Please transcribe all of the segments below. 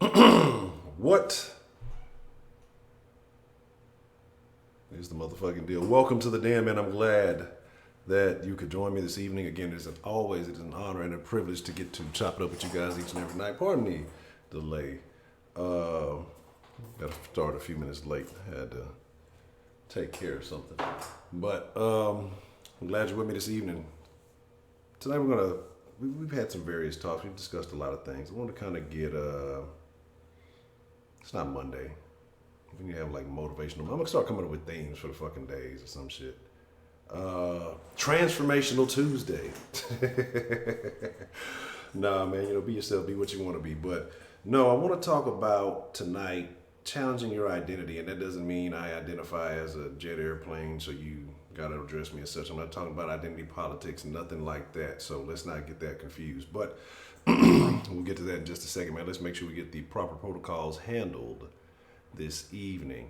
What is the motherfucking deal? Welcome to the den, man. I'm glad that you could join me this evening. Again, it is an honor and a privilege to get to chop it up with you guys each and every night. Pardon the delay. Uh, Got to start a few minutes late. Had to take care of something. But I'm glad you're with me this evening. Tonight we've had some various talks. We've discussed a lot of things. I want to kind of get it's not Monday. We need to have like motivational. I'm gonna start coming up with themes for the fucking days or some shit. Transformational Tuesday. Nah, man, be yourself, be what you want to be. But no, I want to talk about tonight challenging your identity, and that doesn't mean I identify as a jet airplane, so you gotta address me as such. I'm not talking about identity politics, nothing like that. So let's not get that confused. But we'll get to that in just a second, man. Let's make sure we get the proper protocols handled this evening.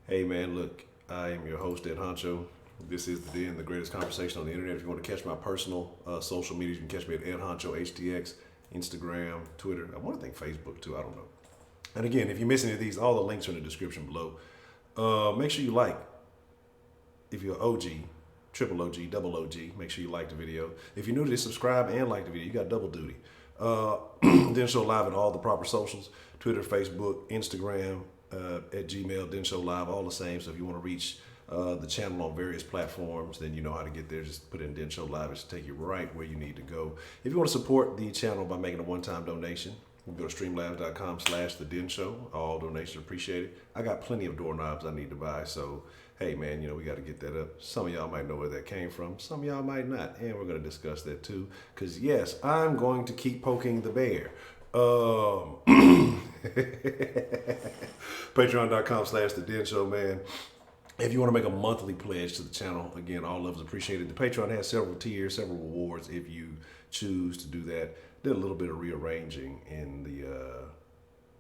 Hey, man, look, I am your host, Ed Honcho. This is the Den, the greatest conversation on the internet. If you want to catch my personal social media, you can catch me at Ed Honcho HTX, Instagram, Twitter. I want to think Facebook too. I don't know. And again, if you miss any of these, all the links are in the description below. Make sure you like. If you're OG, triple OG, double OG, make sure you like the video. If you're new to this, subscribe and like the video. You got double duty. Den Show Live at all the proper socials: Twitter, Facebook, Instagram, at Gmail. Den Show Live, all the same. So if you want to reach the channel on various platforms, then you know how to get there. Just put in Den Show Live. It should take you right where you need to go. If you want to support the channel by making a one-time donation, you can go to streamlabs.com/the Den Show. All donations are appreciated. I got plenty of doorknobs I need to buy, so hey, man, we got to get that up. Some of y'all might know where that came from. Some of y'all might not. And we're going to discuss that too. Because, yes, I'm going to keep poking the bear. Patreon.com/The Den Show, man. If you want to make a monthly pledge to the channel, again, all love is appreciated. The Patreon has several tiers, several rewards if you choose to do that. Did a little bit of rearranging in the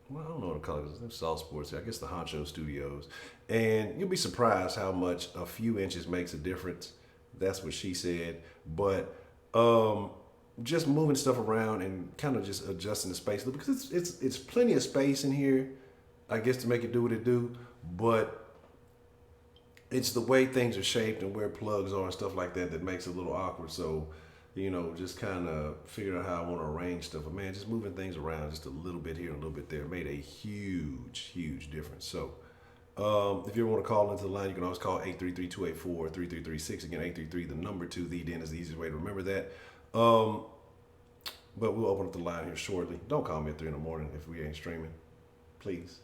well, I don't know what to call it. It's all sports. I guess the Honcho Studios. And you'll be surprised how much a few inches makes a difference. That's what she said. But just moving stuff around and kind of just adjusting the space because it's plenty of space in here, I guess, to make it do what it do. But it's the way things are shaped and where plugs are and stuff like that that makes it a little awkward. So just kind of figuring out how I want to arrange stuff. But man, just moving things around just a little bit here and a little bit there made a huge, huge difference. So if you ever want to call into the line, you can always call 833-284-3336. Again, 833, the number 2, the Den is the easiest way to remember that. But we'll open up the line here shortly. Don't call me at 3 in the morning if we ain't streaming. Please.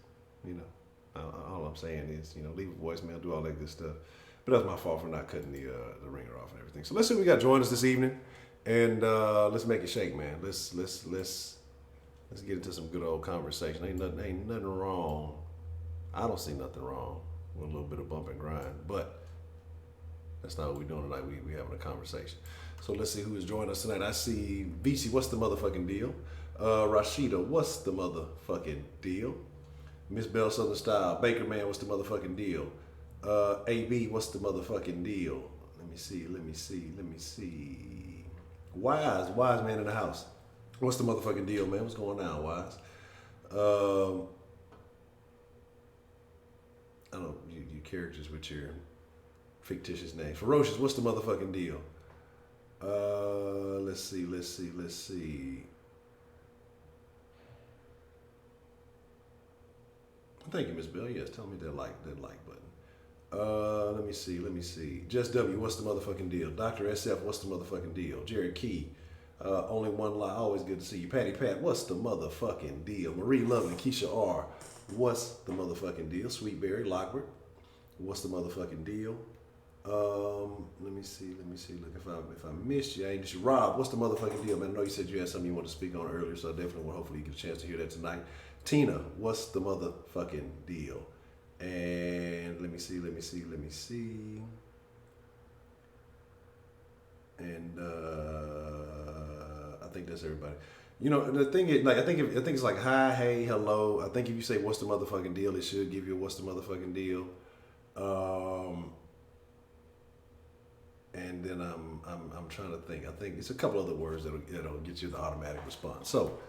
All I'm saying is, leave a voicemail, do all that good stuff. But that's my fault for not cutting the ringer off and everything. So let's see what we got joining us this evening. And let's make it shake, man. Let's get into some good old conversation. Ain't nothing wrong. I don't see nothing wrong with a little bit of bump and grind, but that's not what we're doing tonight. We having a conversation. So let's see who is joining us tonight. I see BC, what's the motherfucking deal? Rashida, what's the motherfucking deal? Miss Bell Southern Style, Baker Man, what's the motherfucking deal? AB, what's the motherfucking deal? Let me see. Wise man in the house. What's the motherfucking deal, man? What's going on, Wise? I don't know, you characters with your fictitious names. Ferocious, what's the motherfucking deal? Let's see. Thank you, Miss Bell. Yes, tell me that like button. Let me see. Just W, what's the motherfucking deal? Dr. SF, what's the motherfucking deal? Jerry Key, only one lie, always good to see you. Patty Pat, what's the motherfucking deal? Marie Lovely, Keisha R, what's the motherfucking deal? Sweet Berry, Lockwood, what's the motherfucking deal? Let me see. Look, if I missed you, I ain't just Rob, what's the motherfucking deal, man? I know you said you had something you wanted to speak on earlier, so I definitely will hopefully get a chance to hear that tonight. Tina, what's the motherfucking deal? And let me see. And I think that's everybody. The thing is, like, I think it's like hi, hey, hello. I think if you say what's the motherfucking deal, it should give you a what's the motherfucking deal. And then I'm trying to think. I think it's a couple other words that'll get you the automatic response. So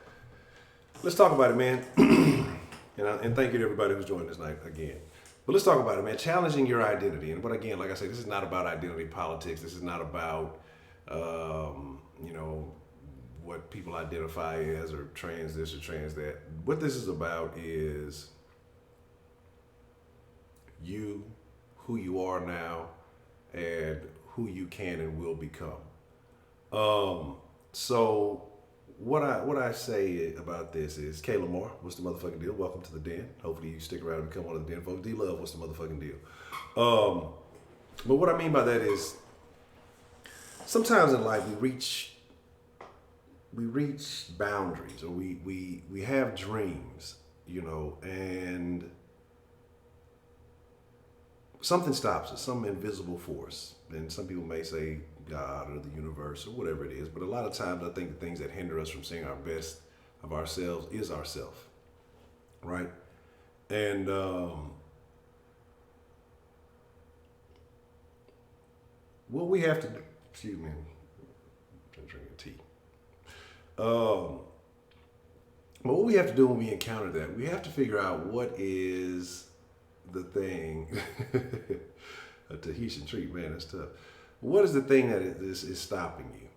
Let's talk about it, man. And thank you to everybody who's joined this night again. But let's talk about it, man. Challenging your identity. But again, like I said, this is not about identity politics. This is not about, you know, what people identify as or trans this or trans that. What this is about is you, who you are now, and who you can and will become. So what I say about this is, Kayla Moore, what's the motherfucking deal? Welcome to the den. Hopefully you stick around and become one of the den folks. D-Love, what's the motherfucking deal? But what I mean by that is, sometimes in life we reach boundaries, or we have dreams, you know, and something stops us, some invisible force. And some people may say God or the universe or whatever it is, but a lot of times I think the things that hinder us from seeing our best of ourselves is ourself, right? And what we have to do, excuse me, I'm drinking tea. But what we have to do when we encounter that, we have to figure out what is the thing. A Tahitian treat, man, that's tough. What is the thing that is stopping you?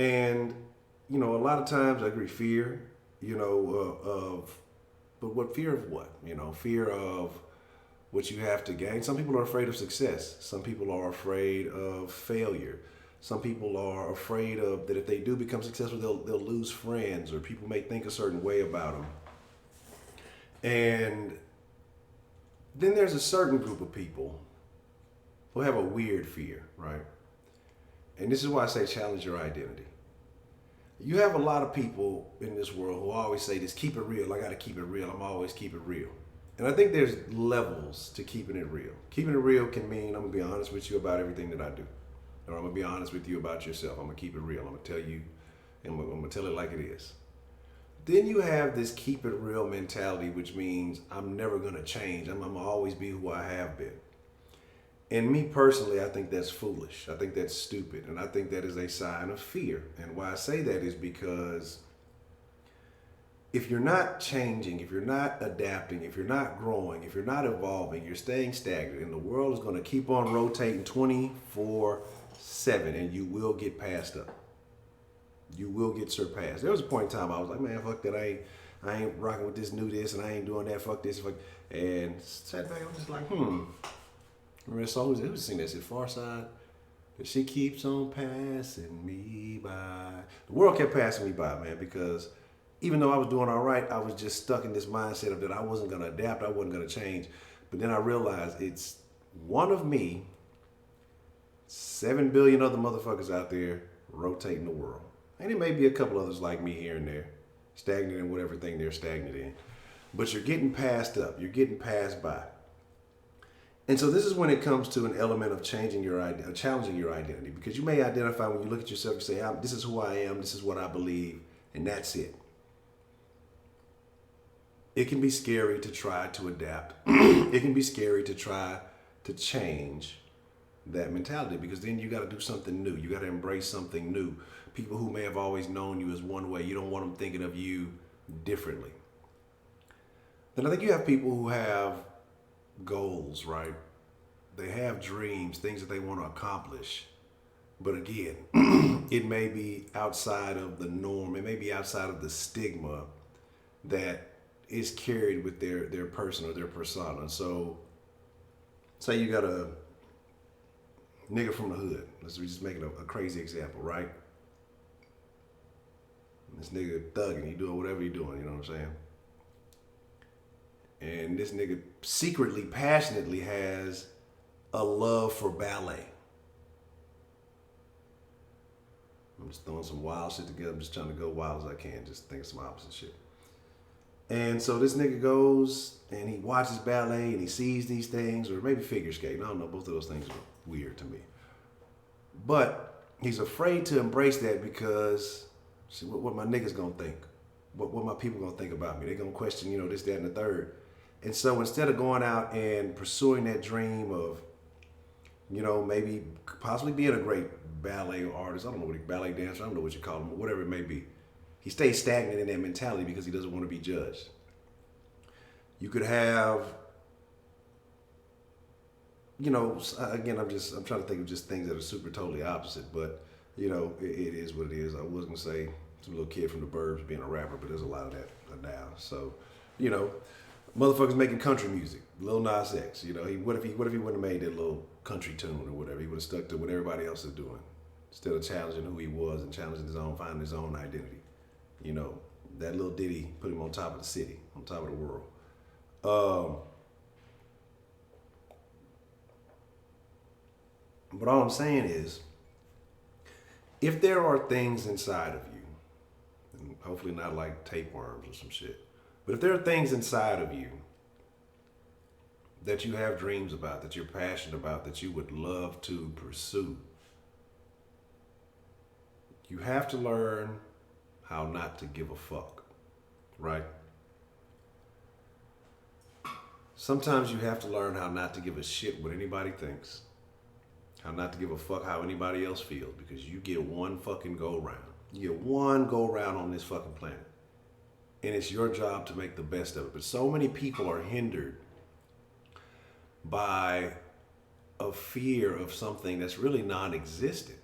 And, you know, a lot of times I agree, fear, you know, but what fear of what? You know, fear of what you have to gain. Some people are afraid of success. Some people are afraid of failure. Some people are afraid of that if they do become successful, they'll lose friends, or people may think a certain way about them. And then there's a certain group of people who have a weird fear, right? And this is why I say challenge your identity. You have a lot of people in this world who always say this, keep it real. I got to keep it real. I'm always keep it real. And I think there's levels to keeping it real. Keeping it real can mean I'm going to be honest with you about everything that I do. Or I'm going to be honest with you about yourself. I'm going to keep it real. I'm going to tell you, and I'm going to tell it like it is. Then you have this keep it real mentality, which means I'm never going to change. I'm going to always be who I have been. And me personally, I think that's foolish. I think that's stupid. And I think that is a sign of fear. And why I say that is because if you're not changing, if you're not adapting, if you're not growing, if you're not evolving, you're staying stagnant, and the world is going to keep on rotating 24/7, and you will get passed up. You will get surpassed. There was a point in time I was like, man, fuck that. I ain't rocking with this new this, and I ain't doing that. Fuck this. Fuck. And sat back, I was just like, Remember that song? Who was singing that? Is it Far Side? That she keeps on passing me by. The world kept passing me by, man, because even though I was doing all right, I was just stuck in this mindset of that I wasn't going to adapt, I wasn't going to change. But then I realized it's one of me, 7 billion other motherfuckers out there rotating the world. And it may be a couple others like me here and there, stagnant in whatever thing they're stagnant in. But you're getting passed up, you're getting passed by. And so this is when it comes to an element of changing your identity, challenging your identity, because you may identify when you look at yourself and say, this is who I am, this is what I believe, and that's it. It can be scary to try to adapt. It can be scary to try to change that mentality, because then you got to do something new. You got to embrace something new. People who may have always known you as one way, you don't want them thinking of you differently. Then I think you have people who have goals, right? They have dreams, things that they want to accomplish. But again, it may be outside of the norm. It may be outside of the stigma that is carried with their person or their persona. So say you got a nigga from the hood. Let's just make it a crazy example, right? This nigga thugging, he doing whatever he doing, you know what I'm saying? And this nigga secretly, passionately has a love for ballet. I'm just throwing some wild shit together. I'm just trying to go wild as I can. Just think of some opposite shit. And so this nigga goes and he watches ballet and he sees these things, or maybe figure skating. I don't know. Both of those things are weird to me. But he's afraid to embrace that because, see, what my niggas gonna think? What my people gonna think about me? They gonna question, this, that, and the third. And so instead of going out and pursuing that dream of, maybe possibly being a great ballet artist, I don't know what ballet dancer, I don't know what you call them, whatever it may be. He stays stagnant in that mentality because he doesn't want to be judged. You could have, again, I'm trying to think of just things that are super totally opposite, but it is what it is. I was gonna say some little kid from the burbs being a rapper, but there's a lot of that now. So, motherfuckers making country music, Lil Nas X. What if he wouldn't have made that little country tune or whatever? He would have stuck to what everybody else is doing instead of challenging who he was and challenging finding his own identity. That little ditty put him on top of the city, on top of the world. But all I'm saying is, if there are things inside of you, and hopefully not like tapeworms or some shit, but if there are things inside of you that you have dreams about, that you're passionate about, that you would love to pursue, you have to learn how not to give a fuck, right? Sometimes you have to learn how not to give a shit what anybody thinks, how not to give a fuck how anybody else feels, because you get one fucking go round. You get one go round on this fucking planet. And it's your job to make the best of it. But so many people are hindered by a fear of something that's really non-existent.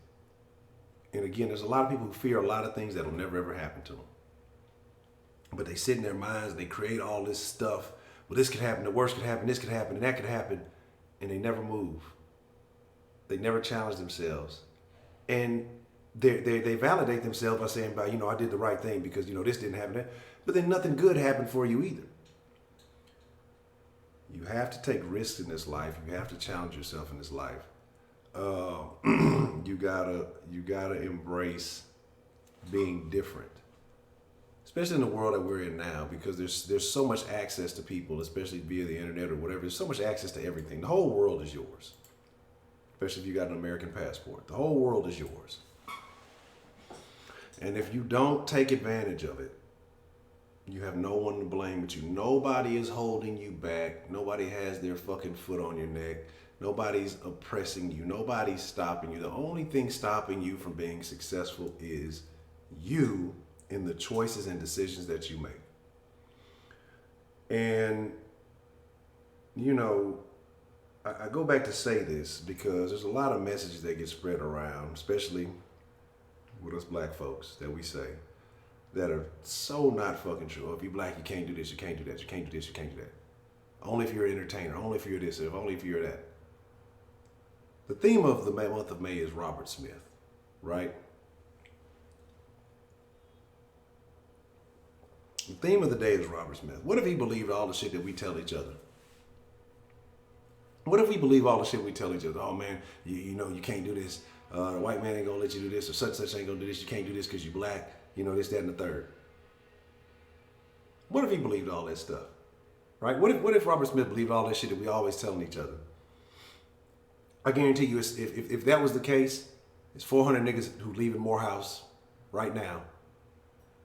And again, there's a lot of people who fear a lot of things that will never ever happen to them. But they sit in their minds, they create all this stuff. Well, this could happen, the worst could happen, this could happen, and that could happen. And they never move. They never challenge themselves. And they validate themselves by saying, I did the right thing because, this didn't happen. But then nothing good happened for you either. You have to take risks in this life. You have to challenge yourself in this life. You gotta embrace being different, especially in the world that we're in now, because there's so much access to people, especially via the internet or whatever. There's so much access to everything. The whole world is yours, especially if you got an American passport. The whole world is yours. And if you don't take advantage of it, you have no one to blame but you. Nobody is holding you back. Nobody has their fucking foot on your neck. Nobody's oppressing you. Nobody's stopping you. The only thing stopping you from being successful is you in the choices and decisions that you make. And, I go back to say this because there's a lot of messages that get spread around, especially with us black folks, that we say that are so not fucking true. Oh, if you're black, you can't do this, you can't do that, you can't do this, you can't do that. Only if you're an entertainer, only if you're this, only if you're that. The theme of the month of May is Robert Smith, right? The theme of the day is Robert Smith. What if he believed all the shit that we tell each other? What if we believe all the shit we tell each other? Oh man, you can't do this. The white man ain't gonna let you do this, or such ain't gonna do this. You can't do this because you black. This, that, and the third. What if he believed all that stuff? Right? What if Robert Smith believed all that shit that we always telling each other? I guarantee you, if that was the case, it's 400 niggas who leaving Morehouse right now,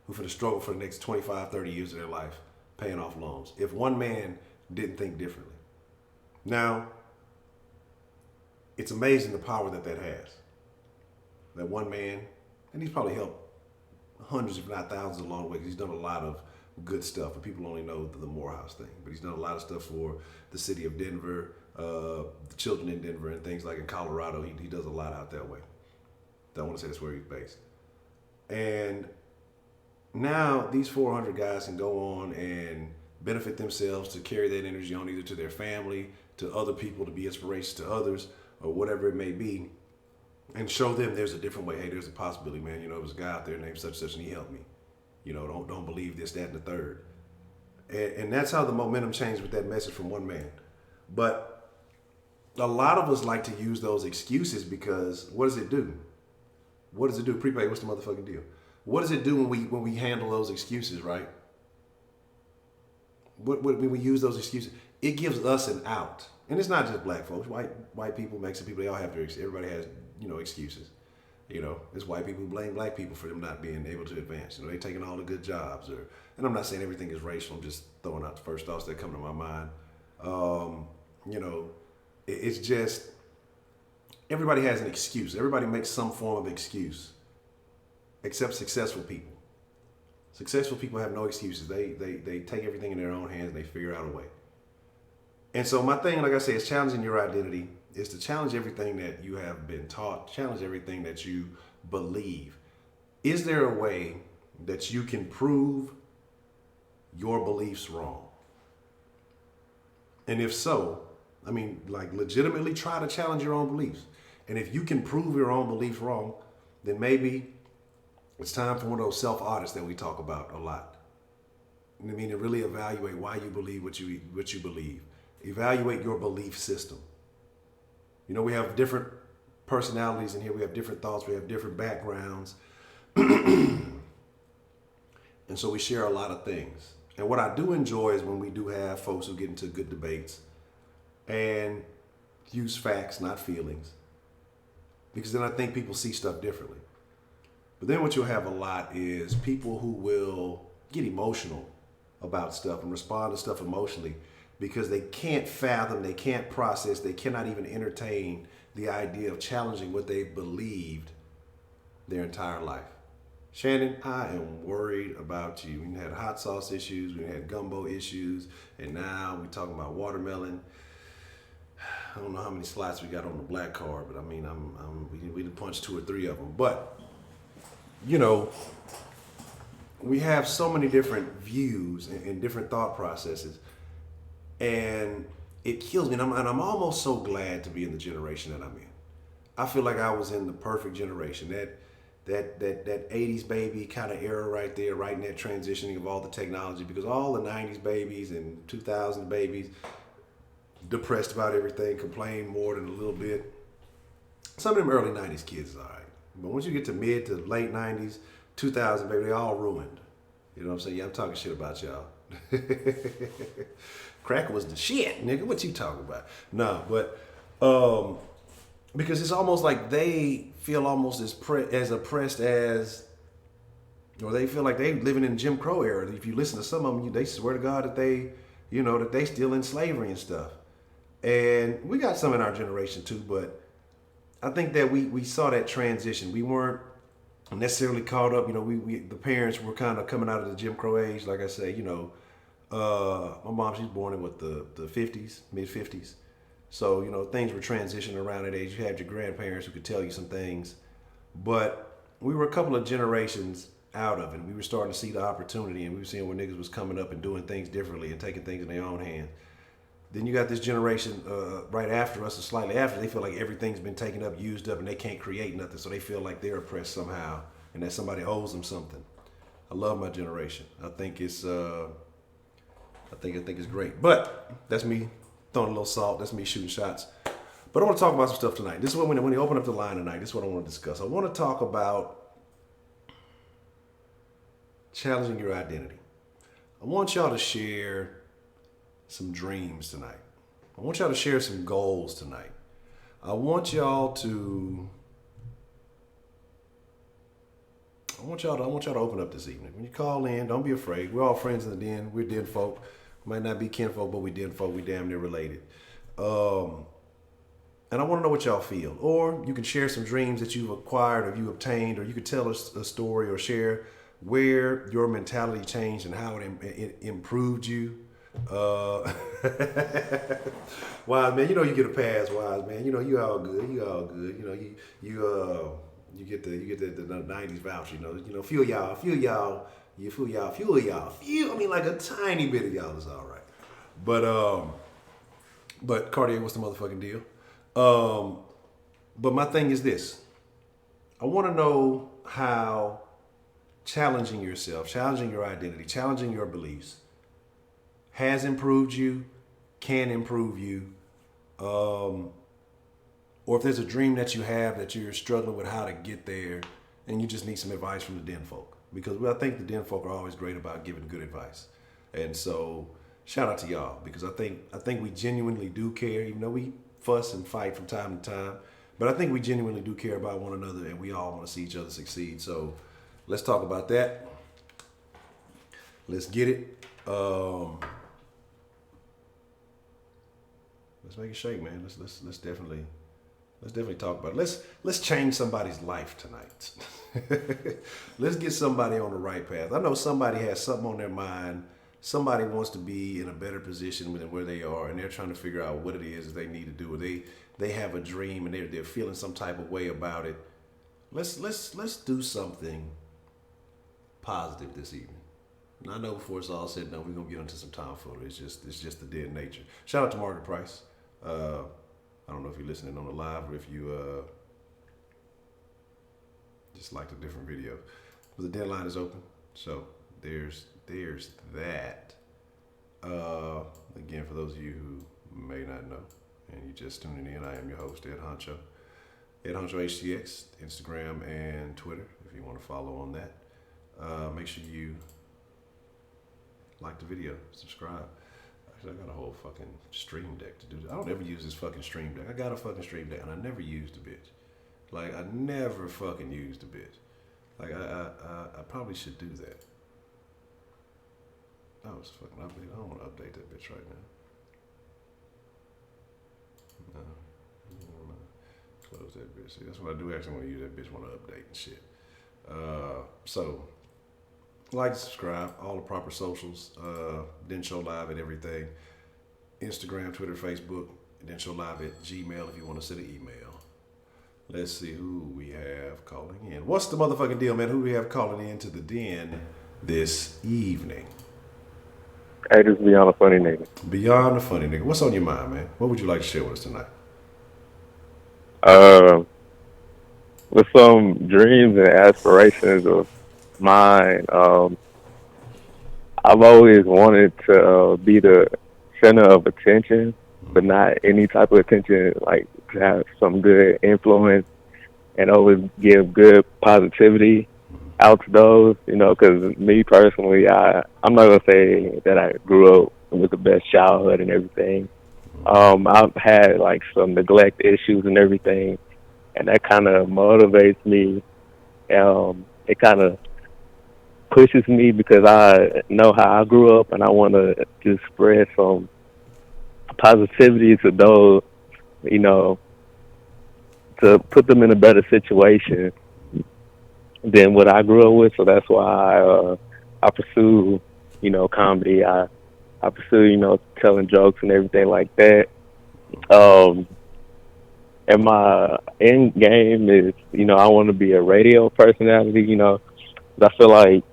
who finna struggle for the next 25, 30 years of their life, paying off loans. If one man didn't think differently. Now, it's amazing the power that has. That one man, and he's probably helped hundreds, if not thousands, along the way, because he's done a lot of good stuff, but people only know the Morehouse thing. But he's done a lot of stuff for the city of Denver, the children in Denver, and things like in Colorado. He does a lot out that way. Don't want to say that's where he's based. And now these 400 guys can go on and benefit themselves to carry that energy on either to their family, to other people, to be inspiration to others, or whatever it may be, and show them there's a different way. Hey, there's a possibility, man. There's a guy out there named such and he helped me. Don't believe this, that, and the third. And that's how the momentum changed with that message from one man. But a lot of us like to use those excuses because what does it do? What does it do? Prepaid, what's the motherfucking deal? What does it do when we handle those excuses, right? When we use those excuses, it gives us an out. And it's not just black folks, white people, Mexican people, they all have their, everybody has, excuses. It's white people who blame black people for them not being able to advance. They taking all the good jobs, and I'm not saying everything is racial. I'm just throwing out the first thoughts that come to my mind. It's just everybody has an excuse. Everybody makes some form of excuse, except successful people. Successful people have no excuses. They take everything in their own hands and they figure out a way. And so my thing, like I said, is challenging your identity is to challenge everything that you have been taught, challenge everything that you believe. Is there a way that you can prove your beliefs wrong? And if so, I mean, like legitimately try to challenge your own beliefs. And if you can prove your own beliefs wrong, then maybe it's time for one of those self-audits that we talk about a lot. I mean, to really evaluate why you believe what you believe. Evaluate your belief system. You know, we have different personalities in here. We have different thoughts. We have different backgrounds. And so we share a lot of things. And what I do enjoy is when we do have folks who get into good debates and use facts, not feelings. Because then I think people see stuff differently. But then what you'll have a lot is people who will get emotional about stuff and respond to stuff emotionally because they can't fathom, they can't process, they cannot even entertain the idea of challenging what they've believed their entire life. Shannon, I am worried about you. We had hot sauce issues, we had gumbo issues, and now we're talking about watermelon. I don't know how many slots we got on the black card, but I mean, we did punch 2 or 3 of them. But, you know, we have so many different views and different thought processes, and it kills me. And I'm almost so glad to be in the generation that I'm in. I feel like I was in the perfect generation. That 80s baby kind of era right there, right in that transitioning of all the technology, because all the 90s babies and 2000 babies depressed about everything, complained more than a little bit. Some of them early 90s kids is all right. But once you get to mid to late 90s, 2000 baby, they all ruined. You know what I'm saying? Yeah, I'm talking shit about y'all. Crack was the shit, nigga. What you talking about? No, but because it's almost like they feel almost as oppressed as, or they feel like they living in Jim Crow era. If you listen to some of them, they swear to God that they, you know, that they still in slavery and stuff. And we got some in our generation too, but I think that we saw that transition. We weren't necessarily caught up. You know, we the parents were kind of coming out of the Jim Crow age. Like I say, you know, my mom, she's born in the 50s, mid 50s. So, you know, things were transitioning around that age. You had your grandparents who could tell you some things, but we were a couple of generations out of it. We were starting to see the opportunity, and we were seeing where niggas was coming up and doing things differently and taking things in their own hands. Then you got this generation right after us, or slightly after. They feel like everything's been taken up, used up, and they can't create nothing. So they feel like they're oppressed somehow, and that somebody owes them something. I love my generation. I think it's great. But that's me throwing a little salt. That's me shooting shots. But I want to talk about some stuff tonight. This is when you open up the line tonight, this is what I want to discuss. I want to talk about challenging your identity. I want y'all to share some dreams tonight. I want y'all to share some goals tonight. I want y'all to open up this evening. When you call in, don't be afraid. We're all friends in the den. We're den folk. Might not be kinfolk, but we den folk. We damn near related. And I want to know what y'all feel. Or you can share some dreams that you've acquired or you obtained, or you could tell us a story or share where your mentality changed and how it improved you. Wise man, you know you get a pass, wise man. You know you all good. You all good. You know you get the 90s voucher. You know fuel y'all. I mean, like a tiny bit of y'all is all right. But Cartier, what's the motherfucking deal? But my thing is this. I want to know how challenging yourself, challenging your identity, challenging your beliefs has improved you, can improve you, or if there's a dream that you have that you're struggling with how to get there and you just need some advice from the den folk. Because I think the den folk are always great about giving good advice. And so shout out to y'all, because I think we genuinely do care, even though we fuss and fight from time to time. But I think we genuinely do care about one another, and we all want to see each other succeed. So let's talk about that. Let's get it. Let's make it shake, man. Let's definitely Let's definitely talk about it. Let's change somebody's life tonight. Let's get somebody on the right path. I know somebody has something on their mind. Somebody wants to be in a better position than where they are, and they're trying to figure out what it is that they need to do. Or they have a dream and they're feeling some type of way about it. Let's do something positive this evening. And I know before it's all said and done, we're gonna get into some tomfoolery. It's just the dead nature. Shout out to Margaret Price. I don't know if you're listening on the live or if you just liked a different video. But the deadline is open, so there's that. Again, for those of you who may not know, and you just tuning in, I am your host, Ed Honcho. Ed Honcho HTX, Instagram and Twitter, if you want to follow on that. Make sure you like the video, subscribe. Actually, I got a whole fucking stream deck to do this. I don't ever use this fucking stream deck. I got a fucking stream deck and I never used the bitch. Like, I never fucking used the bitch. Like, I probably should do that. Oh, it's fucking update. I don't want to update that bitch right now. No. I don't wanna close that bitch. See, that's what I do actually want to use that bitch, want to update and shit. So, like, subscribe, all the proper socials. Then show live at everything. Instagram, Twitter, Facebook. Then show live at Gmail if you want to send an email. Let's see who we have calling in. What's the motherfucking deal, man? Who we have calling in to the den this evening? Hey, this is Beyond the Funny Nigga. Beyond the Funny Nigga. What's on your mind, man? What would you like to share with us tonight? With some dreams and aspirations of mine, I've always wanted to be the center of attention, but not any type of attention, like to have some good influence and always give good positivity out to those, because me personally, I'm not going to say that I grew up with the best childhood and everything. I've had like some neglect issues and everything, and that kind of motivates me. It kind of pushes me because I know how I grew up and I want to just spread some positivity to those, to put them in a better situation than what I grew up with. So that's why I pursue, comedy. I pursue, telling jokes and everything like that. And my end game is, I want to be a radio personality, I feel like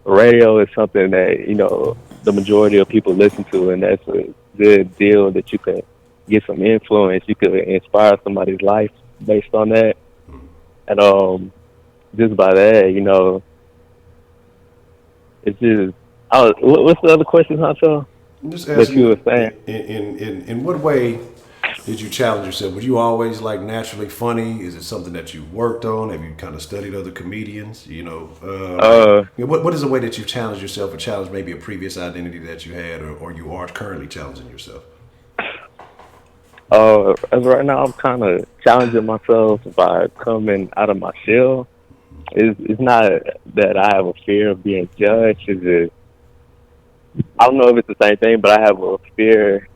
radio is something that, the majority of people listen to, and that's a good deal that you can get some influence. You could inspire somebody's life based on that. And just by that, it's just, what's the other question, Honcho? I'm just That asking you you, were saying? in what way did you challenge yourself? Were you always like naturally funny? Is it something that you worked on? Have you kind of studied other comedians? What is the way that you've challenged yourself or challenged maybe a previous identity that you had or you are currently challenging yourself? As right now, I'm kind of challenging myself by coming out of my shell. It's not that I have a fear of being judged. It's just, I don't know if it's the same thing, but I have a fear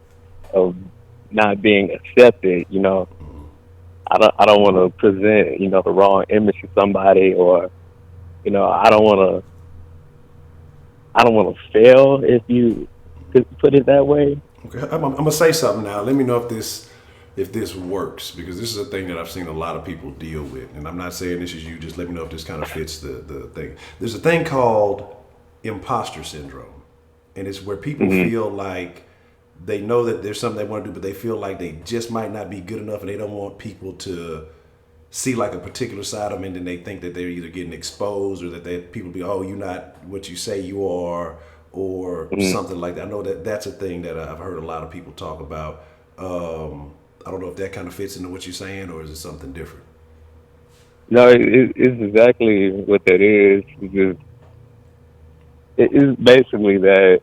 of not being accepted. I don't want to present, the wrong image to somebody, or, I don't want to fail, if you could put it that way. Okay, I'm gonna say something now. Let me know if this works, because this is a thing that I've seen a lot of people deal with, and I'm not saying this is you. Just let me know if this kind of fits the thing. There's a thing called imposter syndrome, and it's where people feel like they know that there's something they want to do, but they feel like they just might not be good enough, and they don't want people to see like a particular side of them, and then they think that they're either getting exposed or that people be, oh, you're not what you say you are, or something like that. I know that that's a thing that I've heard a lot of people talk about. I don't know if that kind of fits into what you're saying, or is it something different? No, it's exactly what that is. It's basically that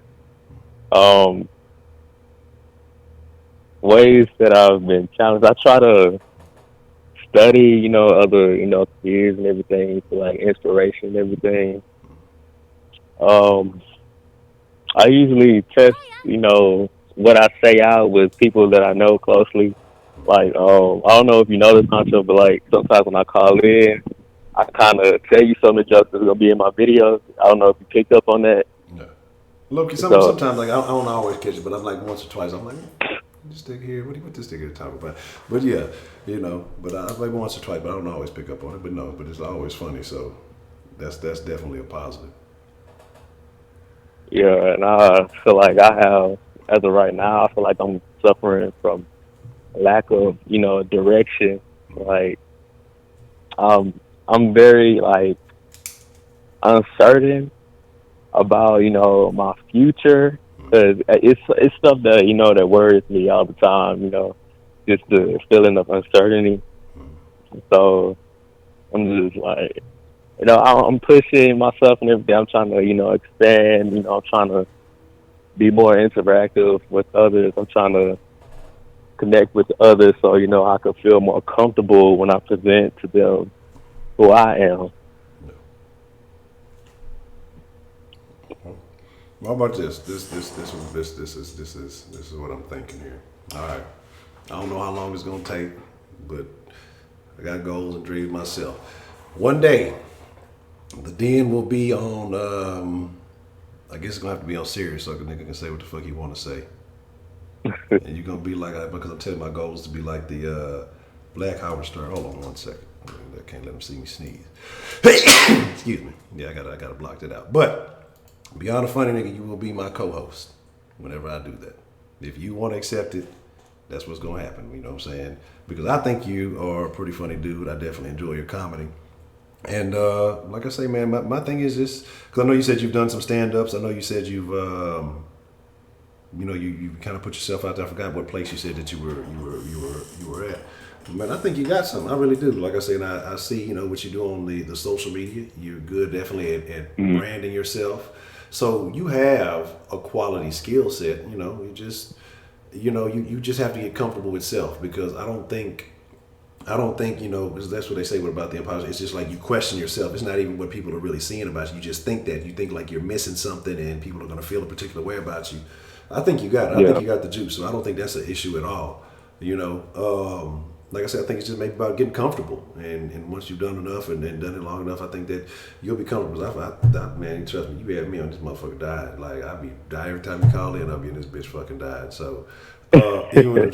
ways that I've been challenged. I try to study, other, kids and everything for like inspiration and everything. I usually test, what I say out with people that I know closely, Like, I don't know if you know this, Honcho, but like sometimes when I call in, I kind of tell you some of the jokes that's gonna be in my videos. I don't know if you picked up on that. No. Look, So sometimes like I don't always catch it, but I'm like once or twice. I'm like, this nigga here, what this nigga talking about? But yeah, but I like once or twice, but I don't always pick up on it. But no, but it's always funny. So that's definitely a positive. yeah, and I feel like I have, as of right now, I feel like I'm suffering from lack of, direction. Like, I'm very like uncertain about my future because it's stuff that that worries me all the time. Just the feeling of uncertainty. So I'm just like I'm pushing myself and everything. I'm trying to expand. I'm trying to be more interactive with others. I'm trying to connect with others so I can feel more comfortable when I present to them who I am. How about this? This is what I'm thinking here. All right. I don't know how long it's gonna take, but I got goals and dreams myself. One day, the den will be on. I guess it's gonna have to be on Sirius so the nigga can say what the fuck he want to say. And you're gonna be like, because I'm telling my goal is to be like the Black Howard Stern. Hold on one second. I can't let him see me sneeze. Excuse me. Yeah, I gotta block that out. But beyond a funny nigga, you will be my co-host whenever I do that. If you want to accept it, that's what's gonna happen. You know what I'm saying? Because I think you are a pretty funny dude. I definitely enjoy your comedy. And like I say, man, my thing is this, because I know you said you've done some stand-ups. I know you said you've, you kind of put yourself out there. I forgot what place you said that you were at. Man, I think you got something. I really do. Like I said, I see, what you do on the social media. You're good, definitely at branding yourself. So you have a quality skill set. You just, you just have to get comfortable with self, because I don't think, because that's what they say about the imposter. It's just like you question yourself. It's not even what people are really seeing about you. You just think that. You think like you're missing something and people are going to feel a particular way about you. I think you got it. I think you got the juice. So I don't think that's an issue at all. Like I said, I think it's just maybe about getting comfortable. And once you've done enough and done it long enough, I think that you'll be comfortable. Man, trust me, you had me on this motherfucker died. Like, I'll be dying every time you call in, I'll be in this bitch fucking died. So, even when I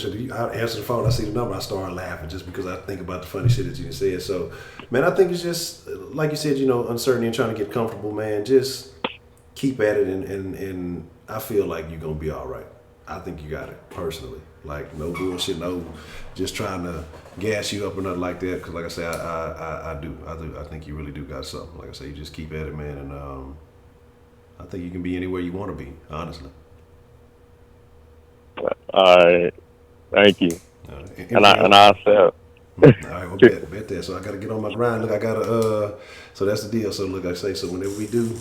answer the phone, I see the number, I start laughing just because I think about the funny shit that you said. So, man, I think it's just, like you said, uncertainty and trying to get comfortable, man. Just keep at it, and I feel like you're going to be all right. I think you got it, personally. Like, no bullshit, no just trying to gas you up or nothing like that. Because, like I say, I do. I think you really do got something. Like I say, you just keep at it, man. And I think you can be anywhere you want to be, honestly. All right, thank you. And I accept. All right, well, bet that. So I got to get on my grind. Look, I got to, so that's the deal. So look, I say, so whenever we do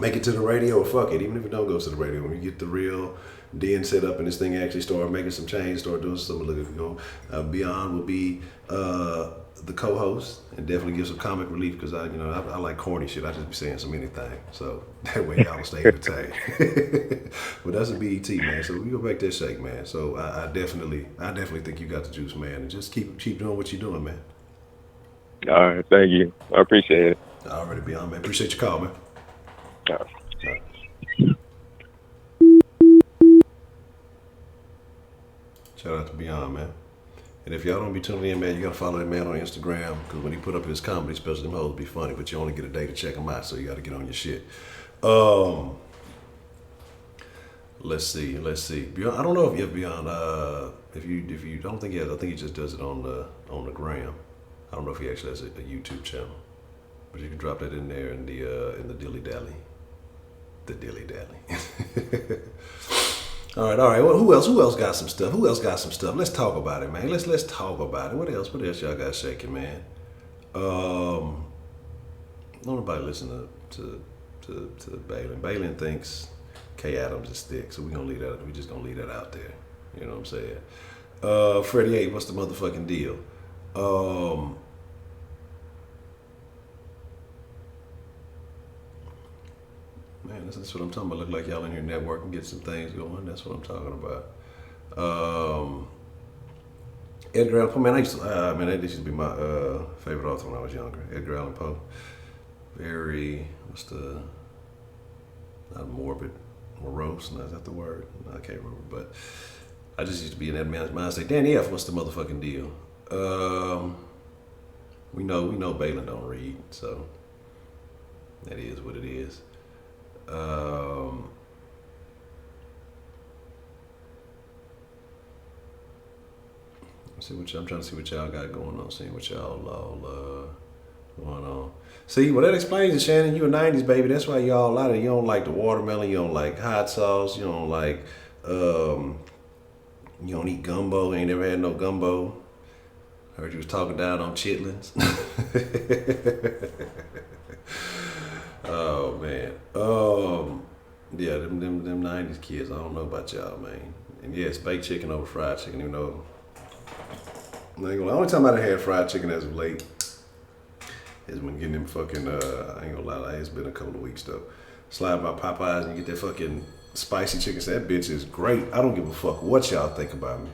make it to the radio, or fuck it, even if it don't go to the radio, when we get the real den set up and this thing actually start making some change, start doing something, look, if you go, Beyond will be the co-host and definitely give some comic relief, because I like corny shit. I just be saying so many things, so that way y'all stay entertained. But that's a BET, man. So we go back that shake, man. So I definitely think you got the juice, man, and just keep doing what you're doing, man. All right, thank you. I appreciate it. Already, Beyond, man. Appreciate your call, man. All right. All right. Shout out to Beyond, man. And if y'all don't be tuning in, man, you gotta follow that man on Instagram, because when he put up his comedy, especially them hoes, be funny, but you only get a day to check them out, so you gotta get on your shit. Let's see. Beyond, I don't know if you have Beyond. If you don't think he has, I think he just does it on the gram. I don't know if he actually has a YouTube channel, but you can drop that in there in the dilly dally. The dilly dally. All right. Well, who else got some stuff? Let's talk about it, man. Let's talk about it. What else y'all got shaking, man? Nobody listen to Balin. Balin thinks K Adams is thick, so we just gonna leave that out there. You know what I'm saying? Freddie 8, what's the motherfucking deal? Man, that's what I'm talking about. Look like y'all in here networking, get some things going. That's what I'm talking about. Edgar Allan Poe, man, that used to be my favorite author when I was younger. Edgar Allan Poe. Very, not morbid, morose, no, is that the word? No, I can't remember, but I just used to be in that man's mind. Say, Danny F, what's the motherfucking deal? We know Balin don't read, so that is what it is. I'm trying to see what y'all got going on. Seeing what y'all all going on. See, well, that explains it, Shannon. You a '90s baby. That's why y'all a lot of you don't like the watermelon. You don't like hot sauce. You don't like. You don't eat gumbo. You ain't never had no gumbo. Heard you was talking down on chitlins. Oh man. Yeah, them '90s kids. I don't know about y'all, man. And yes, baked chicken over fried chicken. You know. The only time I had fried chicken as of late is when getting them fucking, I ain't gonna lie, it's been a couple of weeks though. Slide by Popeyes and you get that fucking spicy chicken. So that bitch is great. I don't give a fuck what y'all think about me.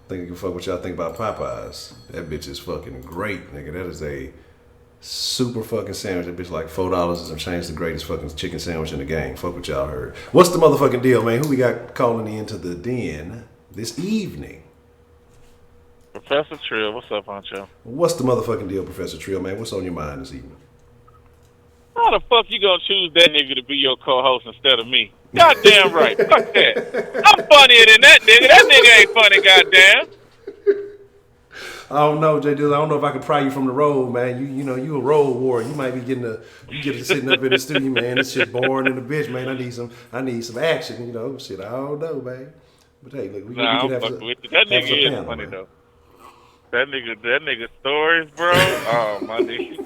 I think give a fuck what y'all think about Popeyes. That bitch is fucking great, nigga. That is a super fucking sandwich. That bitch like $4 and some change, the greatest fucking chicken sandwich in the game. Fuck what y'all heard. What's the motherfucking deal, man? Who we got calling into the den this evening? Professor Trill, what's up, Honcho? What's the motherfucking deal, Professor Trill, man? What's on your mind this evening? How the fuck you gonna choose that nigga to be your co-host instead of me? Goddamn right. Fuck that. I'm funnier than that nigga. That nigga ain't funny, goddamn. I don't know, J. Dill. I don't know if I can pry you from the road, man. You know, you a road warrior. You might be getting sitting up in the studio, man. This shit boring in the bitch, man. I need some action, you know. Shit, I don't know, man. But hey, look, we can have some with you. That nigga is panel, funny man. Though. That nigga stories, bro. Oh my nigga.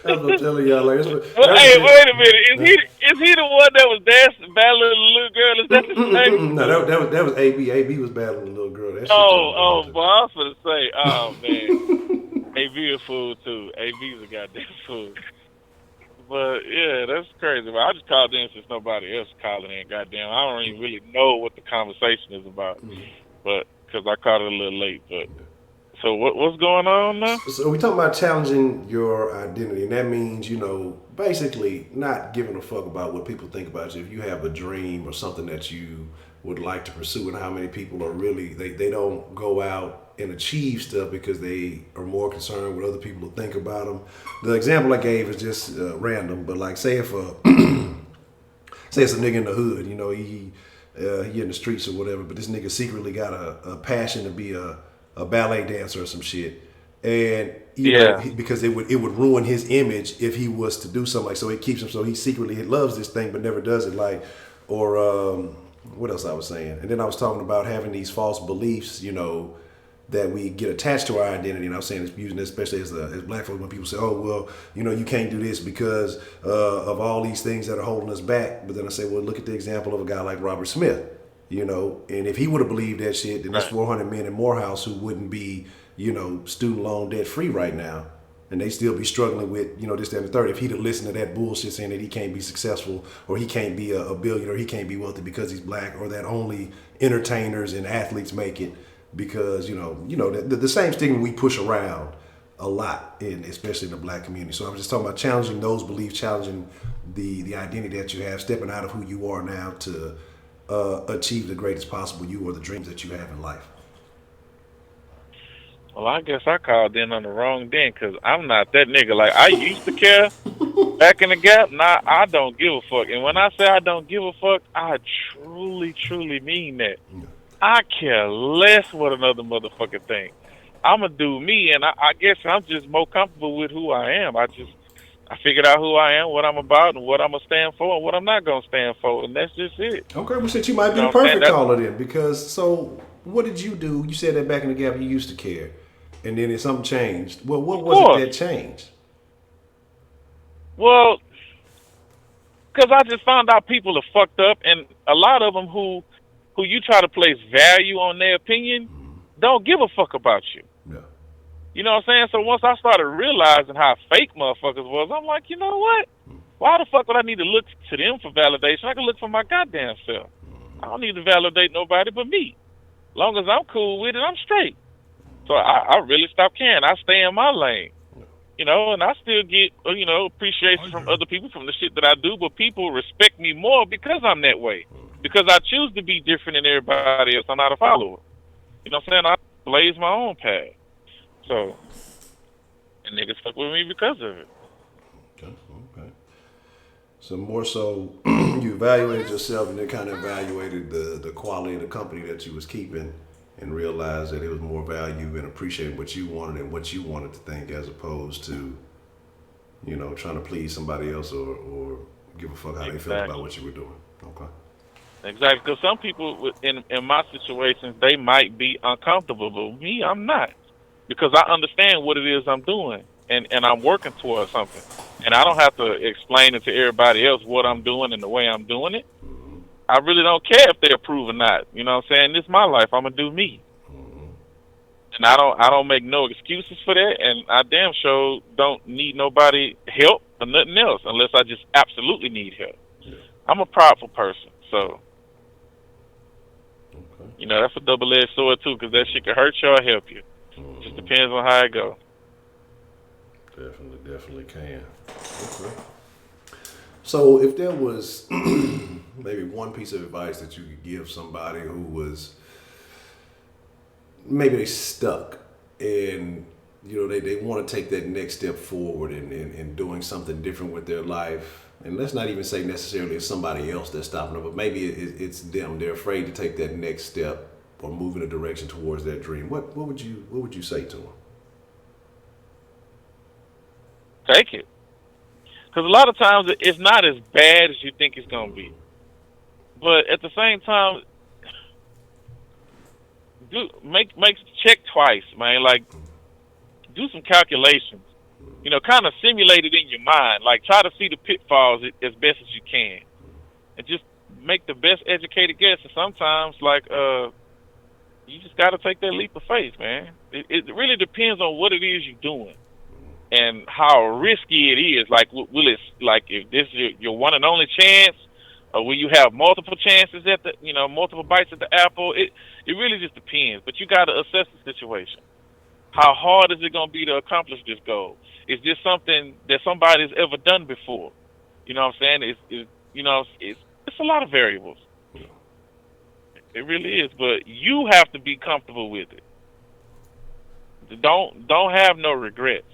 That's what I'm telling y'all. Like, hey, wait a minute. Is he the one that was dancing, battling the little girl? Is that the same? No, that was AB. AB was battling the little girl. That boy, I was gonna say, oh man, AB a fool too. AB's a goddamn fool. But yeah, that's crazy. But I just called in since nobody else calling in. Goddamn, I don't even really know what the conversation is about. Mm-hmm. But because I caught it a little late. But so what's going on now? So we talking about challenging your identity, and that means, you know, basically not giving a fuck about what people think about you. If you have a dream or something that you would like to pursue, and how many people are really they don't go out and achieve stuff because they are more concerned with other people to think about them. The example I gave is just random, but like say if say it's a nigga in the hood, you know, he in the streets or whatever, but this nigga secretly got a passion to be a ballet dancer or some shit, and you know, because it would ruin his image if he was to do something like, so it keeps him, so he secretly loves this thing but never does it, like, or what else I was saying, and then I was talking about having these false beliefs, you know, that we get attached to our identity, and I was saying it's using this especially as black folks, when people say, oh, well, you know, you can't do this because of all these things that are holding us back. But then I say, well, look at the example of a guy like Robert Smith, you know, and if he would have believed that shit, then there's 400 men in Morehouse who wouldn't be, you know, student loan debt free right now, and they still be struggling with, you know, this, that, and the third. If he'd have listened to that bullshit saying that he can't be successful, or he can't be a billionaire, he can't be wealthy because he's black, or that only entertainers and athletes make it, because you know the same stigma we push around a lot, especially in the black community. So I'm just talking about challenging those beliefs, challenging the identity that you have, stepping out of who you are now to achieve the greatest possible you, or the dreams that you have in life. Well, I guess I called in on the wrong den, because I'm not that nigga. Like, I used to care back in the gap. Now I don't give a fuck. And when I say I don't give a fuck, I truly, truly mean that. Yeah. I care less what another motherfucker think. I'm going to do me, and I guess I'm just more comfortable with who I am. I figured out who I am, what I'm about, and what I'm going to stand for, and what I'm not going to stand for, and that's just it. Okay, well, since you might be the perfect caller then, because, so, what did you do? You said that back in the gap you used to care, and then something changed. Well, what was it that changed? Well, because I just found out people are fucked up, and a lot of them who you try to place value on their opinion don't give a fuck about you. Yeah. You know what I'm saying? So once I started realizing how fake motherfuckers was, I'm like, you know what? Why the fuck would I need to look to them for validation? I can look for my goddamn self. I don't need to validate nobody but me. Long as I'm cool with it, I'm straight. So I really stop caring. I stay in my lane. And I still get, appreciation from other people from the shit that I do, but people respect me more because I'm that way. Because I choose to be different than everybody else. I'm not a follower. You know what I'm saying? I blaze my own path. So, and niggas fuck with me because of it. Okay. Okay. So more so, you evaluated yourself and then kind of evaluated the quality of the company that you was keeping, and realized that it was more value and appreciating what you wanted and what you wanted to think, as opposed to, trying to please somebody else, or give a fuck how they felt about Exactly. what you were doing. Okay. Exactly. Because some people in my situations, they might be uncomfortable, but me, I'm not. Because I understand what it is I'm doing, and I'm working towards something. And I don't have to explain it to everybody else what I'm doing and the way I'm doing it. I really don't care if they approve or not. You know what I'm saying? This is my life. I'm gonna do me. And I don't make no excuses for that, and I damn sure don't need nobody help or nothing else unless I just absolutely need help. Yeah. I'm a prideful person, so Okay. that's a double-edged sword too, because that shit can hurt you or help you. Just Mm-hmm. depends on how it go. Definitely, definitely can. Okay. So if there was maybe one piece of advice that you could give somebody who was, maybe they stuck, and they want to take that next step forward in doing something different with their life, and let's not even say necessarily it's somebody else that's stopping them, but maybe it's them. They're afraid to take that next step or move in a direction towards that dream. What would you say to them? Take it, because a lot of times it's not as bad as you think it's gonna be. But at the same time, do make check twice, man. Like do some calculations. Kind of simulate it in your mind. Like try to see the pitfalls as best as you can, and just make the best educated guess. And sometimes, like you just got to take that leap of faith, man. It really depends on what it is you're doing and how risky it is. Like, will it, like, if this is your one and only chance, or will you have multiple chances at multiple bites at the apple? It really just depends. But you got to assess the situation. How hard is it going to be to accomplish this goal? Is this something that somebody's ever done before? You know what I'm saying? It's a lot of variables. It really is. But you have to be comfortable with it. Don't have no regrets.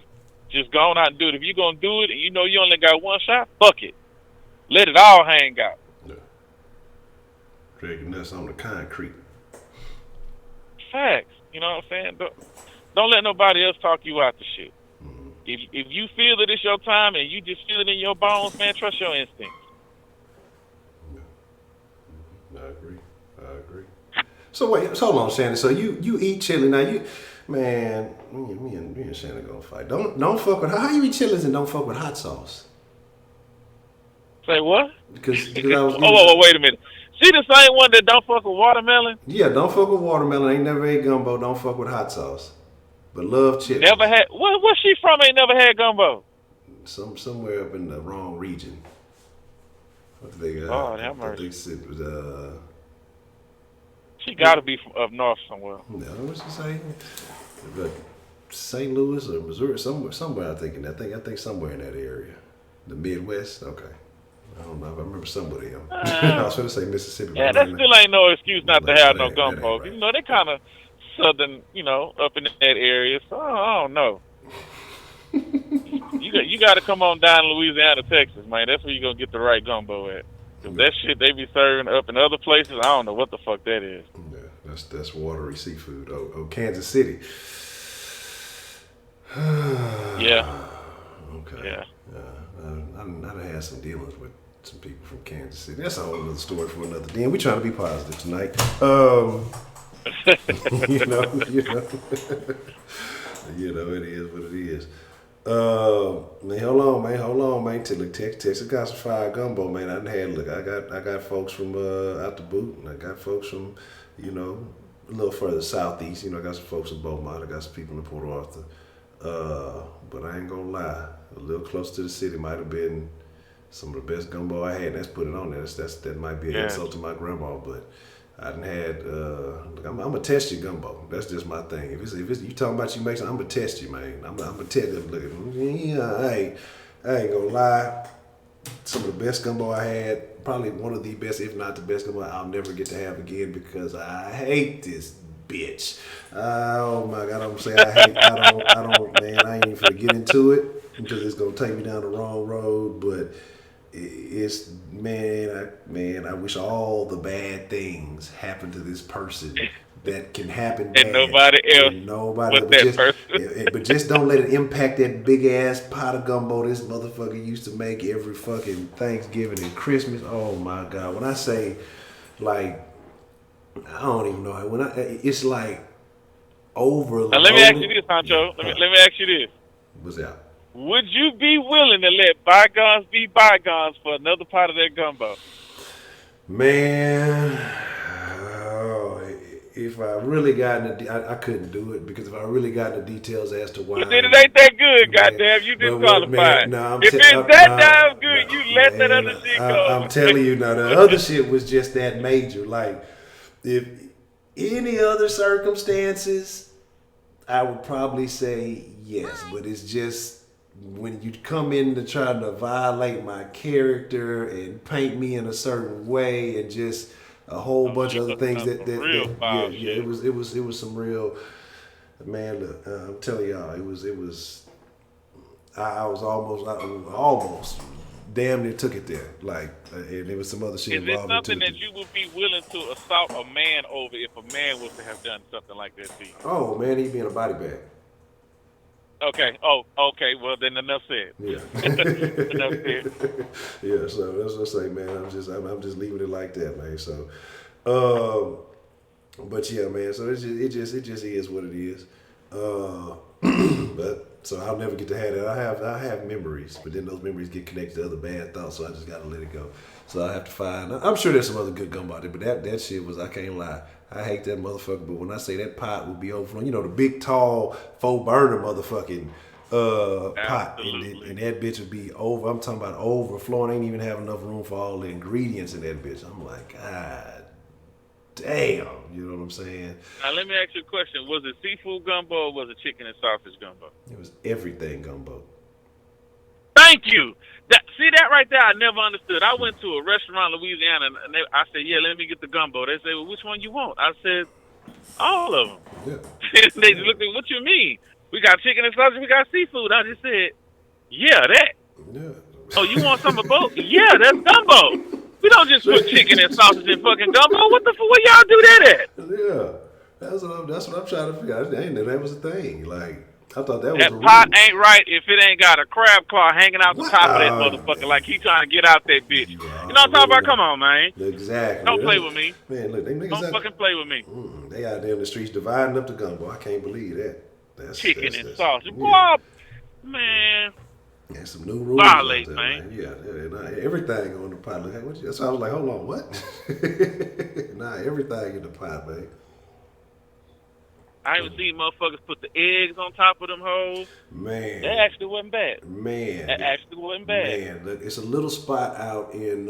Just go on out and do it. If you're gonna do it and you know you only got one shot, fuck it. Let it all hang out. Yeah. Dragging us on the concrete. Facts. You know what I'm saying? Don't let nobody else talk you out the shit. If you feel that it's your time and you just feel it in your bones, man, trust your instincts. Yeah. I agree. I agree. So wait, hold on, Shannon. So you eat chili now? Man, me and Shannon gonna fight. Don't fuck with how you eat chilies and don't fuck with hot sauce. Say what? Because I was getting Oh, wait a minute. She the same one that don't fuck with watermelon? yeah, don't fuck with watermelon. Ain't never ate gumbo. Don't fuck with hot sauce. But love Never chilies. had. Where she from? Ain't never had gumbo. Somewhere up in the wrong region. What they Lord I have thought they mercy. said it was She got to be from up north somewhere. no, what's it say? But St. Louis or Missouri, somewhere. I think somewhere in that area, the Midwest. Okay, I don't know. I remember somebody. I was going to say Mississippi, but Yeah, that still ain't no excuse I'm not to like, no, have no that ain't gumbo. right. They kind of southern, up in that area. So I don't know. You got to come on down to Louisiana, Texas, man. That's where you gonna get the right gumbo at. Cause Yeah, that shit they be serving up in other places, I don't know what the fuck that is. yeah, that's watery seafood. Oh, Kansas City. Yeah, Okay. yeah. I done had some dealings with some people from Kansas City. That's a whole other story for another day. And we trying to be positive tonight. You know, it is what it is. Man, hold on, man. Till Texas got some fire gumbo, man. I done had look. I got folks from out the boot, and I got folks from, a little further southeast. I got some folks in Beaumont. I got some people in Port Arthur. But I ain't gonna lie, a little close to the city might have been some of the best gumbo I had. Let's put it on there. That might be an Yeah. insult to my grandma, but I done had. Look, I'm gonna test your gumbo. That's just my thing. If it's you talking about you make something, I'm gonna test you, man. I'm gonna test them. Look, yeah, I ain't gonna lie. Some of the best gumbo I had, probably one of the best, if not the best gumbo I'll never get to have again because I hate this bitch. Oh my God, I'm saying I don't, man, I ain't even finna get into it because it's gonna take me down the wrong road, but it's, man, I wish all the bad things happen to this person that can happen And bad. nobody else And nobody, but that person. but just don't let it impact that big ass pot of gumbo this motherfucker used to make every fucking Thanksgiving and Christmas. Oh my God! When I say, like, I don't even know when it's like Now let me ask you overloaded. this, Yeah. Honcho. Let me ask you this. What's that? Would you be willing to let bygones be bygones for another part of that gumbo? Man, oh, if I really got into, I couldn't do it because if I really got into details as to why, But then it ain't that good, man, goddamn. You but what, man? disqualified. No, If it's that damn good, no, you let that man, other shit go. I'm telling you, now the other shit was just that major. Like, if any other circumstances, I would probably say yes, but it's just when you come in to try to violate my character and paint me in a certain way and just a whole Oh, bunch you of other must have things done some real yeah, foul yeah, shit. it was some real, man. Look, I'm telling y'all, it was I was almost damn near took it there, like, and there was some other shit Is it involved in something too. that you would be willing to assault a man over if a man was to have done something like that to you? Oh man, he being a body bag. Okay. Oh, okay. Well, then enough said. Yeah. Enough said. Yeah, so that's what I say, man. I'm just leaving it like that, man. So, but yeah, man. So it just is what it is. But so I'll never get to have that. I have memories, but then those memories get connected to other bad thoughts, so I just gotta let it go. So I have to find. I'm sure there's some other good gum out there, but that shit was, I can't lie. I hate that motherfucker, but when I say that pot will be overflowing, you know, the big tall 4 burner motherfucking pot, Absolutely. and that bitch would be over. I'm talking about overflowing. Ain't even have enough room for all the ingredients in that bitch. I'm like, God damn, you know what I'm saying? Now let me ask you a question: was it seafood gumbo or was it chicken and sausage gumbo? It was everything gumbo. Thank you. See that right there? I never understood. I went to a restaurant in Louisiana, and I said, "Yeah, let me get the gumbo." They said, "Well, which one you want?" I said, "All of them." Yeah, They yeah, looked at, "What you mean? We got chicken and sausage. We got seafood." I just said, "Yeah, that." yeah. Oh, you want some of both? Yeah, that's gumbo. We don't just put chicken and sausage in fucking gumbo. What the fuck? Where y'all do that at? Yeah, that's what I'm trying to figure out. I didn't know that was a thing. Like, I thought that was a That pot rule. ain't right if it ain't got a crab claw hanging out the What? top of that motherfucker like he trying to get out that bitch. You You know what I'm talking already about? know. Come on, man. Exactly. Don't play with me. Man, look, them niggas Don't out. fucking play with me. They out there in the streets dividing up the gumbo. I can't believe that. Chicken and That's sausage. yeah. Boy, man. There's some new rules out Violate, there, man. man. Everything on the pot. That's why I was like, hold on, what? Nah, everything in the pot, man. I even seen motherfuckers put the eggs on top of them hoes. That Man, actually wasn't bad. That man, actually wasn't bad. look, it's a little spot out in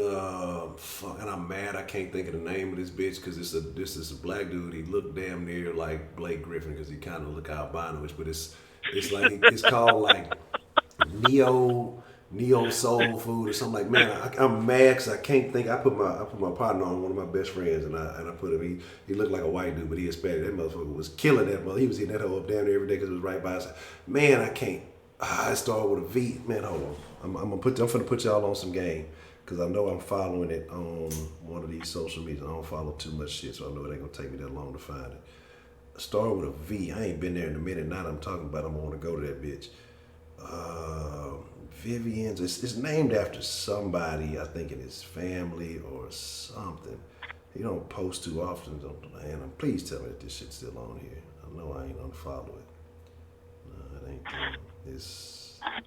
fuck, and I'm mad I can't think of the name of this bitch because this is a black dude. He looked damn near like Blake Griffin because he kind of look albinoish, but it's like it's called like neo soul food or something. Like, man, I'm mad because I can't think. I put my partner on, one of my best friends, and I put him. He looked like a white dude, but he Hispanic. That motherfucker was killing that mother. He was hitting that hoe up damn near every day because it was right by us. Man, I can't. I started with a V. Man, hold on. I'm gonna put y'all on some game because I know I'm following it on one of these social medias. I don't follow too much shit, so I know it ain't gonna take me that long to find it. Start with a V. I ain't been there in a minute. Now that I'm talking about, I'm gonna want to go to that bitch. Vivian's. It's named after somebody, I think, in his family or something. He don't post too often. And please tell me that this shit's still on here. I know I ain't unfollow it. No, it ain't. It's. I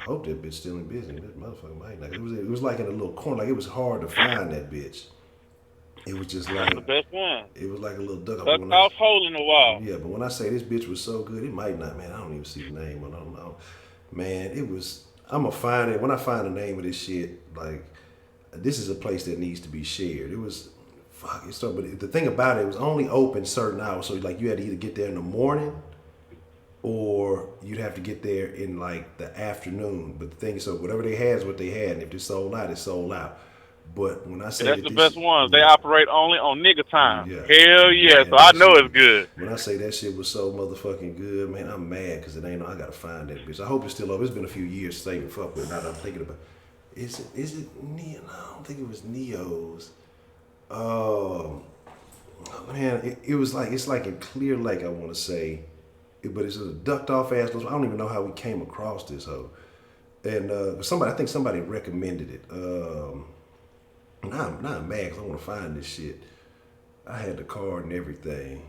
hope that bitch still in business. This motherfucker might not. It was like in a little corner. Like, it was hard to find that bitch. It was just That's like the best one. it was like a little duck. Duck off hole in the wall. Yeah, but when I say this bitch was so good, it might not, man. I don't even see the name. I don't know. Man, it was. I'm gonna find it when I find the name of this shit. Like, this is a place that needs to be shared. It was. fuck. So, but the thing about it was only open certain hours. So like you had to either get there in the morning, or you'd have to get there in like the afternoon. But the thing is, so whatever they had is what they had, and if it's sold out, it's sold out. But when I And say that's that the this, best ones. They yeah, operate only on nigga time. yeah, Hell yeah. So man, I that know shit. it's good. When I say that shit was so motherfucking good, man, I'm mad because it ain't no. I gotta find that bitch. I hope it's still up. It's been a few years since I even fuck with it. Now that I'm thinking about, is it Neo? No, I don't think it was Neo's. Um, man, it was like it's like in Clear Lake. I want to say, but it's a ducked off ass. I don't even know how we came across this hoe. And I think somebody recommended it. Now I'm mad because I want to find this shit. I had the card and everything.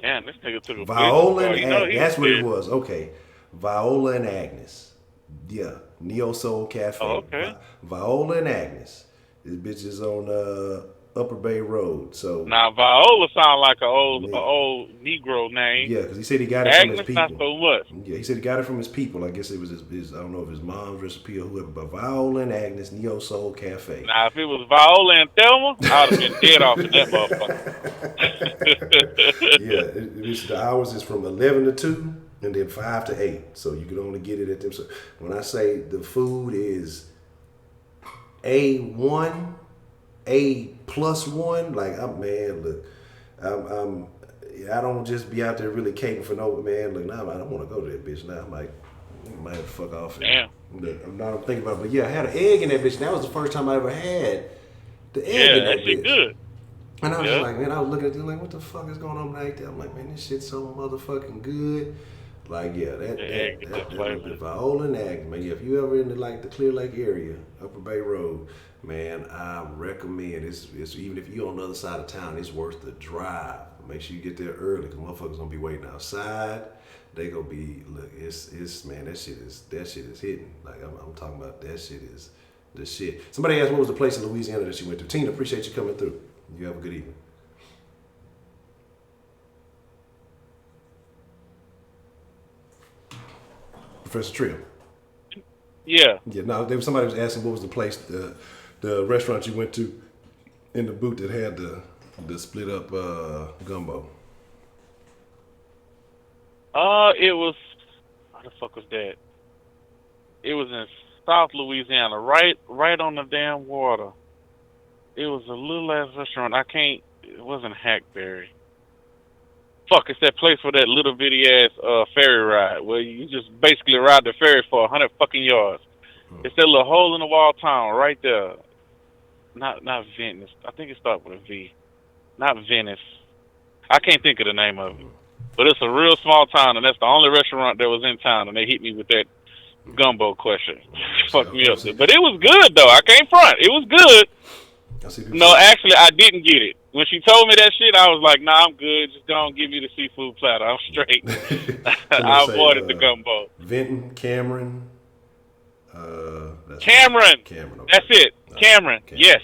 Damn, this nigga took a Viola business and card. You know Agnes. he That's was what it pissed. was. Okay. Viola and Agnes. Yeah. Neo Soul Cafe. Oh, okay. Viola and Agnes. This bitch is on Upper Bay Road. So, Now Viola sound like a yeah, old Negro name. because he said he got it from his Agnes not people. so much. Yeah, he said he got it from his people. I guess it was his I don't know if his mom's recipe or whoever, but Viola and Agnes, Neo Soul Cafe. Now if it was Viola and Thelma, I'd have been dead off in that Yeah, motherfucker. the hours is from 11 to 2 and then 5 to 8. So you can only get it at them. So when I say the food is A1, A+1, like look, I'm I don't just be out there really catering for no man. Look, now I don't want to go to that bitch now. I'm like, I might have to fuck off. Damn. I'm not thinking about it, but yeah, I had an egg in that bitch. And that was the first time I ever had the egg Yeah, in that that shit bitch. good. And I was Yeah. just like, man, I was looking at it like, what the fuck is going on right there? I'm like, man, this shit's so motherfucking good. Like, yeah, The egg get that little flavor. bit Viola and Agnes, man. Yeah, if you ever in the like the Clear Lake area, Upper Bay Road, man, I recommend it's even if you're on the other side of town, it's worth the drive. Make sure you get there early because motherfuckers gonna be waiting outside. They gonna be look, it's man, that shit is hitting. Like I'm talking about that shit is the shit. Somebody asked what was the place in Louisiana that you went to. Tina, appreciate you coming through. You have a good evening. Professor Trill. Yeah. Yeah, no, there was somebody was asking what was the place, the restaurant you went to in the boot that had the split up gumbo. It was how the fuck was that? It was in South Louisiana, right on the damn water. It was a little ass restaurant. It wasn't Hackberry. Fuck, it's that place for that little bitty ass ferry ride where you just basically ride the ferry for 100 fucking yards. It's that little hole in the wall town right there. Not Venice. I think it starts with a V. Not Venice. I can't think of the name of it. But it's a real small town, and that's the only restaurant that was in town, and they hit me with that gumbo question. Fuck me up. But it was good, though. I can't front. It was good. No, actually, I didn't get it. When she told me that shit, I was like, nah, I'm good. Just don't give me the seafood platter. I'm straight. I avoided the gumbo. Vinton, Cameron. Cameron. Cameron. Okay. That's it. Cameron. Cameron. Yes.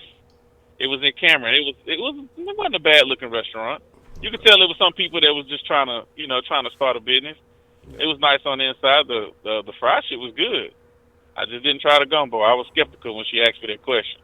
It was in Cameron. It wasn't a bad looking restaurant. You could tell it was some people that was just trying to start a business. Yeah. It was nice on the inside. The fried shit was good. I just didn't try the gumbo. I was skeptical when she asked me that question.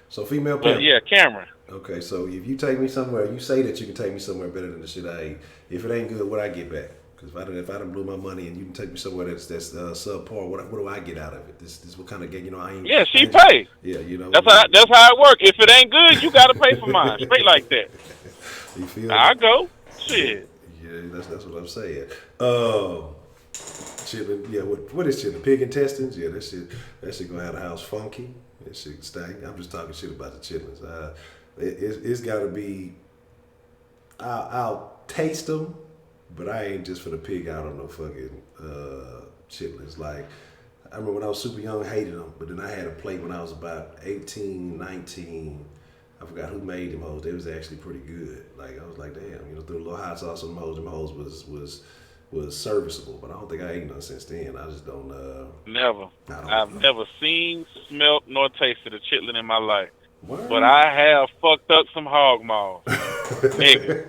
So female pimp. But yeah, Cameron. Okay, so if you take me somewhere, you say that you can take me somewhere better than the shit I eat. If it ain't good, what I get back? Because if I done blew my money and you can take me somewhere that's subpar, what do I get out of it? This what kind of game? I ain't. Yeah, she pay. Yeah, That's how it works. If it ain't good, you gotta pay for mine. Straight like that. You feel? I go. Shit. Yeah, that's what I'm saying. Chitlin, yeah. What is chitlin? Pig intestines? Yeah, that shit gonna have the house funky. That shit stank. I'm just talking shit about the chitlins. It's got to be. I'll taste them, but I ain't just for the pig out on no fucking chitlins. Like I remember when I was super young, hated them, but then I had a plate when I was about 18, 19. I forgot who made them hoes. They was actually pretty good. Like I was like, damn, threw a little hot sauce on them hoes. Them hoes was serviceable, but I don't think I ate none since then. I just don't. Never. I've never seen, smelt, nor tasted a chitlin in my life. What? But I have fucked up some hog maws. Nigga.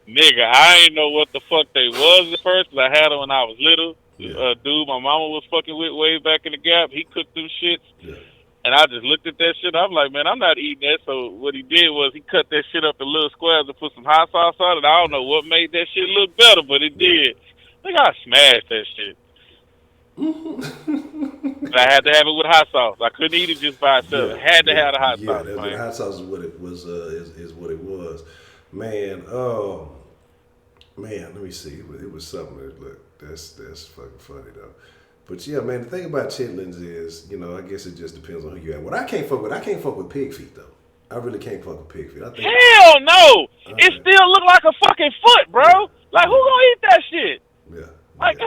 Nigga, I ain't know what the fuck they was at first, because I had them when I was little. Yeah. Dude my mama was fucking with way back in the Gap, he cooked them shits. Yeah. And I just looked at that shit. I'm like, man, I'm not eating that. So what he did was he cut that shit up in little squares and put some hot sauce on it. I don't know what made that shit look better, but it Yeah. did. I think I smashed that shit. But I had to have it with hot sauce. I couldn't eat it just by itself. Yeah, I had to yeah, have the hot yeah. sauce, The man. hot sauce is what it was. Is what it was, man. Oh, man. Let me see. It was something. Look, that's fucking funny though. But yeah, man. The thing about chitlins is, I guess it just depends on who you at. What I can't fuck with pig feet though. I really can't fuck with pig feet. I think. Hell no! It Okay. still look like a fucking foot, Yeah, bro. Like who yeah, gonna eat that shit? yeah, Like, yeah.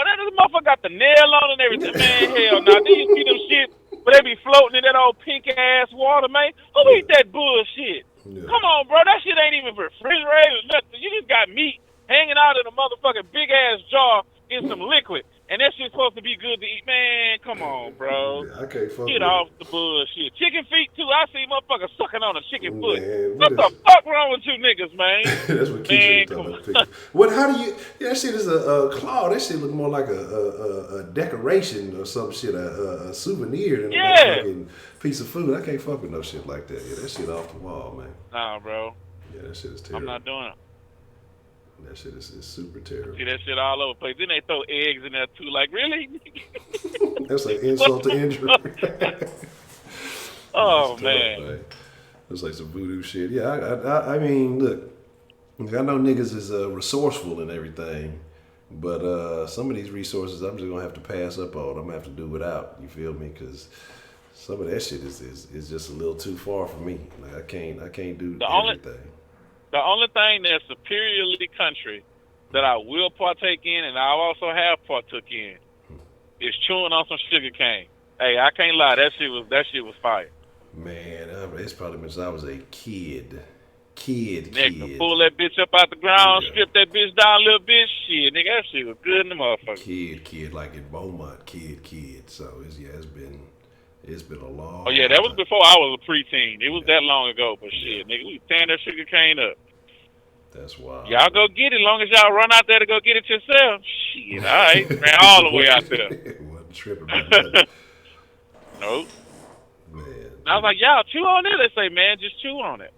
that motherfucker got the nail on it and everything, man. Hell, no. Then you see them shit where they be floating in that old pink ass water, man. Who Yeah, eat that bullshit? yeah. Come on, bro. That shit ain't even refrigerated or nothing. You just got meat hanging out in a motherfucking big ass jar in some liquid, and that shit's supposed to be good to eat. Man, come on, bro. Yeah, I can't fuck Get with it. off the bullshit. Chicken feet too. I see motherfuckers sucking on a chicken foot. Man, what What the is? fuck wrong with you niggas, man? That's what Keisha Man, talking come about. on. Picture. What? How do you? Yeah, that shit is a claw. That shit look more like a decoration or some shit, a souvenir than a Yeah. motherfucking piece of food. I can't fuck with no shit like that. Yeah, that shit off the wall, man. Nah, bro. Yeah, that shit is I'm terrible. not doing it. That shit is super terrible. See that shit all over the place. Then they throw eggs in there too. Like, really? That's like What insult to the injury. fuck? That's Oh tough, man. man. That's like some voodoo shit. Yeah, I mean, look, I know niggas is resourceful and everything, but some of these resources I'm just gonna have to pass up on. I'm gonna have to do without. You feel me? Because some of that shit is just a little too far for me. Like I can't do The only everything. the only thing that's superiorly country that I will partake in, and I also have partook in, is chewing on some sugar cane. Hey, I can't lie. That shit was fire. Man, it's probably since I was a kid. Nigga, Kid. pull that bitch up out the ground, Yeah. strip that bitch down a little bit. Shit, nigga, that shit was good in the motherfucker. Kid, like in Beaumont, kid. So it's been a Oh long yeah, that was time. before I was a preteen. It was Yeah, that long ago, but yeah, shit, nigga, we was tearing that sugar cane up. that's wild, Y'all go get it. Long as y'all run out there to go get it yourself. Shit, all right. Ran all the way out there. wasn't tripping about nothing, Nope. man. And I was like, y'all chew on it. They say, man, just chew on it.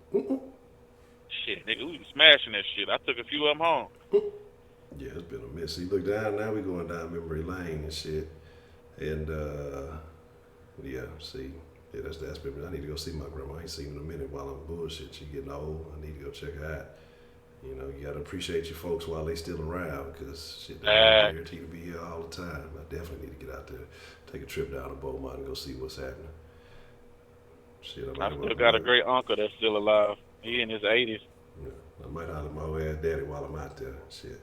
Shit, nigga, we was smashing that shit. I took a few of them home. Yeah, it's been a mess. You look down now, we going down memory lane and shit, and yeah, see, yeah, that's been. I need to go see my grandma. I ain't seen her in a minute while I'm bullshit. She getting old. I need to go check her out. You gotta appreciate your folks while they still around, cause shit, they don't guarantee to be here all the time. I definitely need to get out there, take a trip down to Beaumont and go see what's happening. Shit, I still got a great uncle that's still alive. He in his 80s. I might holler at my old ass daddy while I'm out there. Shit.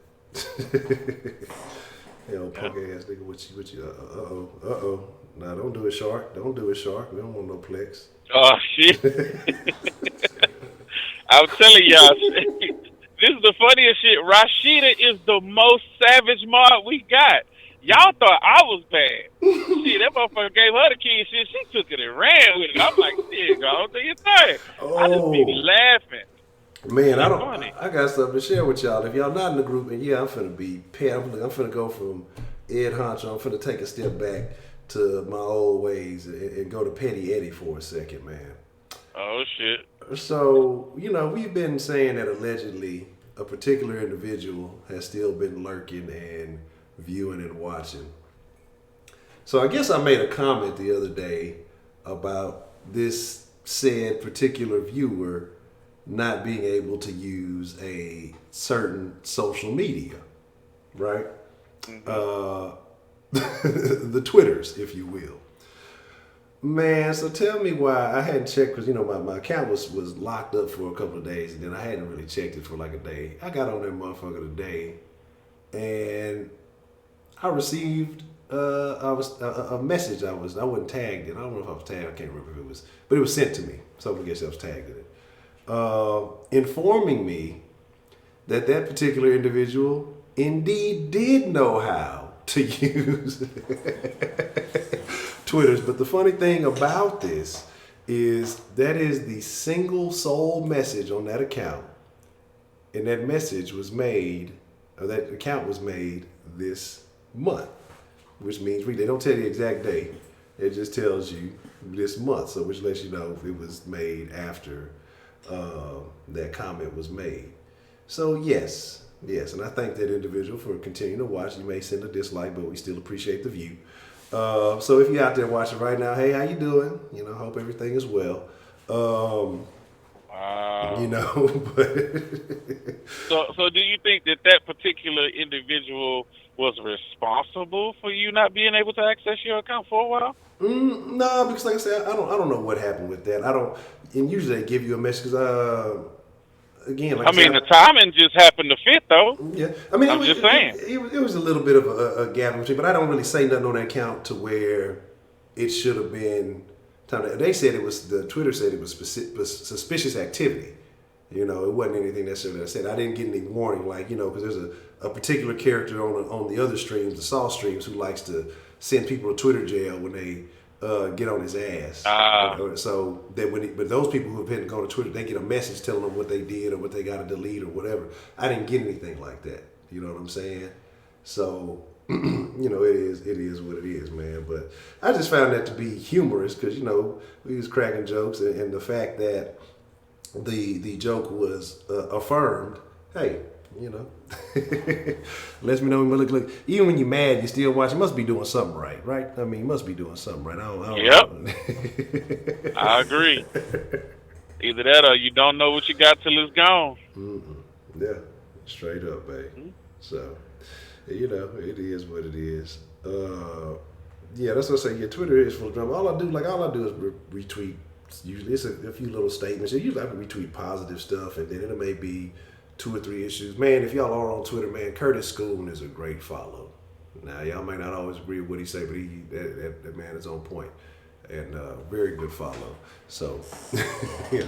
Hey, old punk ass nigga, what you, uh-oh. Nah, don't do it, Shark. Don't do it, Shark. We don't want no plex. Oh, shit. I'm telling y'all, this is the funniest shit. Rashida is the most savage mod we got. Y'all thought I was bad. Shit, that motherfucker gave her the key shit. She took it and ran with it. I'm like, shit, go do your thing. I just be Oh, laughing. man, Shit funny. I got something to share with y'all. If y'all not in the group, and yeah, I'm finna be pet. I'm finna go from Ed Honcho. I'm finna take a step back to my old ways and go to Petty Eddie for a second, man. Oh, shit. So, we've been saying that allegedly a particular individual has still been lurking and viewing and watching. So I guess I made a comment the other day about this said particular viewer not being able to use a certain social media, right? Mm-hmm. The Twitters, if you will. Man, so tell me why I hadn't checked, because my account was locked up for a couple of days, and then I hadn't really checked it for like a day. I got on that motherfucker today, and I received a message. I wasn't tagged in. I don't know if I was tagged. I can't remember if it was, but it was sent to me. So I guess I was tagged in it, informing me that particular individual indeed did know how to use Twitters. But the funny thing about this is that is the single sole message on that account, and that message was made, or that account was made this month, which means they don't tell you the exact day. It just tells you this month. So which lets you know if it was made after that comment was made. So yes, and I thank that individual for continuing to watch. You may send a dislike, but we still appreciate the view. So if you're out there watching right now, hey, how you doing? You know, hope everything is well. You know, but so do you think that particular individual was responsible for you not being able to access your account for a while? no, because like I said, I don't know what happened with that. I don't, and usually they give you a message because again, like I I mean, said, the timing just happened to fit, though. yeah, I mean, I'm just saying. it was a little bit of a gap in between, but I don't really say nothing on that account to where it should have been. They said it was the Twitter said it was suspicious activity. You know, it wasn't anything necessarily that I said. I didn't get any warning, like, you know, because there's a particular character on the other streams, the Saw streams, who likes to send people to Twitter jail when they get on his ass. So that but those people who have been going to Twitter, they get a message telling them what they did or what they got to delete or whatever. I didn't get anything like that. You know what I'm saying? So, you know, it is what it is, man. But I just found that to be humorous because, you know, we was cracking jokes and the fact that the joke was affirmed. Hey, you know, lets me know. Look, even when you're mad, you still watch. You must be doing something right? I mean, you must be doing something right. I don't Yep. I agree. Either that or you don't know what you got till it's gone. Yeah, straight up, babe. So, you know, it is what it is. Yeah, that's what I say. Yeah, Twitter is full of drama. All I do is retweet. Usually it's a few little statements. Usually I can retweet positive stuff, and then it may be 2 or 3 issues. Man, if y'all are on Twitter, man, Curtis Schoon is a great follow. Now, y'all may not always agree with what he say, but that man is on point and very good follow. So, yeah,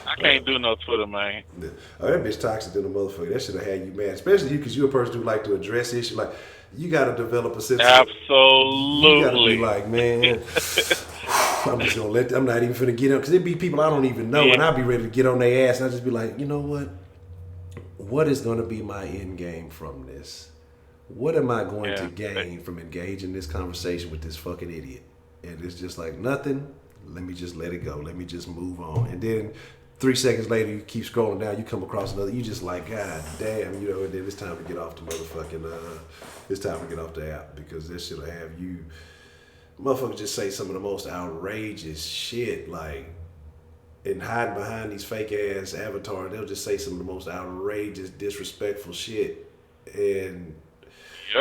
I can't do no Twitter, man. Oh, that bitch toxic than a motherfucker. That should have had you mad, especially you, because you're a person who like to address issues. Like, you got to develop a sense. Absolutely. You got to be like, man. I'm just gonna I'm not even finna get on, because it'd be people I don't even know, and I'd be ready to get on their ass, and I'd just be like, you know what is gonna be my end game from this? What am I going to gain from engaging this conversation with this fucking idiot? And it's just like, nothing. Let me just let it go. Let me just move on. And then 3 seconds later, you keep scrolling down, you come across another, you just like, God damn, you know, and then it's time to get off the motherfucking, it's time to get off the app, because this shit'll have you, motherfuckers just say some of the most outrageous shit, like, and hiding behind these fake ass avatars, they'll just say some of the most outrageous, disrespectful shit, and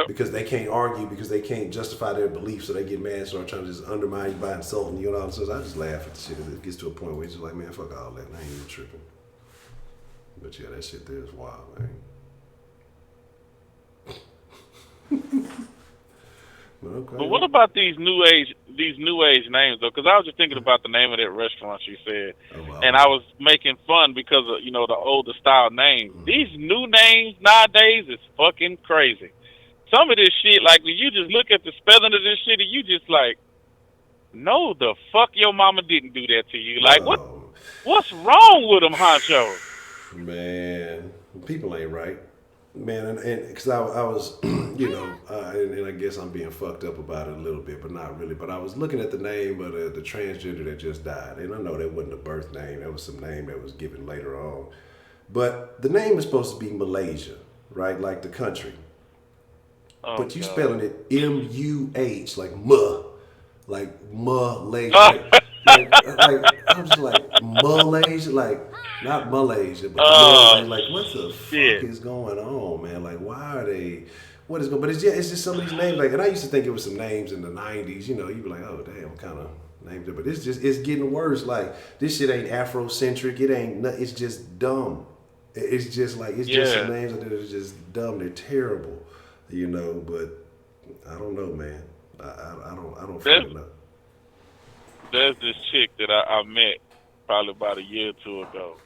because they can't argue, because they can't justify their beliefs, so they get mad and start trying to just undermine you by insulting you and all this stuff. I just laugh at the shit. It gets to a point where it's just like, man, fuck all that. I ain't even tripping. But yeah, that shit there is wild, man. Okay. But what about these new age names though? Because I was just thinking about the name of that restaurant you said, and I was making fun because of, you know, the older style names. These new names nowadays is fucking crazy. Some of this shit, like, when you just look at the spelling of this shit, and you just like, no, the fuck your mama didn't do that to you. Like, what's wrong with them, Honcho? Man, people ain't right. Man, and because I was, you know, and I guess I'm being fucked up about it a little bit, but not really. But I was looking at the name of the transgender that just died, and I know that wasn't a birth name. That was some name that was given later on. But the name is supposed to be Malaysia, right? Like the country. But you spelling it M-U-H, like Malaysia. like I'm just like, Malaysia, like, not Malaysia, but Malaysia. Like, what the fuck is going on, man? Like, why are they, what is going on? But it's just some of these names, like, and I used to think it was some names in the 90s, you know, you'd be like, oh, damn, what kind of names? But it's getting worse. Like, this shit ain't Afrocentric. It's just dumb. It's just like, it's just some names that are just dumb. They're terrible. You know, but I don't know, man. I don't feel enough. There's this chick that I met probably about a year or 2 ago,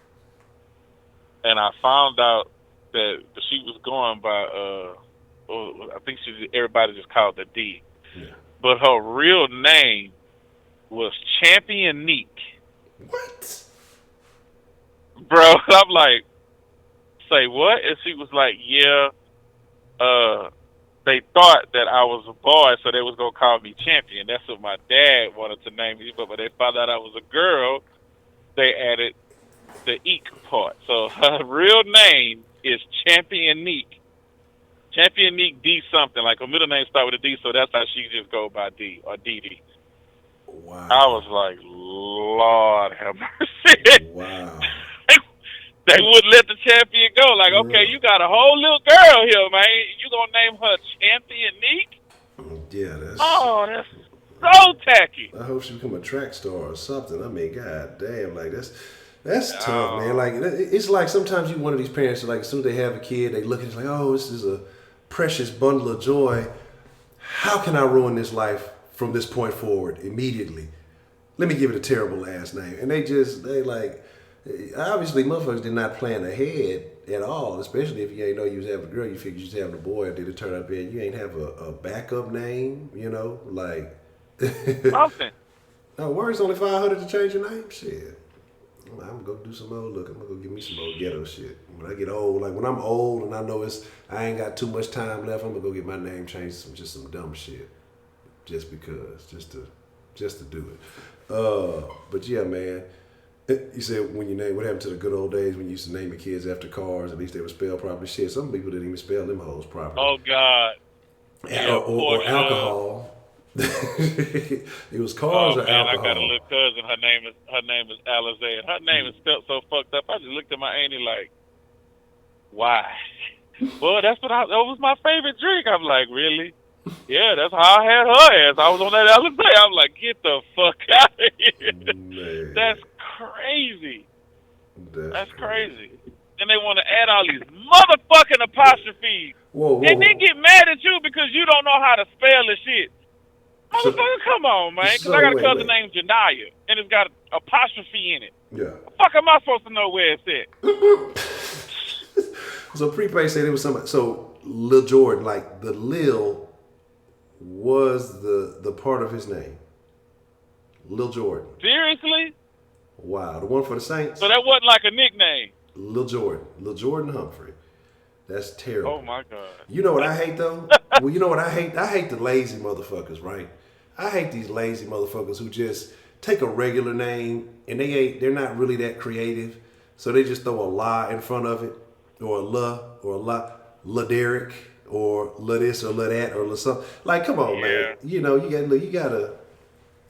and I found out that she was going by I think everybody just called her D, but her real name was Champion Neek. What? Bro, I'm like, say what? And she was like, yeah. they thought that I was a boy, so they was gonna call me Champion. That's what my dad wanted to name me, but when they found out I was a girl, they added the Eek part. So her real name is Champion Neek. Champion Neek D something. Like her middle name start with a D, so that's how she just go by D or DD. Wow. I was like, Lord have mercy. Wow. They wouldn't let the champion go. Like, okay, you got a whole little girl here, man. You gonna name her Champion Neek? Yeah, that's. Oh, that's so tacky. I hope she become a track star or something. I mean, god damn, like that's tough, man. Like it's like sometimes you one of these parents, like as soon as they have a kid, they look at it like, oh, this is a precious bundle of joy. How can I ruin this life from this point forward immediately? Let me give it a terrible last name. And they like, obviously motherfuckers did not plan ahead at all, especially if you ain't know you was having a girl, you figured you was having a boy, and then it turned out being you ain't have a backup name, you know, like. Something. No, worries only 500 to change your name? Shit. I'm gonna go do some old look. I'm gonna go give me some old ghetto shit. When I get old, like when I'm old and I know I ain't got too much time left, I'm gonna go get my name changed to some dumb shit. Just because. Just to do it. But yeah, man. You said when you name, what happened to the good old days when you used to name your kids after cars? At least they were spelled properly. Shit, some people didn't even spell them hoes properly. Oh God. Or alcohol. It was cars or alcohol. I got a little cousin. Her name is Alizé, and her name is spelled so fucked up. I just looked at my auntie like, why? Well, that was my favorite drink. I'm like, really? Yeah, that's how I had her ass. I was on that Alizé. I'm like, get the fuck out of here. Man. That's crazy. That's crazy. And they want to add all these motherfucking apostrophes. Whoa. And then get mad at you because you don't know how to spell the shit. Motherfucker, come on, man. Because I got a cousin named Janaya, and it's got an apostrophe in it. Yeah. The fuck am I supposed to know where it's at? So Prepaid said it was somebody. So Lil Jordan, like the Lil was the part of his name. Lil Jordan. Seriously? Wow. The one for the Saints? So that wasn't like a nickname? Lil Jordan Humphrey. That's terrible. Oh my God. You know what I hate though? Well, you know what I hate? I hate the lazy motherfuckers, right? I hate these lazy motherfuckers who just take a regular name and they're not really that creative. So they just throw a la in front of it, or a la Derek, or la this or la that or la something. Like, come on, man. You know, you gotta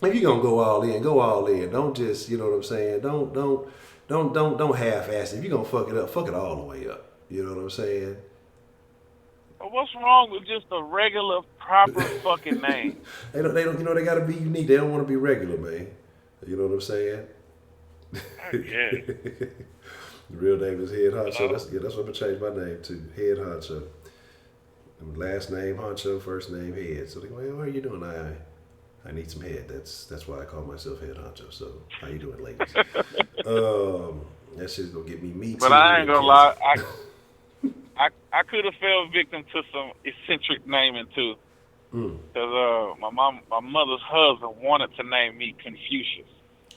if you're gonna go all in, go all in. Don't just, you know what I'm saying? Don't half-ass it. If you're gonna fuck it up, fuck it all the way up. You know what I'm saying? What's wrong with just a regular, proper fucking name? They don't. You know, they gotta be unique. They don't want to be regular, man. You know what I'm saying? Yeah. The real name is Head Honcho. That's what I'm gonna change my name to. Head Honcho. Last name Honcho, first name Head. So they go, hey, what are you doing? I need some head. That's why I call myself Head Honcho. So how you doing, ladies? That shit's gonna get me meat. But I ain't gonna lie. I could have fell victim to some eccentric naming too, because my mother's husband wanted to name me Confucius.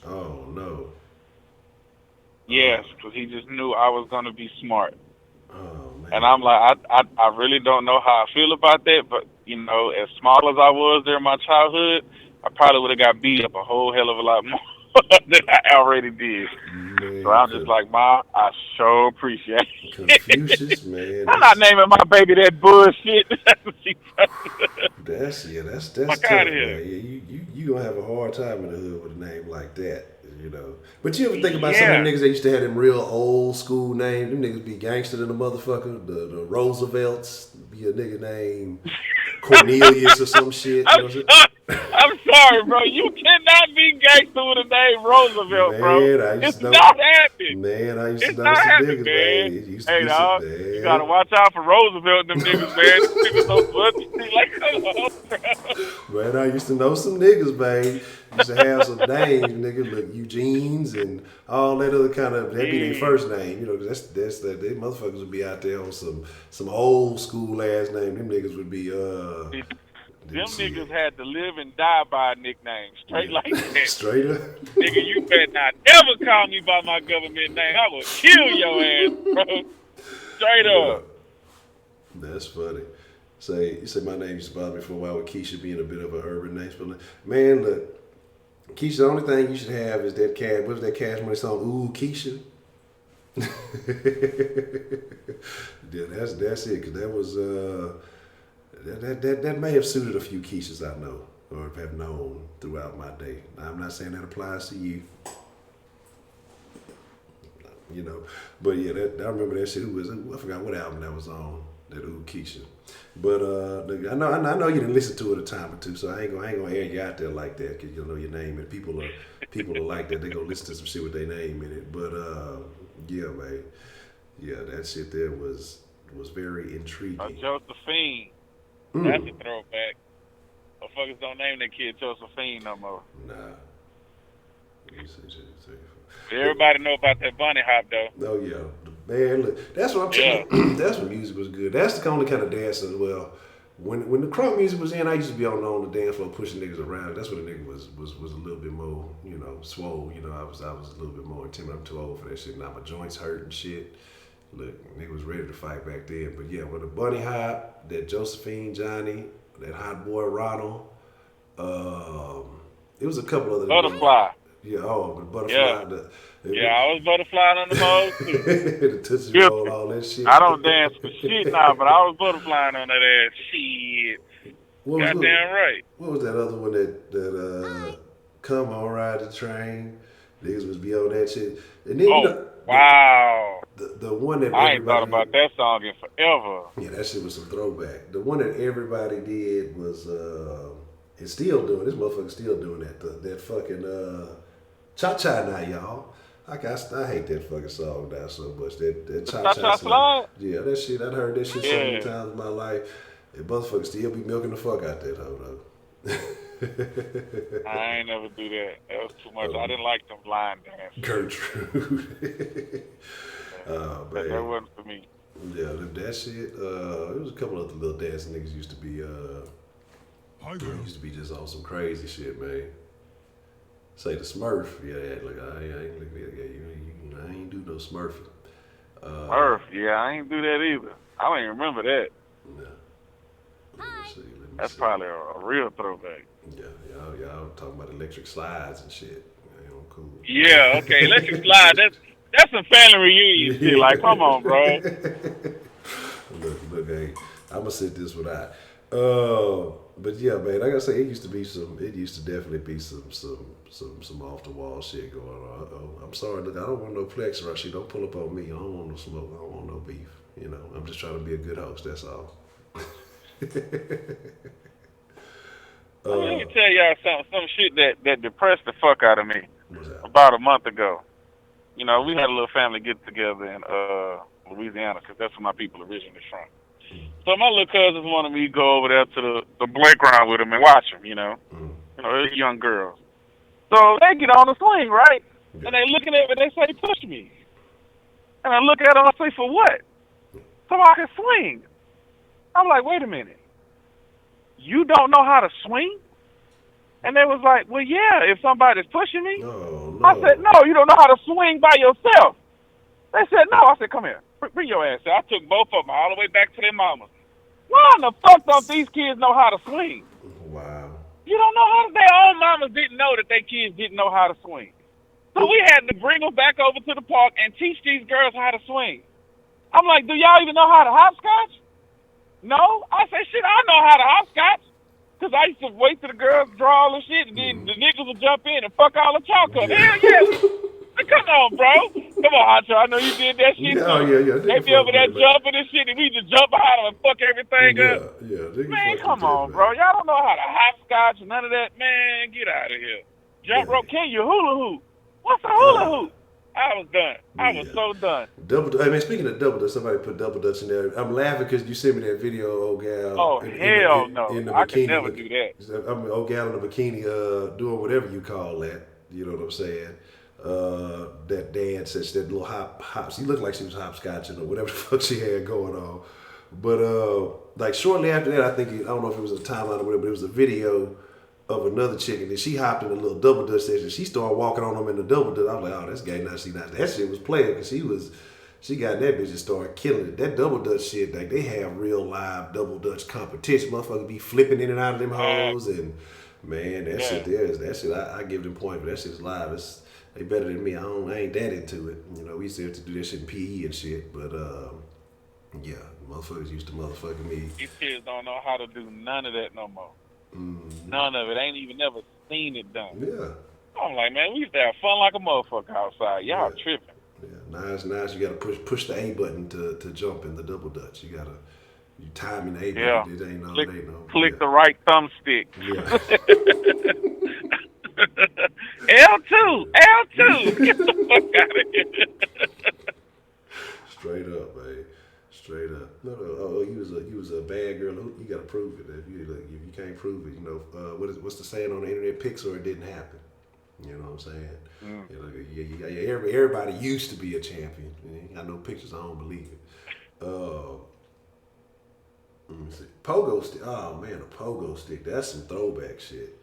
Oh no. Yes, because he just knew I was gonna be smart. Oh man. And I'm like, I really don't know how I feel about that, but you know, as small as I was during my childhood, I probably would have got beat up a whole hell of a lot more than I already did. Man, so I'm just like, Mom, I sure appreciate it. Confucius, man. I'm not naming my baby that bullshit. That's Fuck tough, outta man. here. Yeah, you gonna have a hard time in the hood with a name like that, you know. But you ever think about some of the niggas that used to have them real old school names? Them niggas be gangster than a motherfucker. The Roosevelts be a nigga named Cornelius or some shit. I'm sorry, bro. You cannot be gangster with a name Roosevelt, man, bro. It's not happening. Man, I used to it's know not some happening, niggas, man. Hey, dog, you gotta watch out for Roosevelt and them niggas, man. Them niggas so funny. Like, come on, bro. Man, I used to know some niggas, man. Used to have some names, nigga, like Eugene's and all that other kind of. That'd be their first name, you know. That's they motherfuckers would be out there on some old school ass name. Them niggas would be Them niggas had to live and die by a nickname, straight like that. Straight up. Nigga, you better not ever call me by my government name. I will kill your ass, bro. Straight up. That's funny. Say, you say my name used to bother me for a while with Keisha being a bit of an urban name. But man, look, Keisha, the only thing you should have is that what's that Cash Money song? Ooh, Keisha. Yeah, that's it. Cause that was that may have suited a few Keishas I know or have known throughout my day. I'm not saying that applies to you, you know, but yeah, I remember that shit. I forgot what album that was on. That Ooh Keisha. But I know you didn't listen to it a time or two, so I ain't gonna air you out there like that because you know your name and people are like that. They gonna listen to some shit with their name in it. But yeah, man, yeah, that shit there was very intriguing. Josephine. That's a throwback. Motherfuckers don't name their kid Josephine no more. Nah. Everybody know about that bunny hop though. Oh yeah, man. Look, that's what I'm telling you. That's when music was good. That's the only kind of dance as well. When the crunk music was in, I used to be on the dance floor pushing niggas around. That's when the nigga was a little bit more, you know, swole. You know, I was a little bit more intimidated. I'm too old for that shit. Now my joints hurt and shit. Look, nigga was ready to fight back then. But yeah, with the bunny hop, that Josephine Johnny, that hot boy Ronald, it was a couple other Butterfly. Yeah, the butterfly. Yeah. I was butterflying on the mode too. The Tootsie Roll, all that shit. I don't dance for shit now, but I was butterflying on that ass. Shit. Goddamn right. What was that other one that come on, ride the train? Niggas was be on that shit. And then, wow. The one that I ain't thought about that song in forever. Yeah, that shit was some throwback. The one that everybody did was and still doing. This motherfucker still doing that. That fucking cha-cha now, y'all. I hate that fucking song now so much. That cha-cha slide. Yeah, that shit. I heard that shit so many times in my life. And motherfuckers still be milking the fuck out that hoe though. I ain't never do that. That was too much. I didn't like them line dances. Gertrude. Oh man. That wasn't for me. Yeah, that shit. There was a couple other little dancing niggas used to be just on some crazy shit, man. Say the Smurf, yeah. Look, I ain't do no Smurfing. Smurf, yeah, I ain't do that either. I don't even remember that. No. Let me That's see. probably a real throwback. Yeah, y'all talking about electric slides and shit. Yeah, cool. Yeah, okay, electric slide. That's some family reunion shit. Like, come on, bro. Look, hey, I'm gonna sit this one out. But yeah, man, like I say, it used to definitely be some off the wall shit going on. I'm sorry, look, I don't want no plex rush. Don't pull up on me. I don't want no smoke. I don't want no beef. You know, I'm just trying to be a good host. That's all. Let me tell y'all some shit that depressed the fuck out of me. What's that? About a month ago. You know, we had a little family get together in Louisiana because that's where my people originally from. So my little cousins wanted me to go over there to the playground with them and watch them, you know. You know, they're young girls. So they get on the swing, right? And they looking at me, they say, push me. And I look at them, I say, for what? So I can swing. I'm like, wait a minute. You don't know how to swing? And they was like, well, yeah, if somebody's pushing me. No. I said, no, you don't know how to swing by yourself. They said, no. I said, come here. Bring your ass here. I took both of them all the way back to their mamas. Why in the fuck don't these kids know how to swing? Wow. You don't know how to. Their own mamas didn't know that their kids didn't know how to swing. So we had to bring them back over to the park and teach these girls how to swing. I'm like, do y'all even know how to hopscotch? No. I said, shit, I know how to hopscotch. Because I used to wait till the girls draw all the shit, and then the niggas would jump in and fuck all the chalk up. Hell yeah. Come on, bro. Come on, Honcho. I know you did that shit too. Yeah. They be over there jumping and shit, and we just jump behind them and fuck everything up. Yeah. Man, come on, bro. Y'all don't know how to hopscotch and none of that. Man, get out of here. Jump rope. Can you hula hoop? What's a hula hoop? I was done. I was so done. Speaking of double dutch, somebody put double dutch in there. I'm laughing because you sent me that video, old gal. Oh, hell no. In the I bikini. could never do that. I'm old gal in the bikini doing whatever you call that. You know what I'm saying? That dance, that little hops. She looked like she was hopscotching or whatever the fuck she had going on. But like shortly after that, I don't know if it was a timeline or whatever, but it was a video of another chick, and then she hopped in a little double dutch session. She started walking on them in the double dutch. I was like, oh, that's gay. Now that shit was playing because she was She got that bitch and started killing it. That double dutch shit, like they have real live double dutch competition. Motherfuckers be flipping in and out of them hoes, and man, that shit there is that shit. I give them point, but that shit is live. They better than me. I ain't that into it. You know, we used to have to do that shit in PE and shit, but yeah, motherfuckers used to motherfucking me. These kids don't know how to do none of that no more. None of it. Ain't even never seen it done. Yeah. I'm like, man, we used to have fun like a motherfucker outside. Y'all tripping. Yeah. Now you gotta push the A button to jump in the double dutch. You timing the A button. It ain't no. Click the right thumbstick. Yeah. L2. Get the fuck out of here. Straight up, man. Straight up. No. Oh, you was a bad girl. You gotta prove it. If you can't prove it, you know what's the saying on the internet? Pics or it didn't happen. You know what I'm saying? You know, everybody used to be a champion. You got no pictures. I don't believe it. Let me see. Pogo stick. Oh man, a pogo stick. That's some throwback shit.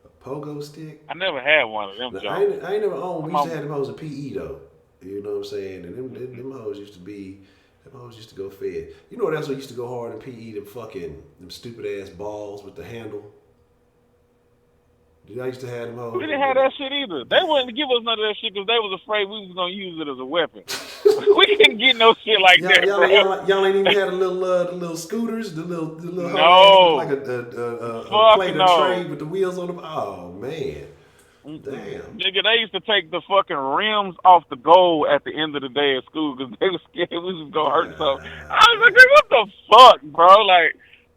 A pogo stick. I never had one of them. I ain't never owned. We used to have them hoes in PE though. You know what I'm saying? And them hoes used to be. Them hoes used to go fed. You know what else used to go hard in PE? Them stupid ass balls with the handle. I used to have them hoes. We didn't have that shit either. They wouldn't give us none of that shit because they was afraid we was gonna use it as a weapon. We couldn't get no shit like that, bro. Y'all ain't even had the little scooters, the little no. like a plate of tray with the wheels on them. Oh man. Damn. Nigga, they used to take the fucking rims off the goal at the end of the day at school because they was scared we was gonna hurt something. I was like, what the fuck, bro? Like,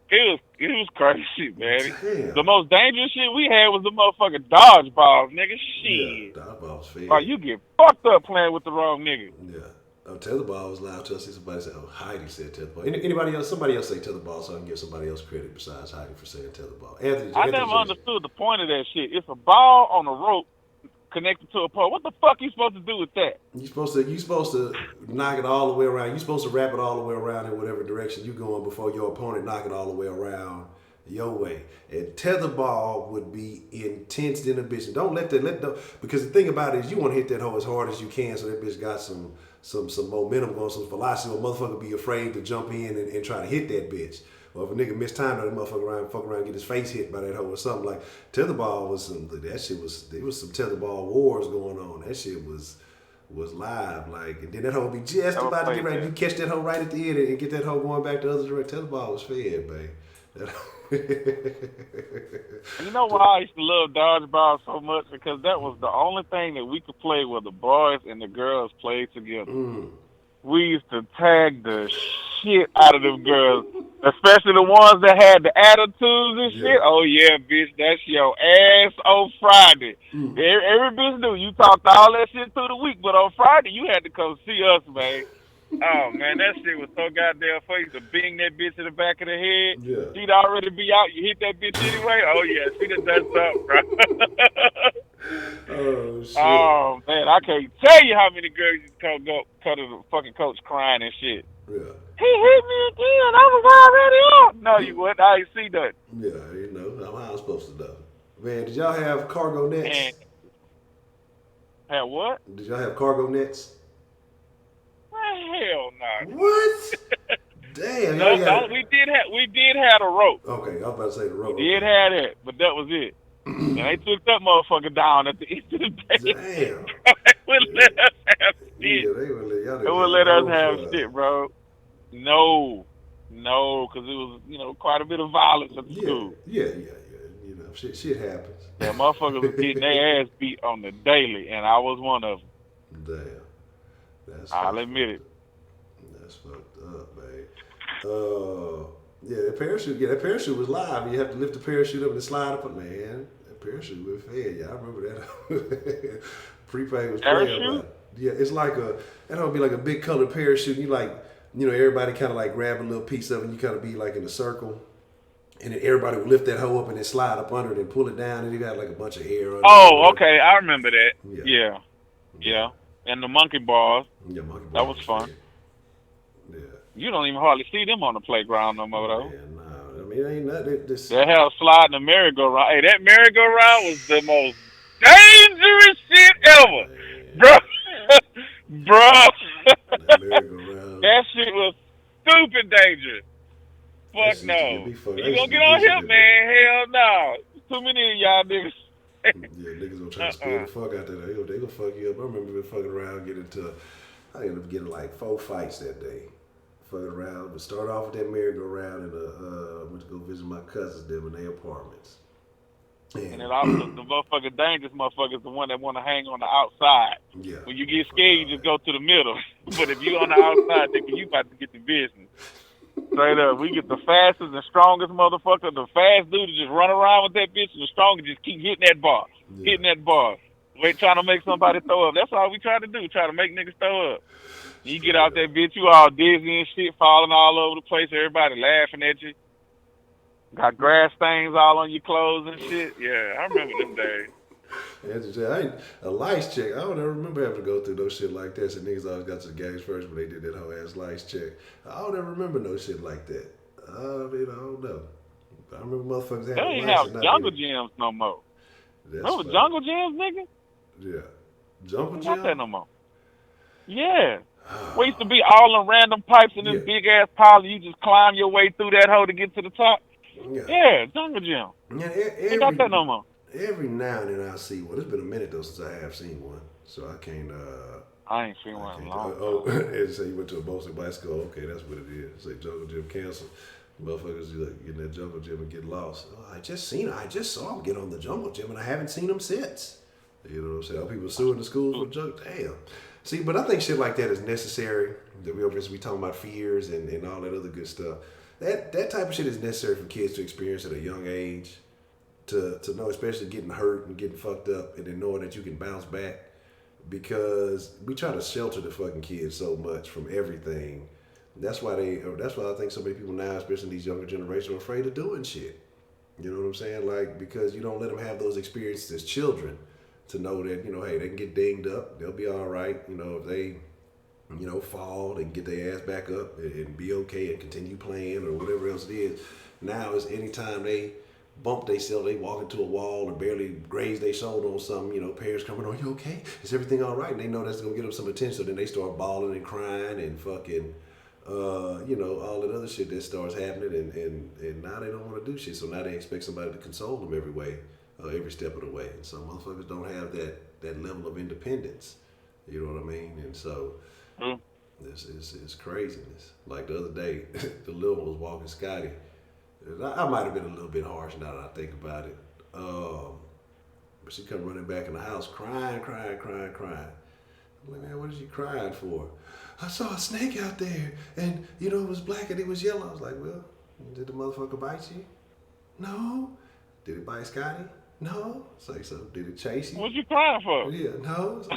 it was crazy, man. Damn. The most dangerous shit we had was the motherfucking dodgeballs, nigga. Shit. Yeah, dodgeballs fair. Or you get fucked up playing with the wrong nigga. Yeah. Oh, tetherball was loud too. I see somebody say, oh, Heidi said tetherball. Anybody else? Somebody else say tetherball, so I can give somebody else credit besides Heidi for saying tetherball. I never understood the point of that shit. It's a ball on a rope connected to a pole. What the fuck you supposed to do with that? You supposed to knock it all the way around. You supposed to wrap it all the way around in whatever direction you going before your opponent knock it all the way around your way. And tetherball would be intense inhibition. Don't let because the thing about it is you want to hit that hole as hard as you can so that bitch got some momentum going, some velocity, or motherfucker be afraid to jump in and try to hit that bitch. Or if a nigga missed time, that motherfucker fuck around and get his face hit by that hole or something. Like tetherball there was some tetherball wars going on. That shit was live. Like, and then that hole be just about to get ready. You catch that hole right at the end and get that hole going back the other direction. Tetherball was fed, man. You know why I used to love dodgeball so much? Because that was the only thing that we could play where the boys and the girls played together. We used to tag the shit out of them girls, especially the ones that had the attitudes and shit. Oh yeah, bitch, that's your ass on Friday. Every bitch knew you talked all that shit through the week, but on Friday you had to come see us, man. Oh man, that shit was so goddamn funny. You used to bing that bitch in the back of the head. Yeah. She'd already be out. You hit that bitch anyway. Oh yeah, she done done something, bro. Oh shit. Oh man, I can't tell you how many girls used to go to the fucking coach crying and shit. Yeah. He hit me again. I was already out. No, you wouldn't. I ain't see that. Yeah, you know how I'm supposed to know. Man, did y'all have cargo nets? And had what? Did y'all have cargo nets? Hell no. What? Damn. No, we did have a rope. Okay, I was about to say the rope. We did have it, but that was it. And they took that motherfucker down at the end of the day. Damn. They wouldn't let us have shit. Yeah, they wouldn't let us have shit, bro. No, because it was, quite a bit of violence at the school. Yeah. You know, shit happens. Yeah, motherfuckers was getting their ass beat on the daily, and I was one of them. Damn. I'll admit it. That's fucked up, man. That parachute was live. You have to lift the parachute up and slide up. Man, that parachute was fed. Yeah, I remember that. Prepaid was parachute. Yeah, it's like that'll be like a big colored parachute. You everybody kind of like grab a little piece of it. And you kind of be like in a circle, and then everybody would lift that hoe up and then slide up under it and pull it down, and you got like a bunch of air. Oh, okay, I remember that. Yeah. And the monkey bars. Yeah, monkey bars. That was fun. Yeah. You don't even hardly see them on the playground no more, though. Yeah, no. I mean, it ain't nothing. They have sliding the merry-go-round. Hey, that merry-go-round was the most dangerous shit ever. Bro. That That shit was stupid dangerous. That Fuck shit used to get no. me fucked. I You used gonna to get do on this in him, that bitch. man? Hell no. Too many of y'all niggas. Yeah, niggas gonna try to spill the fuck out there. They gonna fuck you up. I remember being fucking around, I ended up getting like 4 fights that day. Fucking around, but start off with that merry-go-round and went to go visit my cousins them in their apartments. And then also the motherfucking dangerous motherfuckers, the one that want to hang on the outside. Yeah. When you get scared, you just go to the middle. But if you on the outside, nigga, you about to get the business. Straight up, we get the fastest and strongest motherfucker. The fast dude to just run around with that bitch, and the strongest just keep hitting that bar, hitting that bar. Wait, trying to make somebody throw up. That's all we try to do. Try to make niggas throw up. You get out that bitch, you all dizzy and shit, falling all over the place. Everybody laughing at you. Got grass stains all on your clothes and shit. Yeah, I remember them days. A lice check. I don't ever remember having to go through no shit like that. So niggas always got to the games first when they did that whole ass lice check. I don't ever remember no shit like that. I don't know. I remember motherfuckers They having ain't lice have and not jungle being. gyms no more. That's Remember funny. jungle gyms, nigga? Yeah. Jungle Not that gym? no more. Yeah. We used to be all in random pipes in this big ass pile, and you just climb your way through that hole to get to the top. Yeah, jungle gym. Yeah, Ain't got that no more. every now and then I see one. It's been a minute though since I have seen one, so I can't. I ain't seen one in a long time. And say you went to a Boston bicycle. Okay, that's what it is. Say jungle gym canceled. Motherfuckers get in that jungle gym and get lost. Oh, I just saw him get on the jungle gym, and I haven't seen him since. You know what I'm saying? All people suing the schools for jungle. Damn. See, but I think shit like that is necessary. That we talking about fears and all that other good stuff. That type of shit is necessary for kids to experience at a young age. To know, especially getting hurt and getting fucked up, and then knowing that you can bounce back. Because we try to shelter the fucking kids so much from everything. That's why I think so many people now, especially these younger generations, are afraid of doing shit. You know what I'm saying? Like, because you don't let them have those experiences as children to know that, hey, they can get dinged up, they'll be all right. If they, fall, they can get their ass back up and be okay and continue playing or whatever else it is. Now it's anytime they bump themselves, they walk into a wall or barely graze their shoulder on something, parents coming on, you okay? Is everything all right? And they know that's going to get them some attention, so then they start bawling and crying and fucking, all that other shit that starts happening, and now they don't want to do shit, so now they expect somebody to console them every way, every step of the way. And some motherfuckers don't have that level of independence, you know what I mean? And so, this is craziness. Like the other day, the little one was walking Scotty. I might have been a little bit harsh now that I think about it. But she come running back in the house crying. I'm like, man, what is you crying for? I saw a snake out there, and it was black and it was yellow. I was like, well, did the motherfucker bite you? No. Did it bite Scotty? No. It's like, so did it chase you? What you crying for? Yeah, no. So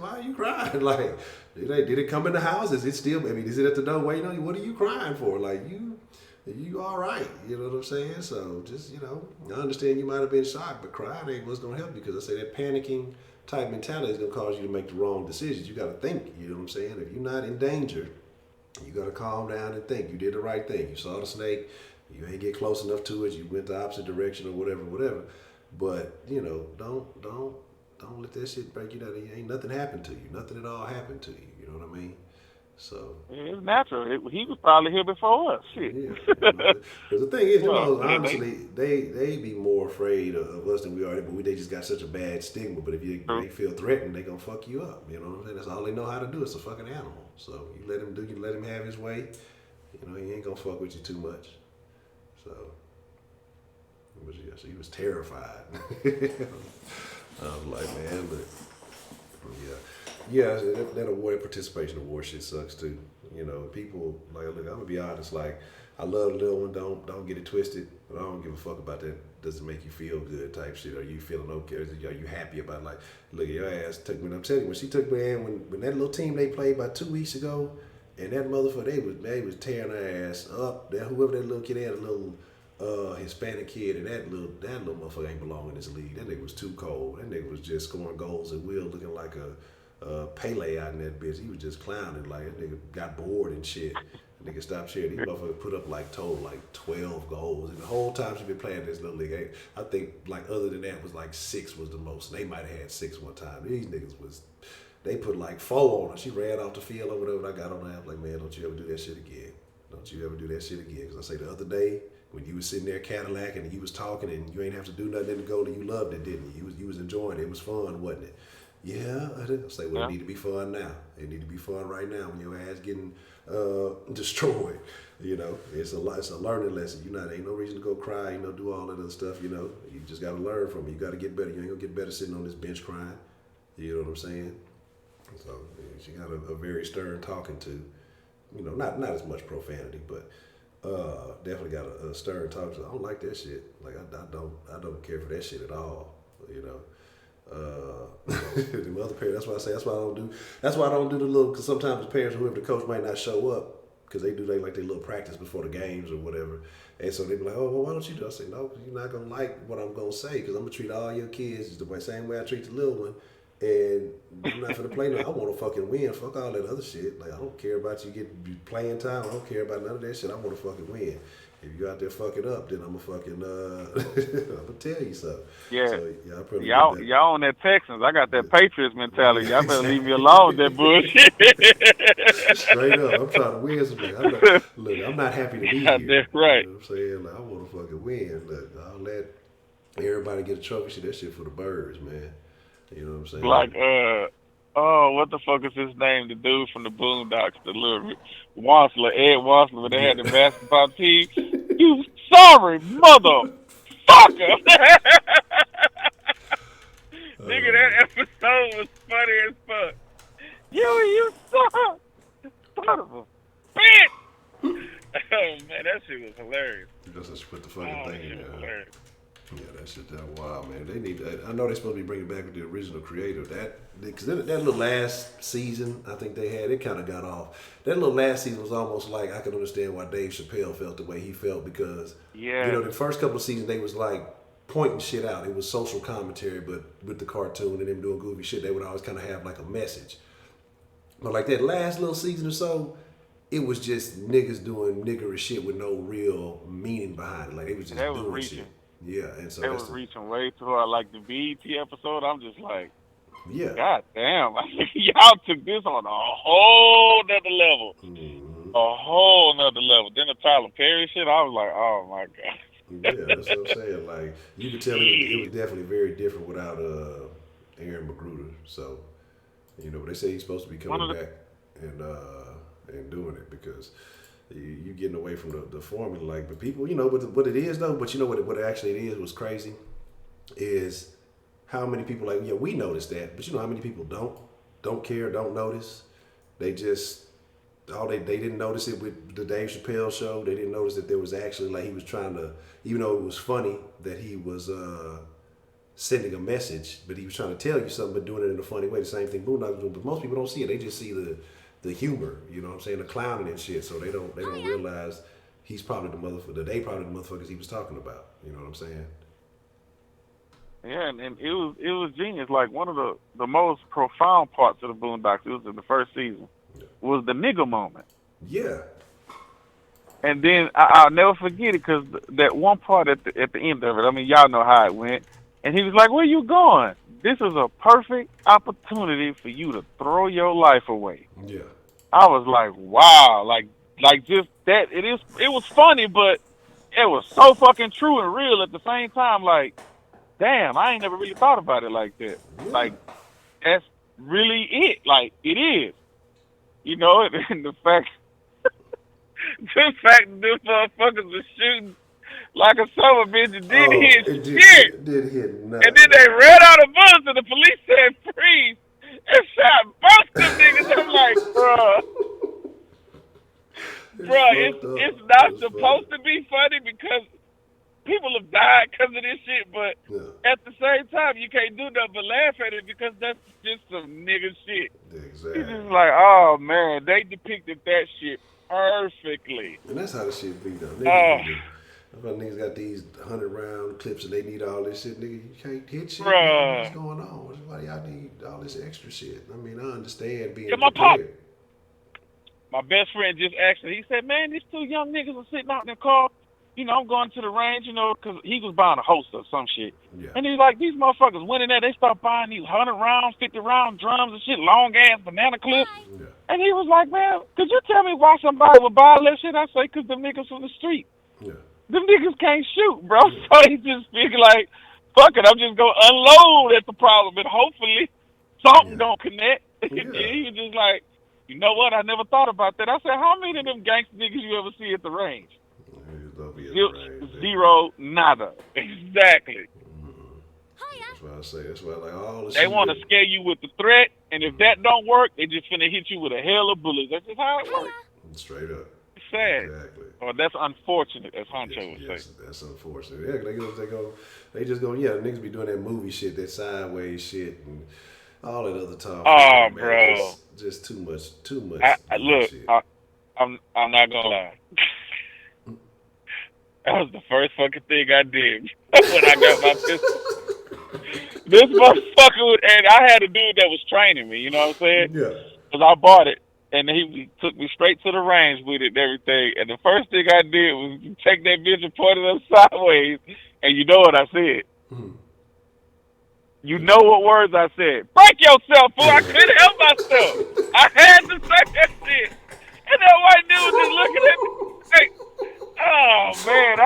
why are you crying? Like, did it come in the house? Is it still? Is it at the door waiting on you? What are you crying for? Like, you all right, you know what I'm saying? So just, I understand you might have been shocked, but crying ain't what's gonna help you, because I say that panicking type mentality is gonna cause you to make the wrong decisions. You gotta think, you know what I'm saying? If you're not in danger, you gotta calm down and think. You did the right thing. You saw the snake, you ain't get close enough to it, you went the opposite direction or whatever. But, don't let that shit break you down. Ain't nothing happened to you. Nothing at all happened to you, you know what I mean? So it's natural. He was probably here before us. Shit. Yeah. Because the thing is, honestly, they they be more afraid of us than we are. But they just got such a bad stigma. But if they feel threatened, they gonna fuck you up. You know what I'm saying? That's all they know how to do. It's a fucking animal. So you let him have his way. He ain't gonna fuck with you too much. So he was terrified. I was like, man, but yeah, that award participation award shit sucks too. People like, look, I'm gonna be honest. Like, I love the little one. Don't get it twisted. But I don't give a fuck about that. Does it make you feel good? Type shit. Are you feeling okay? Are you happy about it? Like, look, your ass took me. I'm telling you, when she took me in, when that little team they played about 2 weeks ago, and that motherfucker they was tearing her ass up. That whoever that little kid had, a little Hispanic kid, and that little motherfucker ain't belong in this league. That nigga was too cold. That nigga was just scoring goals at will, looking like a Pele out in that bitch. He was just clowning. Like, that nigga got bored and shit. That nigga stopped cheering. These motherfuckers put up total 12 goals. And the whole time she been playing this little league, I think other than that was 6 was the most. They might have had 6 one time. These niggas was They put like 4 on her. She ran off the field or whatever. I got on her. I was like, man, don't you ever do that shit again. Don't you ever do that shit again. Because I say the other day, when you was sitting there Cadillac and you was talking and you ain't have to do nothing in the goal, you loved it, didn't you? You was enjoying it. It was fun, wasn't it? Yeah. I say, well, it need to be fun now. It need to be fun right now when your ass getting destroyed. You know, it's a learning lesson. Ain't no reason to go cry. Do all that other stuff. You just got to learn from it. You got to get better. You ain't gonna get better sitting on this bench crying. You know what I'm saying? So she got a very stern talking to. Not as much profanity, but definitely got a stern talk to. I don't like that shit. Like I don't care for that shit at all. The other parents. That's why I say. That's why I don't do the little. Because sometimes the parents, whoever the coach might not show up, because they do like their little practice before the games or whatever, and so they be like, oh, well, why don't you do? I say, no, because you're not gonna like what I'm gonna say, because I'm gonna treat all your kids the same way I treat the little one. And I'm not gonna play no. I want to fucking win. Fuck all that other shit. Like I don't care about you getting playing time. I don't care about none of that shit. I want to fucking win. If you out there fucking up, then I'm gonna fucking I'm gonna tell you so. Yeah. So, y'all on that Texans. I got that Patriots mentality. Y'all better leave me alone with that bullshit. Straight up, I'm trying to win something. I'm not happy to be here. That's right. You know what I'm saying? Like, I want to fucking win. Look, I'll let everybody get a trophy. Shit, that shit for the birds, man. You know what I'm saying? Like, what the fuck is his name? The dude from the Boondocks, the little Ed Wassler, when they had the basketball team. You sorry, motherfucker! Nigga, that episode was funny as fuck. You son of a bitch! Oh man, that shit was hilarious. Just put the fucking thing in there. Yeah, that shit that wild, man. They need. I know they're supposed to be bringing back with the original creator. Because that little last season, I think they had, it kind of got off. That little last season was almost like I can understand why Dave Chappelle felt the way he felt, because the first couple of seasons they was like pointing shit out. It was social commentary, but with the cartoon and them doing goofy shit, they would always kind of have like a message. But like that last little season or so, it was just niggas doing niggerish shit with no real meaning behind it. Like they was just doing shit. Yeah, and so they was reaching way too hard. Like the BET episode, I'm just like, yeah, God damn, y'all took this on a whole nother level. Mm-hmm. A whole nother level. Then the Tyler Perry shit, I was like, oh my God. Yeah, that's what I'm saying. Like you could tell it was definitely very different without Aaron McGruder. So, but they say he's supposed to be coming back and doing it, because you getting away from the formula, like, but people, what it is though, but what actually it is, what's crazy is how many people, like, we noticed that, but how many people don't care, don't notice. They just, they didn't notice it with the Dave Chappelle show. They didn't notice that there was actually, like, he was trying to, even though it was funny that he was sending a message, but he was trying to tell you something, but doing it in a funny way. The same thing Boondocks doing, but most people don't see it. They just see the humor, you know what I'm saying, the clowning and shit. So they don't realize he's probably the motherfucker. They probably the motherfuckers he was talking about. You know what I'm saying? Yeah, and it was genius. Like one of the most profound parts of the Boondocks, it was in the first season, was the nigga moment. Yeah. And then I'll never forget it, because that one part at the end of it. I mean, y'all know how it went. And he was like, "Where you going? This is a perfect opportunity for you to throw your life away." Yeah. I was like, wow, like just that. It was funny, but it was so fucking true and real at the same time. Like, damn, I ain't never really thought about it like that. Yeah. Like, that's really it. Like, it is. And the fact this motherfuckers were shooting like a son of a bitch, and didn't hit shit. It did hit nothing. And then they ran out of bullets, and the police said freeze, and shot both them niggas. I'm like, bruh, it's not supposed to be funny, because people have died because of this shit, but at the same time, you can't do nothing but laugh at it, because that's just some nigga shit. Exactly. It's just like, oh man, they depicted that shit perfectly. And that's how the shit be, though. Niggas got these 100-round clips and they need all this shit. Nigga, you can't hit shit. What's going on? Why y'all need all this extra shit? I mean, I understand being prepared. My best friend just asked me, he said, "Man, these two young niggas are sitting out in the car. I'm going to the range, because he was buying a holster or some shit. Yeah. And he's like, these motherfuckers went in there, they start buying these 100-round, 50-round drums and shit, long-ass banana clips. Yeah. And he was like, man, could you tell me why somebody would buy all that shit? I say, because them niggas from the street. Yeah. Them niggas can't shoot, bro. So he just figured like, fuck it, I'm just going to unload at the problem, and hopefully something don't connect. Yeah. He was just like, you know what? I never thought about that. I said, how many of them gangster niggas you ever see at the range? Zero, nada. Exactly. That's why I say. That's why like all the They want to scare you with the threat, and if that don't work, they just finna hit you with a hell of bullets. That's just how it works. Straight up. It's sad. Exactly. Or that's unfortunate, as Honcho would yes, say. That's unfortunate. Yeah, they just go. Yeah, niggas be doing that movie shit, that sideways shit, and all that other talk. Oh, man, bro. Just too much. Look, shit. I'm not gonna lie. That was the first fucking thing I did when I got my pistol. This motherfucker, and I had a dude that was training me, you know what I'm saying? Yeah. Because I bought it, and he took me straight to the range with it and everything. And the first thing I did was take that bitch and point it up sideways, and you know what I said? You know what words I said? Break yourself, fool! I couldn't help myself. I had to say that shit. And that white dude was just looking at me like, oh, man.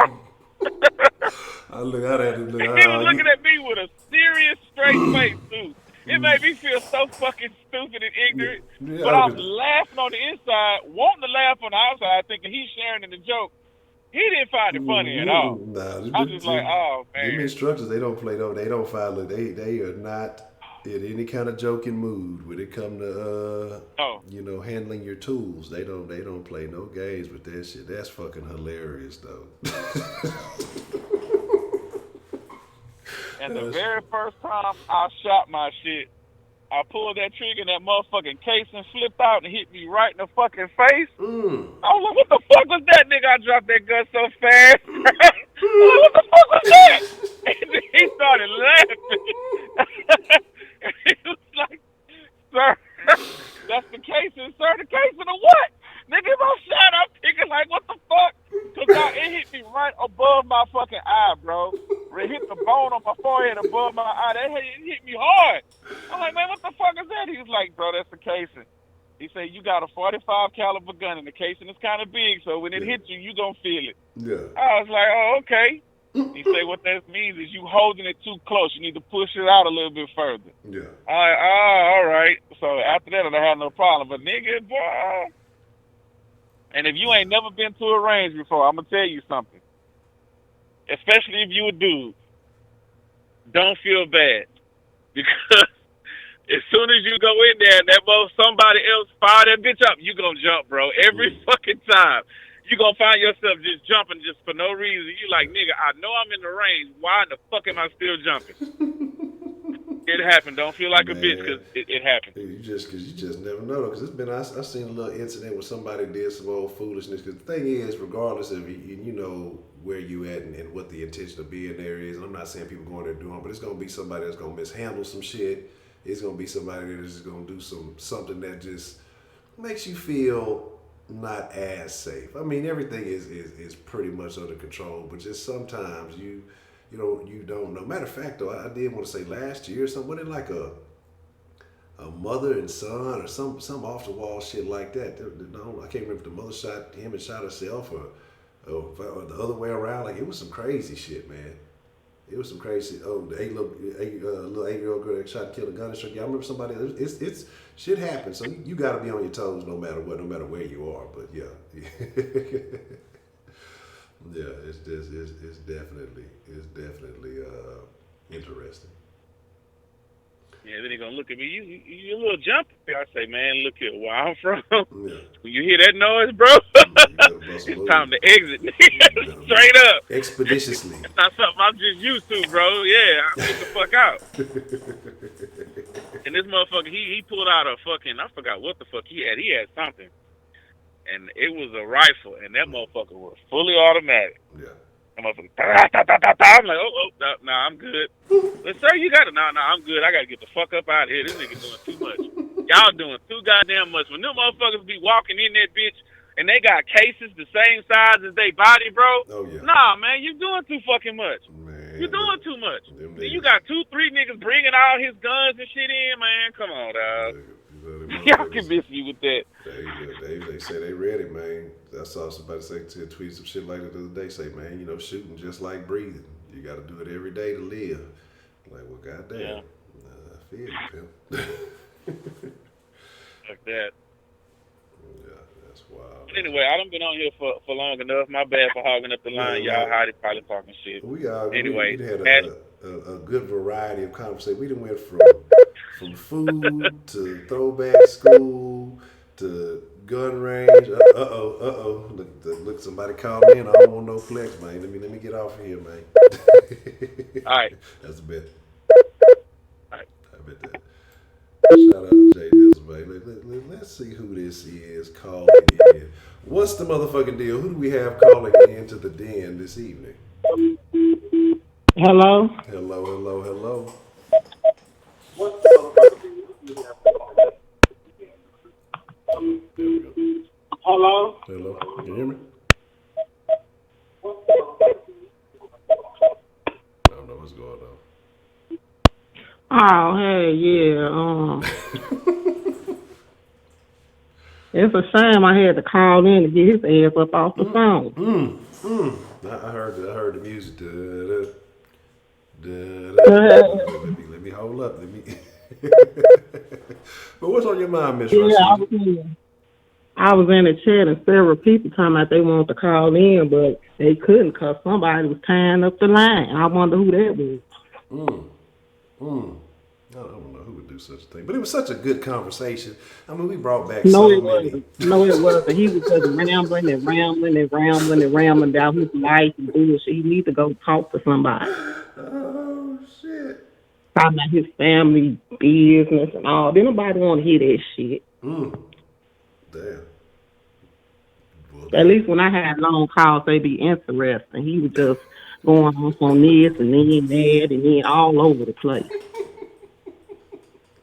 I look out at him. He was looking at me with a serious, straight face, too. It made me feel so fucking stupid and ignorant. Yeah, but I'm laughing on the inside, wanting to laugh on the outside, thinking he's sharing in the joke. He didn't find it funny at all. Nah, I'm just like, oh, man. Them instructors, they don't play, though. They don't follow. They are not in any kind of joking mood when it come to handling your tools. They don't play no games with that shit. That's fucking hilarious though. And the very first time I shot my shit, I pulled that trigger and that motherfucking casing flipped out and hit me right in the fucking face. I was like, what the fuck was that, nigga? I dropped that gun so fast. I was like, what the fuck was that? And he started laughing. He was like, sir, that's the casing, sir. The casing of what? Nigga, if I'm shot, I'm thinking like, what the fuck? Because it hit me right above my fucking eye, bro. It hit the bone on my forehead above my eye. That hit me hard. I'm like, man, what the fuck is that? He was like, bro, that's the casing. He said, you got a 45 caliber gun and the casing is kind of big, so when it hits you, you gonna feel it. Yeah. I was like, oh, okay. He said, what that means is you holding it too close. You need to push it out a little bit further. Yeah. I'm like, all right. So after that, I had no problem. But nigga, boy. And if you ain't never been to a range before, I'm gonna tell you something. Especially if you a dude, don't feel bad, because as soon as you go in there and somebody else fire that bitch up, you gonna jump, bro. Every fucking time. You gonna find yourself just jumping just for no reason. You like, nigga, I know I'm in the range. Why in the fuck am I still jumping? It happened. Don't feel like a bitch, because it happened. You just never know. Because it's been, I seen a little incident where somebody did some old foolishness. Because the thing is, regardless of you know where you at and what the intention of being there is, and I'm not saying people going there doing, but it's gonna be somebody that's gonna mishandle some shit. It's gonna be somebody that is gonna do something that just makes you feel not as safe. I mean, everything is pretty much under control, but just sometimes you don't know. Matter of fact, though, I did want to say last year or something, wasn't it like a mother and son or some off the wall shit like that? I can't remember if the mother shot him and shot herself or the other way around. Like, it was some crazy shit, man. It was some crazy. Oh, the little 8-year-old girl that shot and killed a gun instructor. I remember somebody. It's shit happens. So you got to be on your toes no matter what, no matter where you are. But yeah, yeah, it's definitely interesting. Yeah, then he gonna look at me. You a little jumpy. I say, man, look here, where I'm from. Yeah. When you hear that noise, bro, it's time to exit. Straight up. Expeditiously. It's not something I'm just used to, bro. Yeah, I get the fuck out. And this motherfucker, he pulled out a fucking, I forgot what the fuck he had. He had something. And it was a rifle, and that motherfucker was fully automatic. Yeah. I'm like, nah, I'm good. But sir, you got it. Nah, I'm good. I gotta get the fuck up out of here. This nigga doing too much. Y'all doing too goddamn much. When them motherfuckers be walking in that bitch and they got cases the same size as they body, bro. Oh yeah. Nah, man, you doing too fucking much. Man, You doing too much. them Then you niggas. got 2-3 niggas bringing all his guns and shit in, man. Come on, dog. Them Y'all motherfuckers, convince me with that. they say they ready, man. I saw somebody tweet some shit like that the other day. Say, man, you know, shooting just like breathing. You got to do it every day to live. Like, well, goddamn, Yeah. I feel you, pimp. Like that. Yeah, that's wild. But anyway, I done been on here for long enough. My bad for hogging up the line. No, Y'all no. hotty probably talking shit. We all Anyway, we had Ash- a good variety of conversation. We done went from food to throwback school to gun range. Uh-oh. Look, somebody called in. I don't want no flex, man. Let me get off of here, man. all right. That's a bet. All right. I bet that. Shout out to Jay Dills, man. Let's see who this is calling in. What's the motherfucking deal? Who do we have calling into the den this evening? Hello? Hello. There we go. Hello? Hello. Can you hear me? I don't know what's going on. Oh, hey, yeah. It's a shame I had to call in to get his ass up off the phone. I heard the music. Let me hold up. Let me. But what's on your mind, Miss Yeah, Rashida? I was in the chat and several people talking about they wanted to call in, but they couldn't because somebody was tying up the line. I wonder who that was. I don't know who would do such a thing, but it was such a good conversation. I mean, we brought back No, so it many. wasn't. No, it wasn't. He was just rambling about his life and bullshit. He need to go talk to somebody. Oh shit. Talking about his family business and all. Didn't nobody want to hear that shit. Damn. Well, At least when I had long calls, they be interesting. He was just going on this and then that and then all over the place.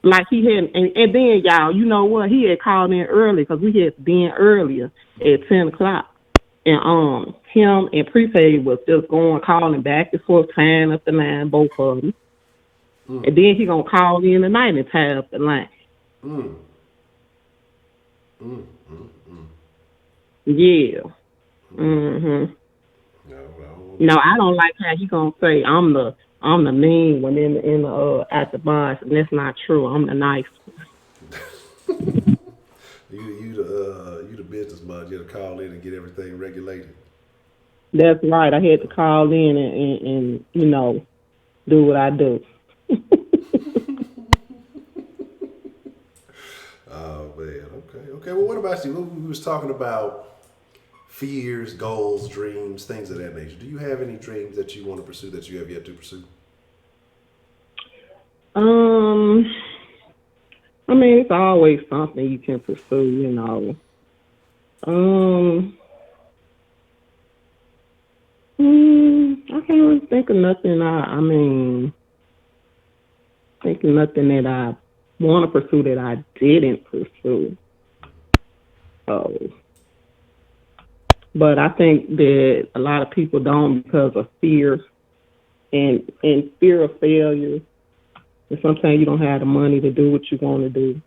Like he had, and then y'all, you know what? He had called in early because we had been earlier at 10 o'clock. And him and Prepaid was just going, calling back and forth, tying up the line, both of them. And then he gonna call in tonight and tie up the line. Yeah. Mhm. No, I don't like how he gonna say I'm the mean one in the at the bars, and that's not true. I'm the nice one. You the business mind. You had to call in and get everything regulated. That's right. I had to call in and you know do what I do. Oh man. Okay. Well, what about you? We was talking about fears, goals, dreams, things of that nature. Do you have any dreams that you want to pursue that you have yet to pursue? I mean, it's always something you can pursue, you know. I can't really think of nothing. Thinking nothing that I want to pursue that I didn't pursue. Oh, but I think that a lot of people don't because of fear and fear of failure. And sometimes you don't have the money to do what you want to do.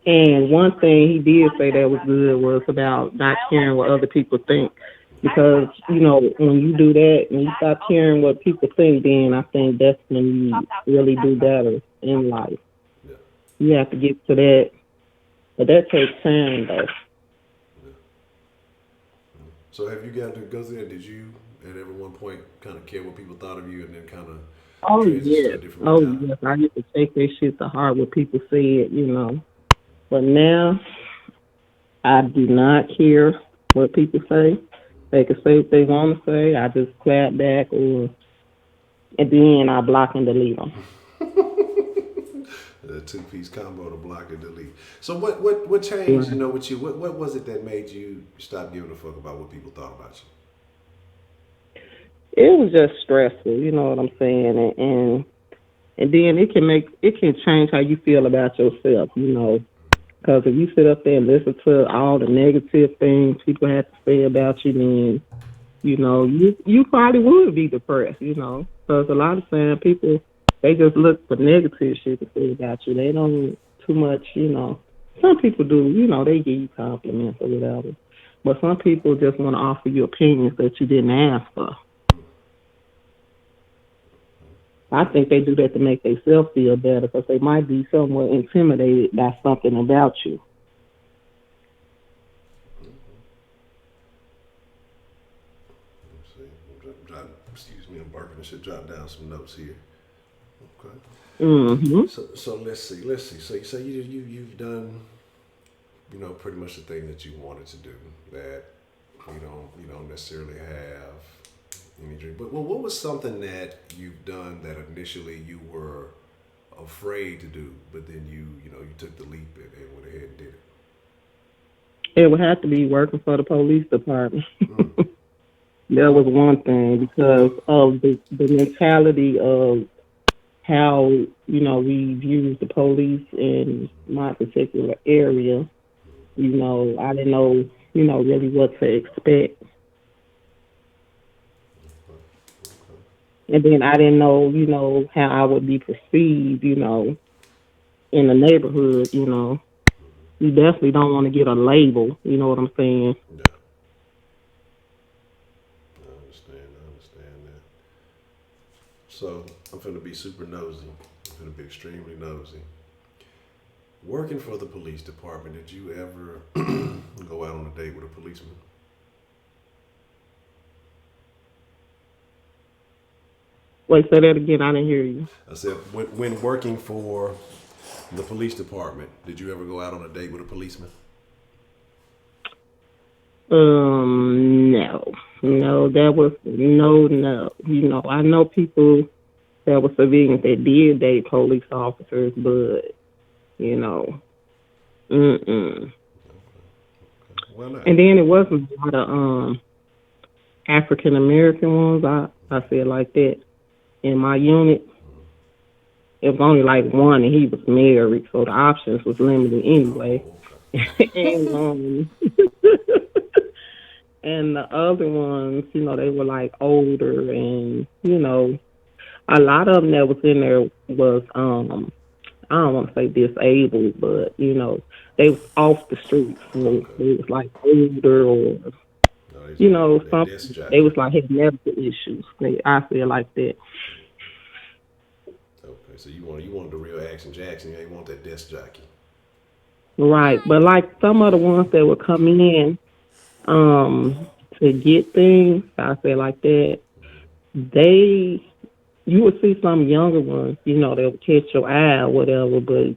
And one thing he did say that was good was about not caring what other people think. Because, you know, when you do that, when you stop caring what people think, then I think that's when you really do better in life. Yeah. You have to get to that. But that takes time, though. So have you gotten to go through that? Did you at every one point kind of care what people thought of you and then kind of transition to a different mentality? Yes. I used to take that shit to heart what people said, you know. But now, I do not care what people say. They can say what they want to say. I just clap back, and then I block and delete them. The two-piece combo to block and delete. So what changed, you know, with you? What was it that made you stop giving a fuck about what people thought about you? It was just stressful, you know what I'm saying? And then it can change how you feel about yourself, because if you sit up there and listen to all the negative things people have to say about you, then you probably would be depressed, because a lot of times people, they just look for negative shit to say about you. They don't too much, Some people do, they give you compliments or whatever. But some people just want to offer you opinions that you didn't ask for. I think they do that to make themselves feel better because they might be somewhat intimidated by something about you. Let's see. Excuse me, I'm barking. I should jot down some notes here. Okay. Mm-hmm. So let's see. So you say you've done, pretty much the thing that you wanted to do, that you don't necessarily have any dream. But what was something that you've done that initially you were afraid to do, but then you took the leap and went ahead and did it? It would have to be working for the police department. That was one thing because of the mentality of how, we view the police in my particular area. I didn't know, really what to expect. And then I didn't know, how I would be perceived, in the neighborhood, You definitely don't want to get a label, you know what I'm saying? Yeah, I understand that. So I'm finna be super nosy. I'm finna be extremely nosy. Working for the police department, did you ever go out on a date with a policeman? Wait, say that again. I didn't hear you. I said, when working for the police department, did you ever go out on a date with a policeman? No. No, that was no. I know people that were civilians that did date police officers, but, mm-mm. Why not? And then it wasn't a lot of African American ones. I feel like that in my unit. It was only like one, and he was married, so the options was limited anyway. Oh, okay. and and the other ones, they were like older, and a lot of them that was in there was I don't want to say disabled, but they was off the streets, so Okay. they was like older or No, they some disc they jockey. was like had medical issues. I feel like that. Okay, so you want the real Action Jackson. You ain't want that disc jockey. Right. But like some of the ones that would come in to get things, I say like that, they you would see some younger ones, that would catch your eye or whatever, but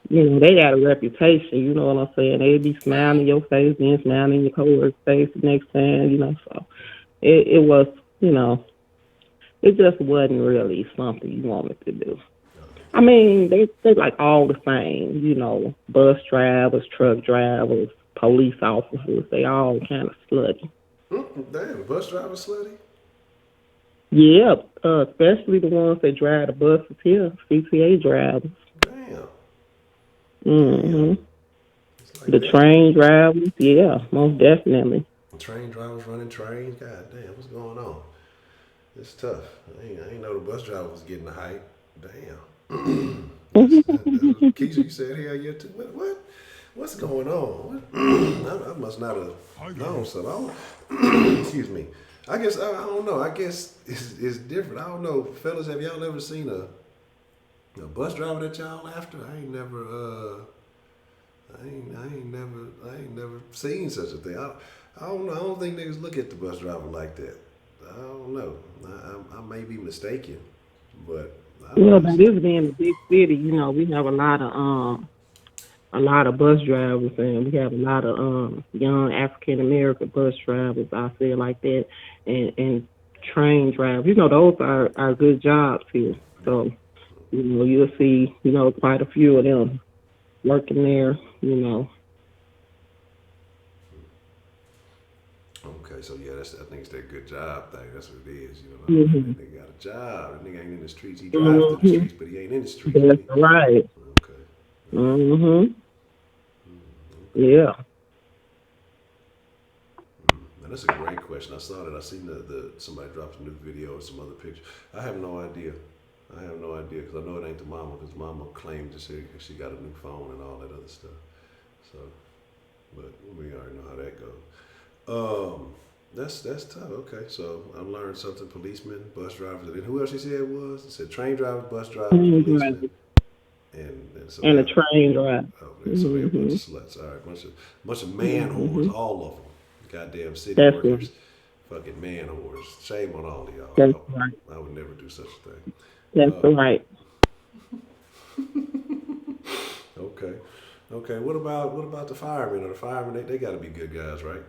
they got a reputation, you know what I'm saying? They'd be smiling in your face, then smiling in your coworker's face the next time, so it was, it just wasn't really something you wanted to do. I mean, they like all the same, bus drivers, truck drivers, police officers. They all kind of slutty. Damn, bus driver slutty. Yeah, especially the ones that drive the buses here, CTA drivers. Damn, hmm it's like The that. train drivers, yeah, most definitely. Train drivers running trains. God damn, what's going on? It's tough. I ain't know the bus driver was getting the hype. Damn. That's what Keisha, you said hell yeah too. What? What's going on? What? I must not have known something. Excuse me. I guess I don't know. I guess it's different. I don't know, fellas. Have y'all ever seen a bus driver that y'all after? I ain't never. I ain't never seen such a thing. I don't know. I don't think niggas look at the bus driver like that. I don't know. I may be mistaken, but I don't Well, know. by this being a big city, we have a lot of bus drivers, and we have a lot of young African American bus drivers. I feel like that, and train drivers. Those are good jobs here. So you'll see quite a few of them working there. Okay, Okay, so yeah, I think it's that good job thing. That's what it is. You know, Hmm. that nigga got a job. That nigga ain't in the streets. He drives through the Hmm. streets, but he ain't in the streets. But That's he right. okay. Hmm. Okay. Yeah. Now that's a great question. I saw that. I seen the somebody dropped a new video or some other picture. I have no idea. I have no idea because I know it ain't the mama because mama claimed that she got a new phone and all that other stuff. So, but we already know how that goes. That's tough. Okay, so I learned something. Policemen, bus drivers, and who else she said it was? It said train drivers, bus drivers, policemen, Mhm. and some And a other. train ride. Oh, so they a bunch Hmm. of sluts. All right, bunch of man whores, Hmm. all of them. Goddamn city That's right. workers, fucking man whores. Shame on all of That's y'all. right. I would never do such a thing. That's Uh, right. okay, okay. What about the firemen? Or the firemen? They got to be good guys, right?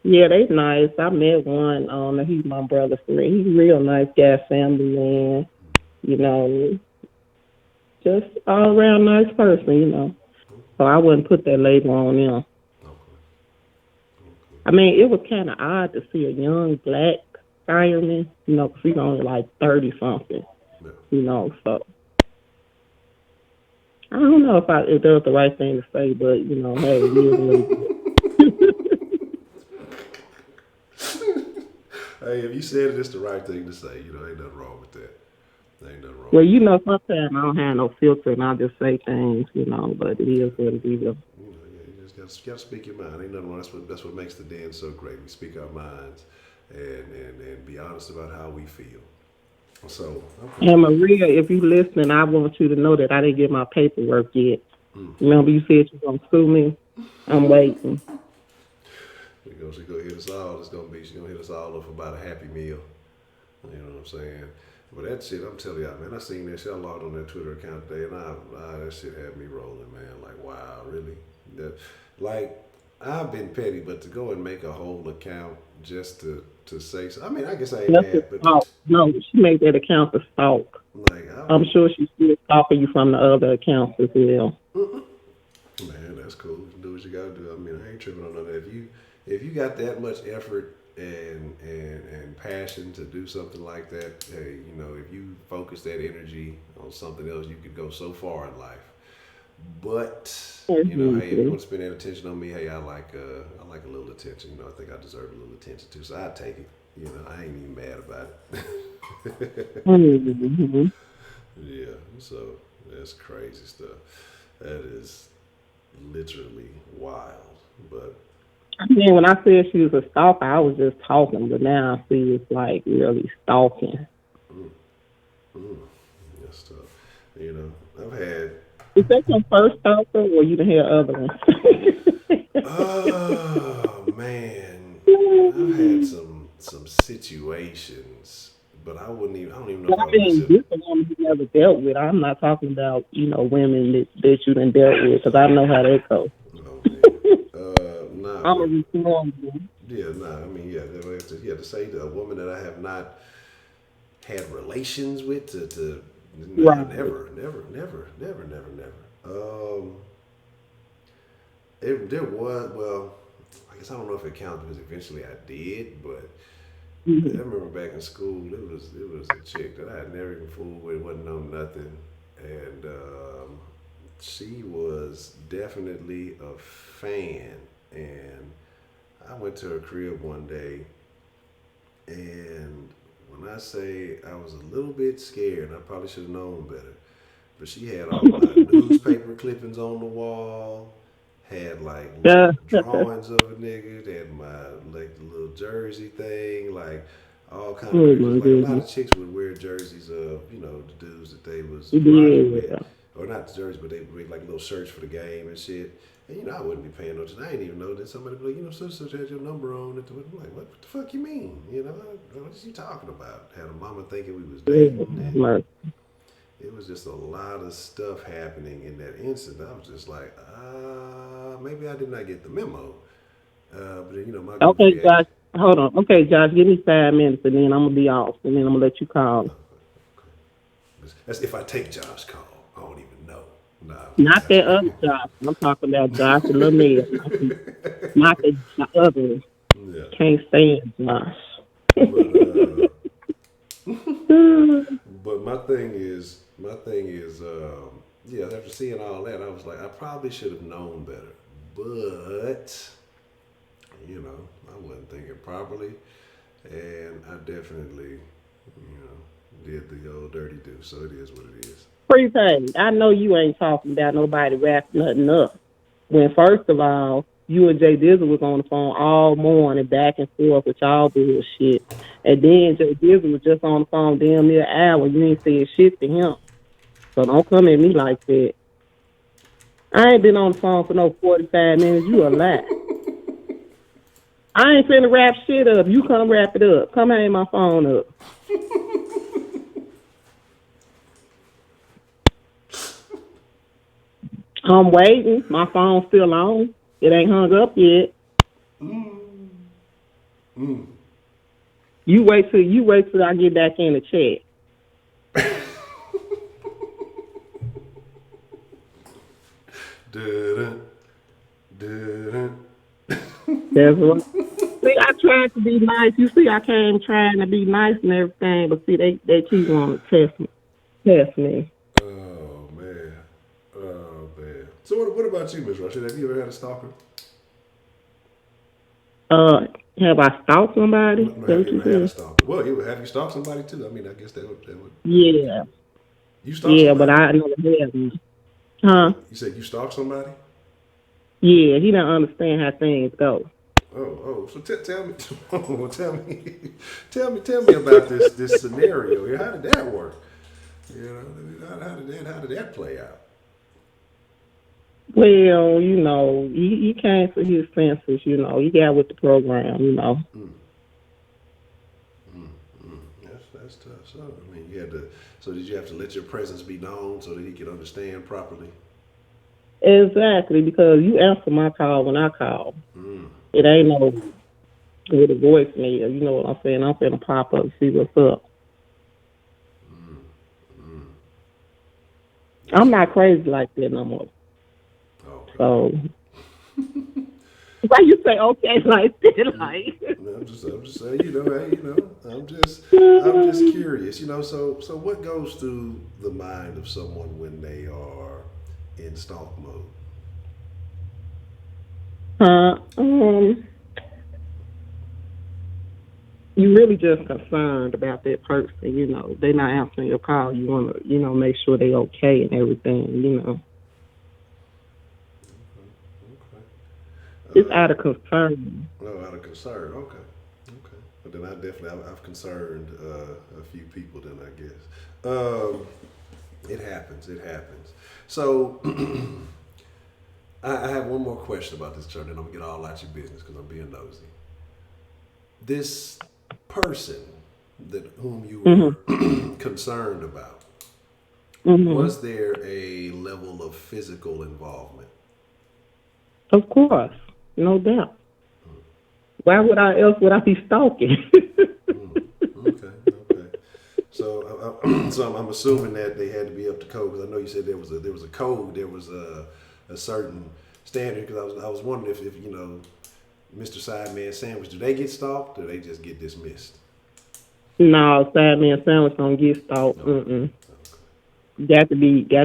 Yeah, they nice. I met one. He's my brother for me. He's a real nice guy, family man. You know, just all around nice person. So I wouldn't put that label on him. Okay, okay. I mean, it was kind of odd to see a young black fireman. 'Cause he's only like 30 something. Yeah. So I don't know if that was the right thing to say, but hey, it is what it is. Hey, if you said it, it's the right thing to say. Ain't nothing wrong with that. Ain't nothing wrong Well, with that. sometimes I don't have no filter and I just say things, but it is what it is. Yeah, you just gotta speak your mind. Ain't nothing wrong. That's what makes the den so great. We speak our minds and be honest about how we feel. So, okay. And Maria, if you listening, I want you to know that I didn't get my paperwork yet. Mm. Remember you said you were gonna sue me? I'm waiting. She gonna hit us all. She gonna hit us all up about a happy meal. You know what I'm saying? But that shit, I'm telling y'all, man, I seen that shit. I logged on that Twitter account today, and that shit had me rolling, man. Like, wow, really? Like, I've been petty, but to go and make a whole account just to say, so, I mean, I guess I ain't That's a mad, but stalk. No, she made that account to stalk. like, I'm sure she's still stalking you from the other accounts as well. man, that's cool. Do what you gotta do. I mean, I ain't tripping on none of that. If you got that much effort and passion to do something like that, hey, if you focus that energy on something else, you could go so far in life. But hey, if you want to spend that attention on me, hey, I like a little attention. I think I deserve a little attention too, so I take it. I ain't even mad about it. Mm-hmm. Yeah, so that's crazy stuff. That is literally wild. But I mean, when I said she was a stalker, I was just talking, but now I see it's like really stalking. mm, mm, that's tough. I've had. Is that your first stalker, or you done had other ones? Oh man, I've had some situations, but I don't even know if I I would mean, consider. this is a woman you never dealt with. I'm not talking about, women that you done dealt with, because I know how that goes. Oh man, nah, I'm a but reformed one. yeah, nah. I mean, to say to a woman that I have not had relations with to nah, Right. never. There was, well, I guess I don't know if it counts because eventually I did, but I Mm-hmm. remember back in school, it was a chick that I had never even fooled with, wasn't know nothing, and she was definitely a fan. And I went to her crib one day, and when I say I was a little bit scared, I probably should have known better. But she had all my newspaper clippings on the wall, had like Yeah. little drawings of a nigga, had my like the little jersey thing, like all kind of Oh crazy. my Like a lot goodness. of chicks would wear jerseys of the dudes that they was rocking with, Yeah. or not the jerseys, but they would wear like little shirts for the game and shit. And I wouldn't be paying no attention. I didn't even know that somebody would be like, such had your number on it. I'm like, what the fuck you mean? What is you talking about? Had a mama thinking we was dating, and Yeah. it was just a lot of stuff happening in that instant. I was just like, maybe I did not get the memo. But then, my goofy Okay, ass. Josh. Hold on. Okay, Josh, give me 5 minutes and then I'm gonna be off and then I'm gonna let you call. That's if I take Josh's call. I don't even know. Nah, I'm Not just that other asking. Josh. I'm talking about Josh and Lynette. Not the other. Yeah. Can't stand Josh. But but my thing is, yeah. After seeing all that, I was like, I probably should have known better. But I wasn't thinking properly, and I definitely, did the old dirty do. So it is what it is. Prepaid. I know you ain't talking about nobody wrapping nothing up. When first of all, you and Jay Dizzle was on the phone all morning, back and forth with y'all bullshit. And then Jay Dizzle was just on the phone damn near an hour. You ain't said shit to him. So don't come at me like that. I ain't been on the phone for no 45 minutes. You a lie. I ain't finna wrap shit up. You come wrap it up. Come hang my phone up. I'm waiting. My phone's still on. It ain't hung up yet. Mm. You wait till I get back in the chat. Dun, dun. That's what. See, I tried to be nice. You see, I came trying to be nice and everything, but see, they keep wanting to test me. Oh man, oh man. So what about you, Miss Rashid? Have you ever had a stalker? Have I stalked somebody? No, That's have what you you ever had a said? stalker? Well, have you stalked somebody too? I mean, I guess that would. Yeah, You stalked yeah, but somebody? I never had one. Huh? You said you stalked somebody? Yeah, he don't understand how things go. Oh. So tell me, oh, tell me about this scenario here. How did that work? How did that play out? Well, he came to his senses. He got with the program. Mm, that's tough. So I mean, you had to. So did you have to let your presence be known so that he could understand properly? Exactly, because you answer my call when I call. Mm, It ain't no with a voicemail. You know what I'm saying? I'm finna pop up and see what's up. mm, mm. I'm That's not crazy like that no more. okay. So why you say okay like that? Mm. Like No, I'm just saying, hey, I'm just curious, So what goes through the mind of someone when they are in stalk mode? uh, um, you really just concerned about that person. They not answering your call. You wanna make sure they okay and everything. Okay. It's out of concern. Oh, out of concern. Okay. Okay. But then I've concerned a few people. Then I guess it happens. It happens. So I have one more question about this, Charlie, and I'm gonna get all out your business because I'm being nosy. This person whom you Mhm. were concerned about, Mhm. was there a level of physical involvement? Of course, no doubt. Why would I be stalking? Mm, okay. So I'm assuming that they had to be up to code because I know you said there was a code, there was a certain standard. Because I was wondering if Mr. Sideman Sandwich, do they get stalked or they just get dismissed? No, sad man sandwich don't get stalked. Okay. Mm-mm. Okay. Got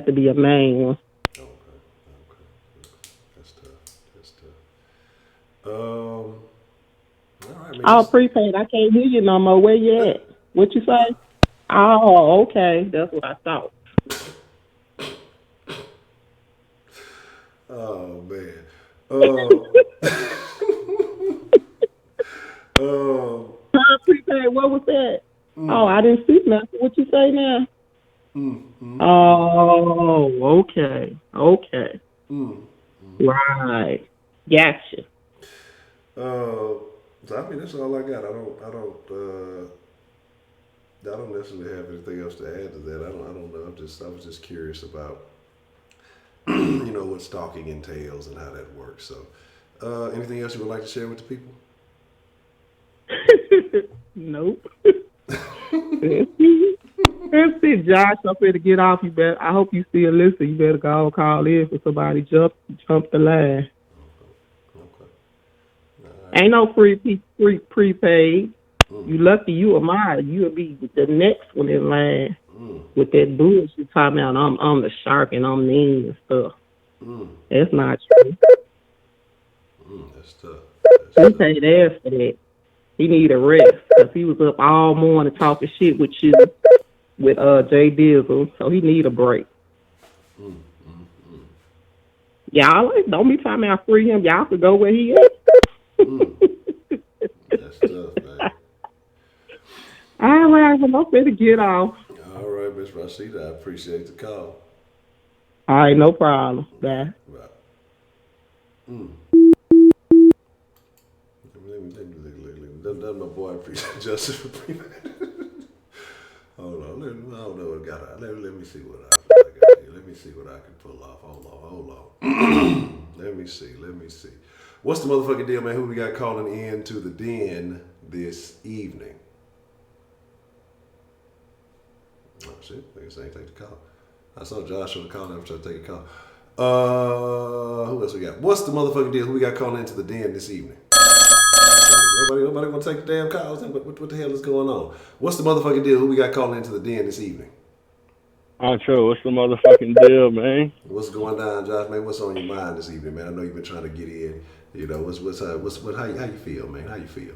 to be a main one. Okay. Okay. That's tough. That's tough. All right. I mean, Oh, that's. prepaid. I can't hear you no more. Where you at? What you say? Oh, okay. That's what I thought. Oh man. Um. um. Prepaid. What was that? Oh, Mm, I didn't see nothing. What you say now? mm, mm, mm, Oh, okay. Okay. mm. Right. Gotcha. So I mean, that's all I got. I don't necessarily have anything else to add to that. I don't know. I was just curious about, what stalking entails and how that works. So, anything else you would like to share with the people? Nope. That's it, Josh. I'm ready to get off. I hope you still listen. You better go call in for somebody jump the line. Okay. All Ain't no free prepaid. You lucky you or mine. You'll be the next one in line with that bullshit talking about I'm the shark and I'm mean and stuff. That's not true. That's tough. He paid ass for that. He need a rest because he was up all morning talking shit with you with Jay Dizzle, so he need a break. Y'all don't be talking about free him. Y'all could go where he at. That's tough, man. All right, well, I'm finna get off. All right, Miss Rashida, I appreciate the call. All right, no problem. Bye. Right. That's my boy. I appreciate Justin for bringing that. Hold on. I don't know what got out. Let me see what I got here. Let me see what I can pull off. Hold on. Let me see. What's the motherfucking deal, man? Who we got calling in to the den this evening? Oh, shit. I guess I ain't take the call. I saw Josh on the call. I'm trying to take a call. Who else we got? What's the motherfucking deal? Who we got calling into the den this evening? Nobody want to take the damn calls? What the hell is going on? What's the motherfucking deal? Who we got calling into the den this evening? Honcho, what's the motherfucking deal, man? What's going down, Josh, man? What's on your mind this evening, man? I know you've been trying to get in. You know, how you feel, man? How you feel?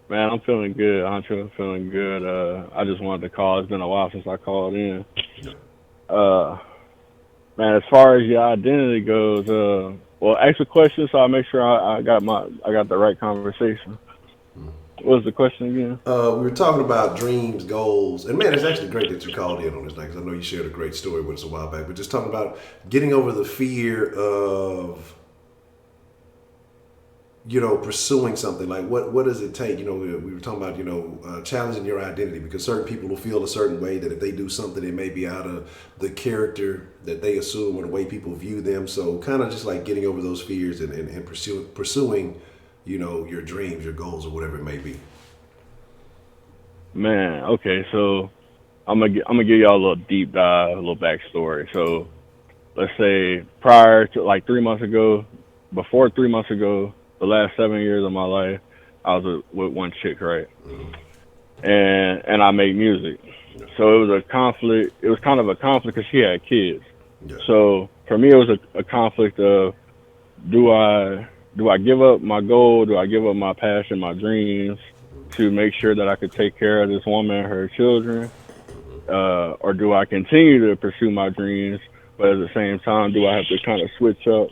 Man, I'm feeling good, Honcho. I'm feeling good. I just wanted to call. It's been a while since I called in. Man, as far as your identity goes, well, ask a question so I make sure I got the right conversation. What was the question again? We were talking about dreams, goals, and man, it's actually great that you called in on this night because I know you shared a great story with us a while back. But just talking about getting over the fear of, you know, pursuing something. Like what does it take? You know, we were talking about, you know, challenging your identity because certain people will feel a certain way that if they do something, it may be out of the character that they assume or the way people view them. So kind of just like getting over those fears and pursuing, you know, your dreams, your goals, or whatever it may be. Man, okay, so I'm gonna give y'all a little deep dive, a little backstory. So let's say prior to like 3 months ago, before 3 months ago, the last 7 years of my life, I was with one chick, right? And I make music. So it was a conflict. It was kind of a conflict because she had kids. Yeah. So for me, it was a conflict of do I give up my goal? Do I give up my passion, my dreams to make sure that I could take care of this woman and her children? Or do I continue to pursue my dreams, but at the same time, do I have to kind of switch up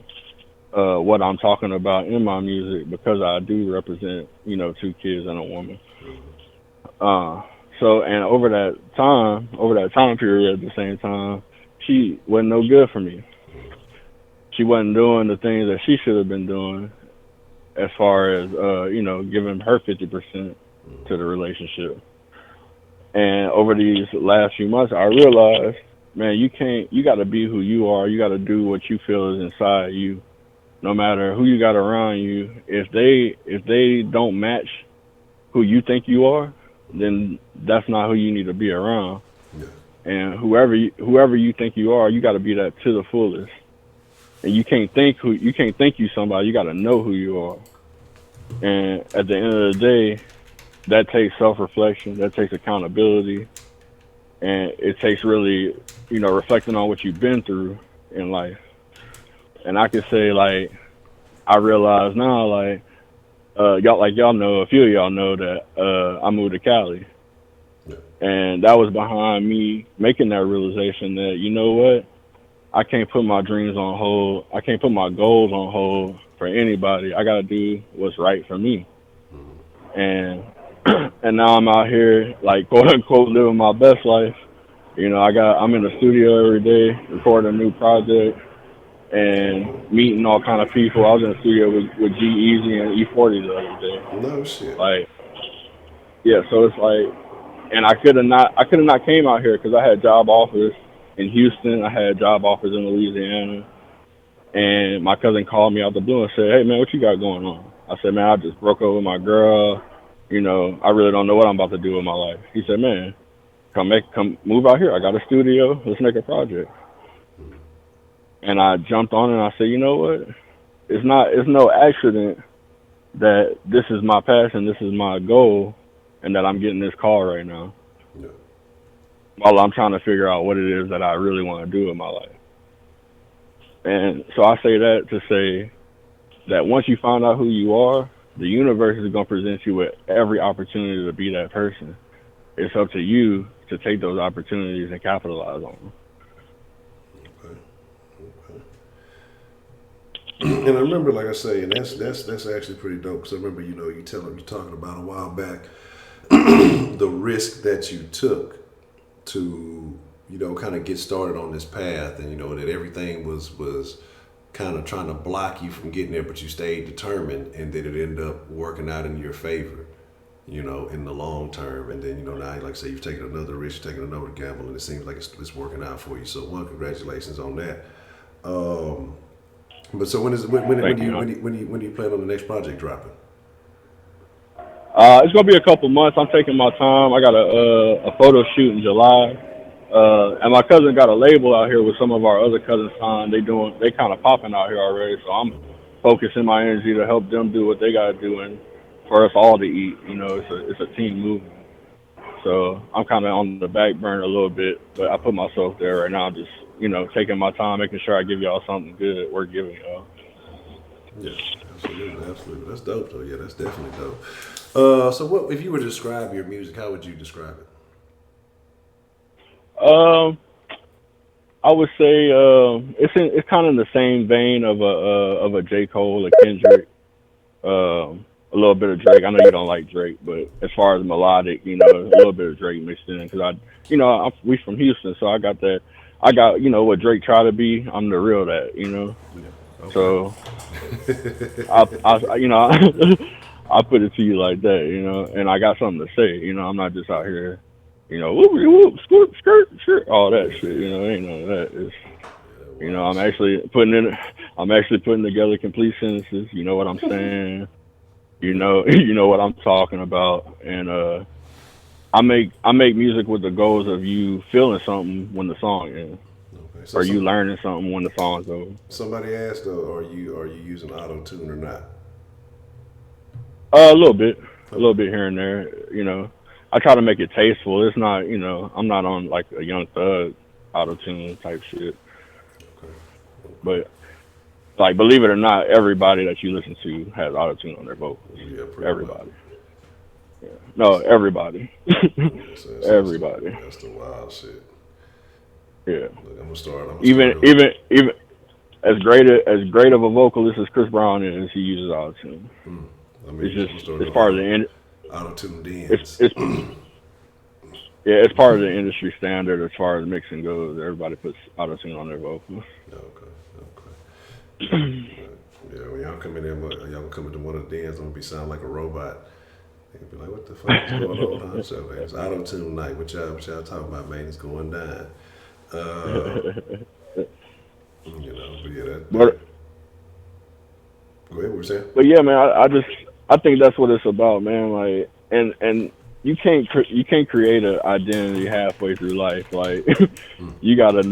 what I'm talking about in my music because I do represent, you know, 2 kids and a woman. So, and over that time period at the same time, she wasn't no good for me. She wasn't doing the things that she should have been doing as far as, you know, giving her 50% to the relationship. And over these last few months, I realized, man, you got to be who you are. You got to do what you feel is inside you. No matter who you got around you, if they don't match who you think you are, then that's not who you need to be around. Yeah. And whoever you think you are, you got to be that to the fullest. And you can't think you somebody. You got to know who you are. And at the end of the day, that takes self-reflection. That takes accountability, and it takes really, you know, reflecting on what you've been through in life. And I can say, like, I realize now, like, y'all know, a few of y'all know that I moved to Cali. Yeah. And that was behind me making that realization that, you know what, I can't put my dreams on hold. I can't put my goals on hold for anybody. I got to do what's right for me. And and now I'm out here, like, quote unquote, living my best life. You know, I'm in the studio every day, recording a new project and meeting all kind of people. I was in the studio with G-Eazy and E40 the other day. No shit. Like, yeah, so it's like, and I could have not came out here because I had job offers in Houston. I had job offers in Louisiana. And my cousin called me out the blue and said, hey, man, what you got going on? I said, man, I just broke up with my girl. You know, I really don't know what I'm about to do with my life. He said, man, come move out here. I got a studio. Let's make a project. And I jumped on and I said, you know what? It's no accident that this is my passion, this is my goal, and that I'm getting this call right now Yeah. while I'm trying to figure out what it is that I really want to do in my life. And so I say that to say that once you find out who you are, the universe is going to present you with every opportunity to be that person. It's up to you to take those opportunities and capitalize on them. And I remember, like I say, and that's actually pretty dope. Because I remember, you talking about a while back the risk that you took to, kind of get started on this path, and that everything was kind of trying to block you from getting there, but you stayed determined, and then it ended up working out in your favor, in the long term. And then, now, like I say, you've taken another risk, you've taken another gamble, and it seems like it's working out for you. So, congratulations on that. But so when do you plan on the next project dropping? It's gonna be a couple months. I'm taking my time. I got a photo shoot in July, and my cousin got a label out here with some of our other cousins signed. They kind of popping out here already. So I'm focusing my energy to help them do what they gotta do, and for us all to eat. It's a team movement. So I'm kind of on the back burner a little bit, but I put myself there right now. I'm just taking my time, making sure I give y'all something good worth giving y'all. Yeah, absolutely. That's dope, though. Yeah, that's definitely dope. So, what if you were to describe your music? How would you describe it? I would say it's kind of in the same vein of a J. Cole, a Kendrick, a little bit of Drake. I know you don't like Drake, but as far as melodic, a little bit of Drake mixed in because we from Houston, so I got that. I got what Drake tried to be. I'm the real that. Yeah. Okay. So I I put it to you like that, and I got something to say. I'm not just out here, whoop, whoop, skirt, skirt, skirt, all that shit. Ain't none of that. It's, I'm actually putting together complete sentences. You know what I'm saying? You know what I'm talking about, and I make music with the goals of you feeling something when the song ends, or you learning something when the song's over. Somebody asked, though, are you using auto tune or not? A little bit here and there. I try to make it tasteful. It's not, I'm not on like a Young Thug auto tune type shit. Okay. But like, believe it or not, everybody that you listen to has auto tune on their vocals. Yeah, everybody. Yeah. No, everybody. Everybody. That's the wild shit. Yeah. Look, I'm gonna start. Even as great of a vocalist as Chris Brown is, he uses auto tune. It's part of the auto tune dance. It's part of the industry standard as far as mixing goes. Everybody puts auto tune on their vocals. Okay. Yeah, when y'all come into one of the dance, I'm gonna be sounding like a robot. They'll be like, "What the fuck is going on, Honcho? It's auto tune night. What y'all talking about, man? It's going down." But yeah, go ahead. What were you saying? But yeah, man, I think that's what it's about, man. Like, and you can't create an identity halfway through life. Like, you gotta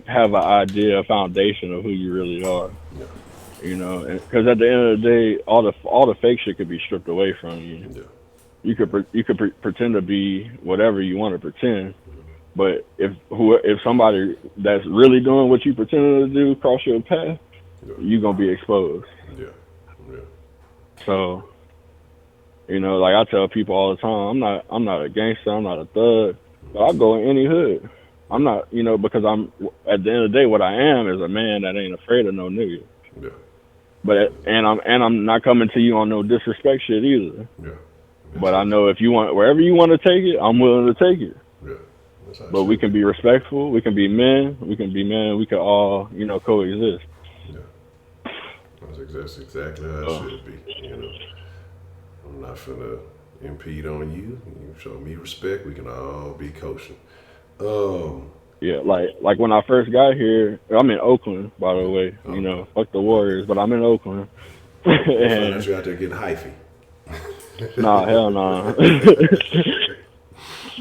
have an idea, a foundation of who you really are. Yeah. Because at the end of the day, all the fake shit could be stripped away from you. Yeah. You could pretend to be whatever you want to pretend, but if somebody that's really doing what you pretending to do cross your path, you're gonna be exposed. Yeah. So, like I tell people all the time, I'm not a gangster, I'm not a thug, but I'll go in any hood. I'm not, because I'm at the end of the day, what I am is a man that ain't afraid of no nigga. Yeah. But I'm not coming to you on no disrespect shit either. Yeah. But I know if you want wherever you want to take it, I'm willing to take it. Yeah. But we can be respectful. We can be men. We can all coexist. Yeah. That's exactly how it should be. I'm not finna impede on you. You show me respect. We can all be kosher. Yeah, like when I first got here, I'm in Oakland, by the way. Fuck the Warriors, but I'm in Oakland. And you're out there getting hyphy. Nah, hell nah.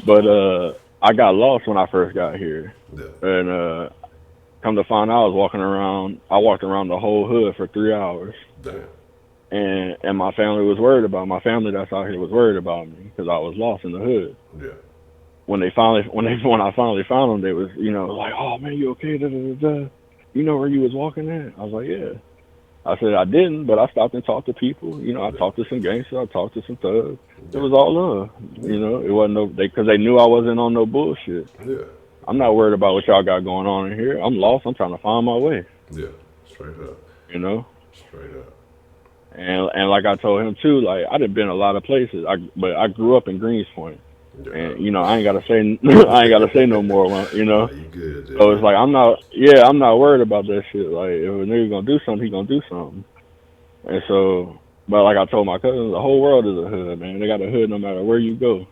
But I got lost when I first got here, and come to find out, I walked around the whole hood for 3 hours. Damn. and my family was worried about my family that's out here was worried about me because I was lost in the hood. Yeah. When I finally found them, they was like, oh man, you okay? Da, da, da, da. You know where you was walking at? I was like, yeah. I said I didn't, but I stopped and talked to people. I talked to some gangsters, I talked to some thugs. It was all love. It wasn't because they knew I wasn't on no bullshit. Yeah. I'm not worried about what y'all got going on in here. I'm lost. I'm trying to find my way. Yeah. Straight up. Straight up. And like I told him too, like I done been a lot of places. But I grew up in Greenspoint. Yeah. And I ain't gotta say no more. You good, so it's like I'm not worried about that shit. Like if a nigga gonna do something, he gonna do something. And so, but like I told my cousins, the whole world is a hood, man. They got a hood no matter where you go.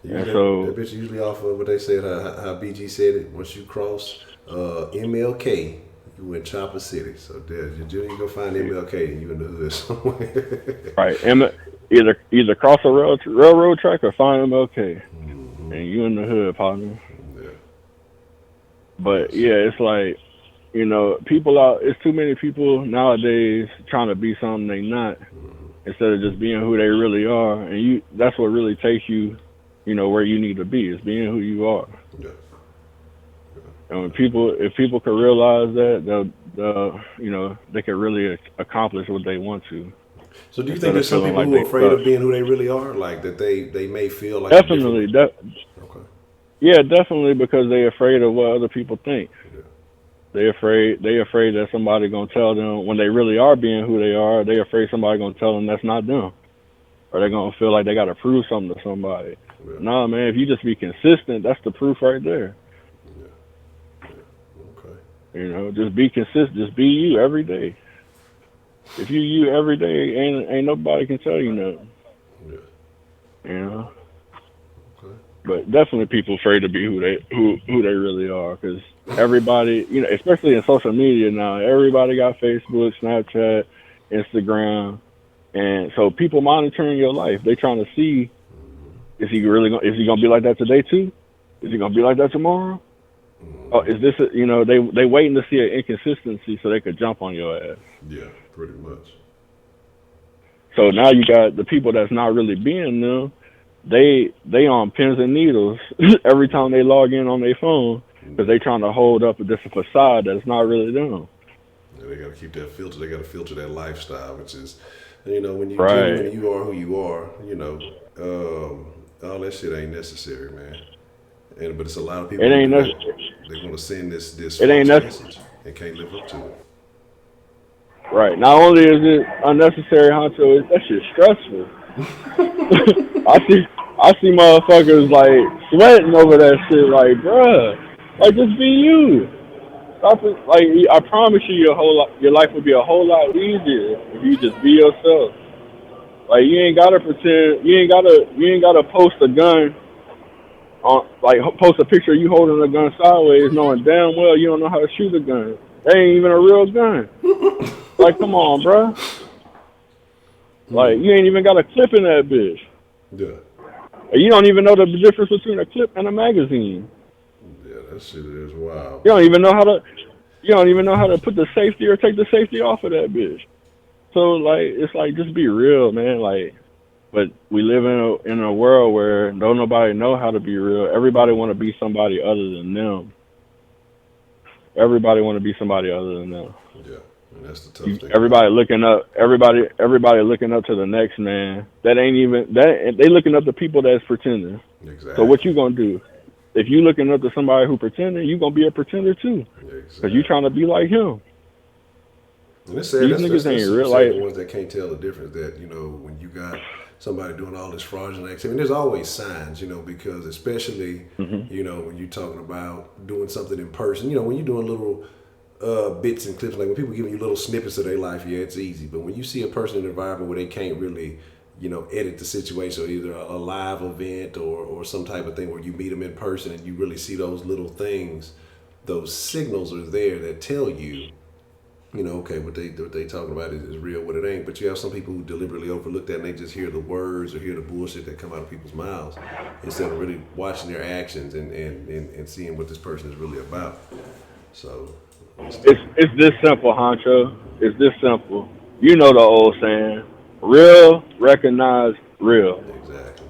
Yeah. And so that bitch usually off of what they said, how BG said it. Once you cross MLK, you in Chopper City. So you go find MLK and you in the hood somewhere. Right. Either cross a railroad track or find MLK, and you in the hood, partner. Yeah. But yeah, it's like people out. It's too many people nowadays trying to be something they not, instead of just being who they really are. And that's what really takes you, where you need to be, is being who you are. Yeah. And if people could realize that, they could really accomplish what they want to. So do you think there's some people who are afraid of being who they really are? Like that they may feel like definitely. Okay. Yeah, definitely, because they're afraid of what other people think. Yeah. They afraid that somebody gonna tell them when they really are being who they are. They afraid somebody gonna tell them that's not them, or they're gonna feel like they gotta prove something to somebody. Yeah. Nah, man, if you just be consistent, that's the proof right there. Yeah. Okay. Just be consistent. Just be you every day. If you every day, ain't nobody can tell you nothing. Yeah. Okay. But definitely people afraid to be who they really are, because everybody, especially in social media now, everybody got Facebook, Snapchat, Instagram, and so people monitoring your life. They trying to see, is he gonna be like that today too? Is he gonna be like that tomorrow? Oh, is this they waiting to see an inconsistency so they could jump on your ass. Yeah, pretty much. So now you got the people that's not really being them. They on pins and needles every time they log in on their phone, because they trying to hold up this facade that's not really them. Yeah, they got to keep that filter. They got to filter that lifestyle, which is, when you genuinely you are who you are, all that shit ain't necessary, man. But it's a lot of people. It ain't necessary. They want to send this it ain't message and can't live up to it. Right. Not only is it unnecessary, Honcho, that shit's stressful. I see motherfuckers like sweating over that shit. Like, bruh, like just be you. Stop it. Like, I promise you, your life would be a whole lot easier if you just be yourself. Like, you ain't gotta pretend. You ain't gotta post a gun post a picture of you holding a gun sideways, knowing damn well you don't know how to shoot a gun. That ain't even a real gun. Like, come on, bro. Like, you ain't even got a clip in that bitch. Yeah. You don't even know the difference between a clip and a magazine. Yeah, that shit is wild. You don't even know how to put the safety or take the safety off of that bitch. So, like, it's like, just be real, man. Like, but we live in a world where don't nobody know how to be real. Everybody want to be somebody other than them. Everybody want to be somebody other than them. Yeah, and that's the tough thing. Everybody looking up to the next man. They looking up to people that's pretending. Exactly. So what you gonna do? If you looking up to somebody who pretending, you gonna be a pretender too. Because you trying to be like him. And it's sad. These niggas ain't real. Like the ones that can't tell the difference. That when you got somebody doing all this fraudulent activity, there's always signs. Because especially when you're talking about doing something in person. When you're doing little bits and clips, like when people giving you little snippets of their life, yeah, it's easy. But when you see a person in an environment where they can't really, edit the situation, or either a live event or some type of thing where you meet them in person and you really see those little things, those signals are there that tell you, okay, what they talking about is real, what it ain't. But you have some people who deliberately overlook that and they just hear the words or hear the bullshit that come out of people's mouths instead of really watching their actions and seeing what this person is really about. So it's this simple, Honcho. It's this simple. You know the old saying, real recognize real. Exactly.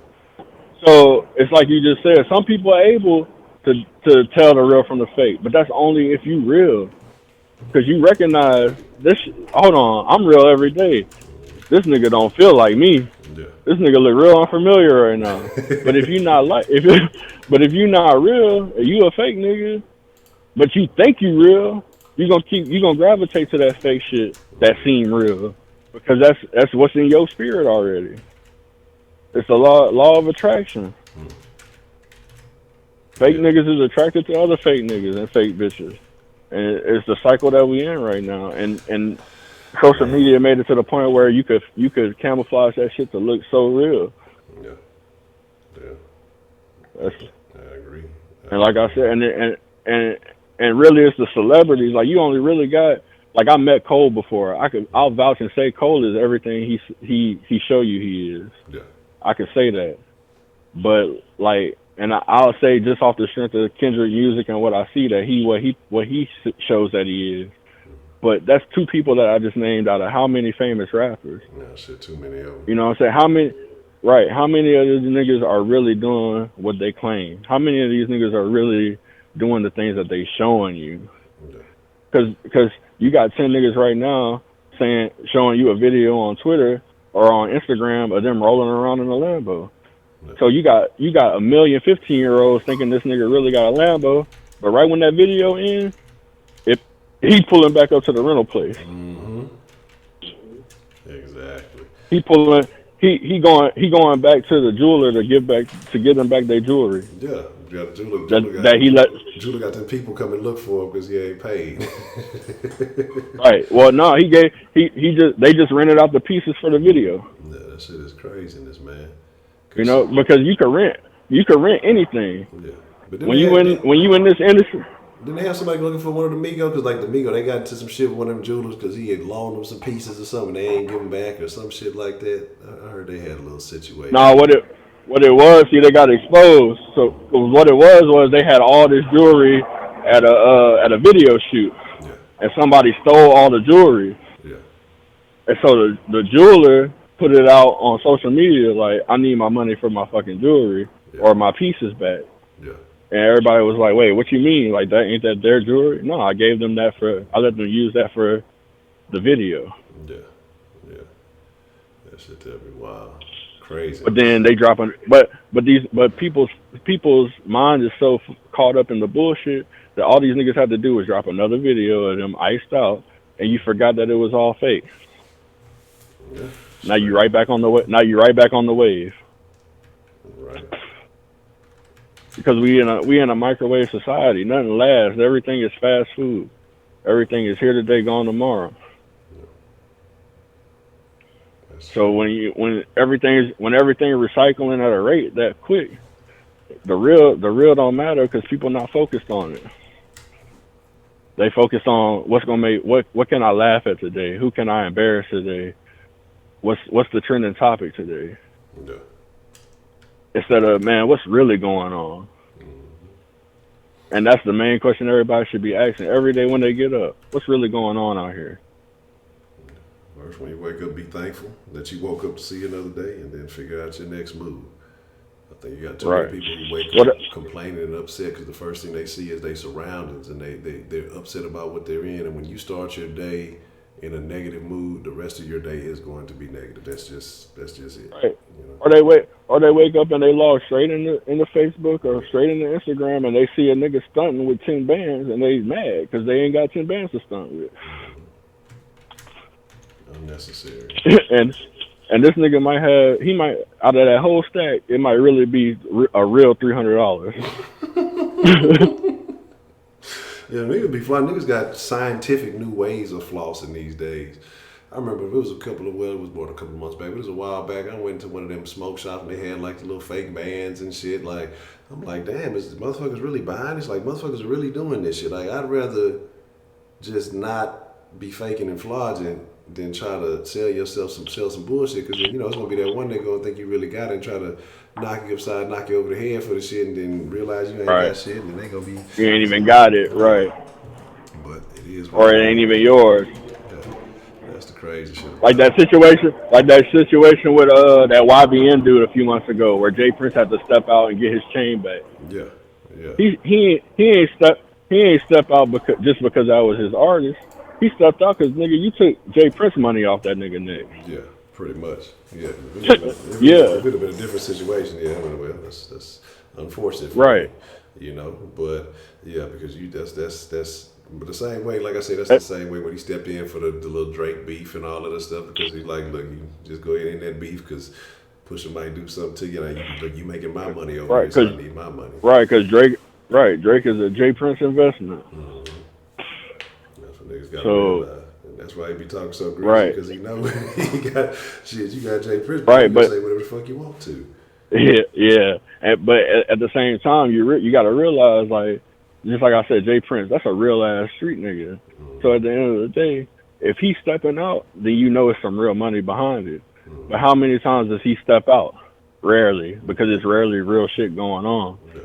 So it's like you just said, some people are able to tell the real from the fake, but that's only if you real, because you recognize this. Hold on, I'm real every day. This nigga don't feel like me. Yeah. This nigga look real unfamiliar right now. But if you not like, but if you not real, you a fake nigga. But you think you real, you gonna gravitate to that fake shit that seem real, because that's what's in your spirit already. It's a law of attraction. Fake niggas is attracted to other fake niggas and fake bitches, and it's the cycle that we in right now. And social media made it to the point where you could camouflage that shit to look so real. Yeah. Yeah. That's, I agree. and like I said, and really it's the celebrities. Like you only really got, like I met Cole before. I'll vouch and say Cole is everything he show you he is. Yeah. I can say that. But like, and I'll say just off the strength of Kendrick music and what I see that what he shows that he is. But that's two people that I just named out of how many famous rappers. No shit, too many of them. You know what I'm saying? How many of these niggas are really doing what they claim? How many of these niggas are really doing the things that they showing you? Because you got 10 niggas right now showing you a video on Twitter or on Instagram of them rolling around in a Lambo. So you got a million 15-year-olds thinking this nigga really got a Lambo, but right when that video ends, he's pulling back up to the rental place. Mm-hmm. Exactly. He going back to the jeweler to get them back their jewelry. Yeah, got jeweler got them people come and look for him because he ain't paid. Right. Well, no, they just rented out the pieces for the video. Yeah, that shit is craziness, man. You know, because you can rent anything. Yeah. But when you in this industry. Didn't they have somebody looking for one of the Migos? Because like the Migos, they got into some shit with one of them jewelers because he had loaned them some pieces or something. They ain't give them back or some shit like that. I heard they had a little situation. No, what it was, see, they got exposed. So what it was they had all this jewelry at a video shoot, yeah. And somebody stole all the jewelry. Yeah. And so the jeweler put it out on social media like, I need my money for my fucking jewelry or my pieces back. Yeah. And everybody was like, wait, what you mean? Like, that ain't that their jewelry? No, I gave them that I let them use that for the video. Yeah. Yeah. That shit tell me wild. Crazy. But then they dropping, but people's mind is so caught up in the bullshit that all these niggas had to do was drop another video of them iced out, and you forgot that it was all fake. Yeah. Now you right back on the wave. Right. Because we in a microwave society. Nothing lasts. Everything is fast food. Everything is here today, gone tomorrow. Yeah. So when everything recycling at a rate that quick, the real don't matter because people not focused on it. They focus on what's gonna make what can I laugh at today? Who can I embarrass today? What's the trending topic today? Yeah. Instead of, man, what's really going on? And that's the main question everybody should be asking every day when they get up. What's really going on out here? First, when you wake up, be thankful that you woke up to see another day and then figure out your next move. I think you got too many people who wake up complaining and upset because the first thing they see is their surroundings and they're upset about what they're in. And when you start your day in a negative mood, the rest of your day is going to be negative. That's just it. Right. You know? Or they wake up and they log straight into Facebook or straight into Instagram and they see a nigga stunting with 10 bands and they mad because they ain't got 10 bands to stunt with. Unnecessary. and this nigga might out of that whole stack, it might really be a real $300. Yeah, niggas be fly. Niggas got scientific new ways of flossing these days. I remember it was it was more than a couple of months back, but it was a while back. I went to one of them smoke shops and they had like the little fake bands and shit. Like, I'm like, damn, is the motherfuckers really behind this? Like, motherfuckers are really doing this shit. Like, I'd rather just not be faking and flogging than try to sell some bullshit. Because, you know, it's going to be that one nigga going to think you really got it and try to knock you upside, knock you over the head for the shit and then realize you ain't got shit and then they going to be... You ain't even got it, right. But it is... Or it ain't even yours. That's the crazy shit Like about it. that situation with that YBN dude a few months ago, where Jay Prince had to step out and get his chain back. Yeah, yeah, He ain't step out because that was his artist. He stepped out because nigga, you took Jay Prince money off that nigga neck. yeah. Pretty much. Yeah. If Yeah, it would have been a different situation, yeah. Well, that's unfortunate for right, him, you know. But yeah, because that's. But the same way, like I said, that's the same way when he stepped in for the little Drake beef and all of that stuff. Because he's like, look, you just go ahead in that beef because Pusha might do something to you. Now you making my money over right, here, so cause I need my money. Drake is a Jay Prince investment. That's what niggas gotta So realize. And that's why he be talking so greasy, right, because he know he got shit. You got Jay Prince, but you right, can but say whatever the fuck you want to. yeah. But at the same time, you got to realize, like, just like I said, Jay Prince, that's a real ass street nigga. So at the end of the day, if he's stepping out, then you know it's some real money behind it. But how many times does he step out? Rarely, because it's rarely real shit going on. Yeah.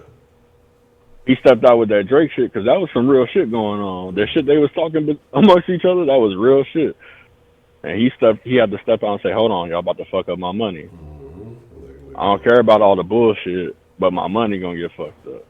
He stepped out with that Drake shit because that was some real shit going on. That shit they was talking amongst each other, that was real shit. And he had to step out and say, "Hold on, y'all about to fuck up my money. I don't care about all the bullshit, but my money gonna get fucked up."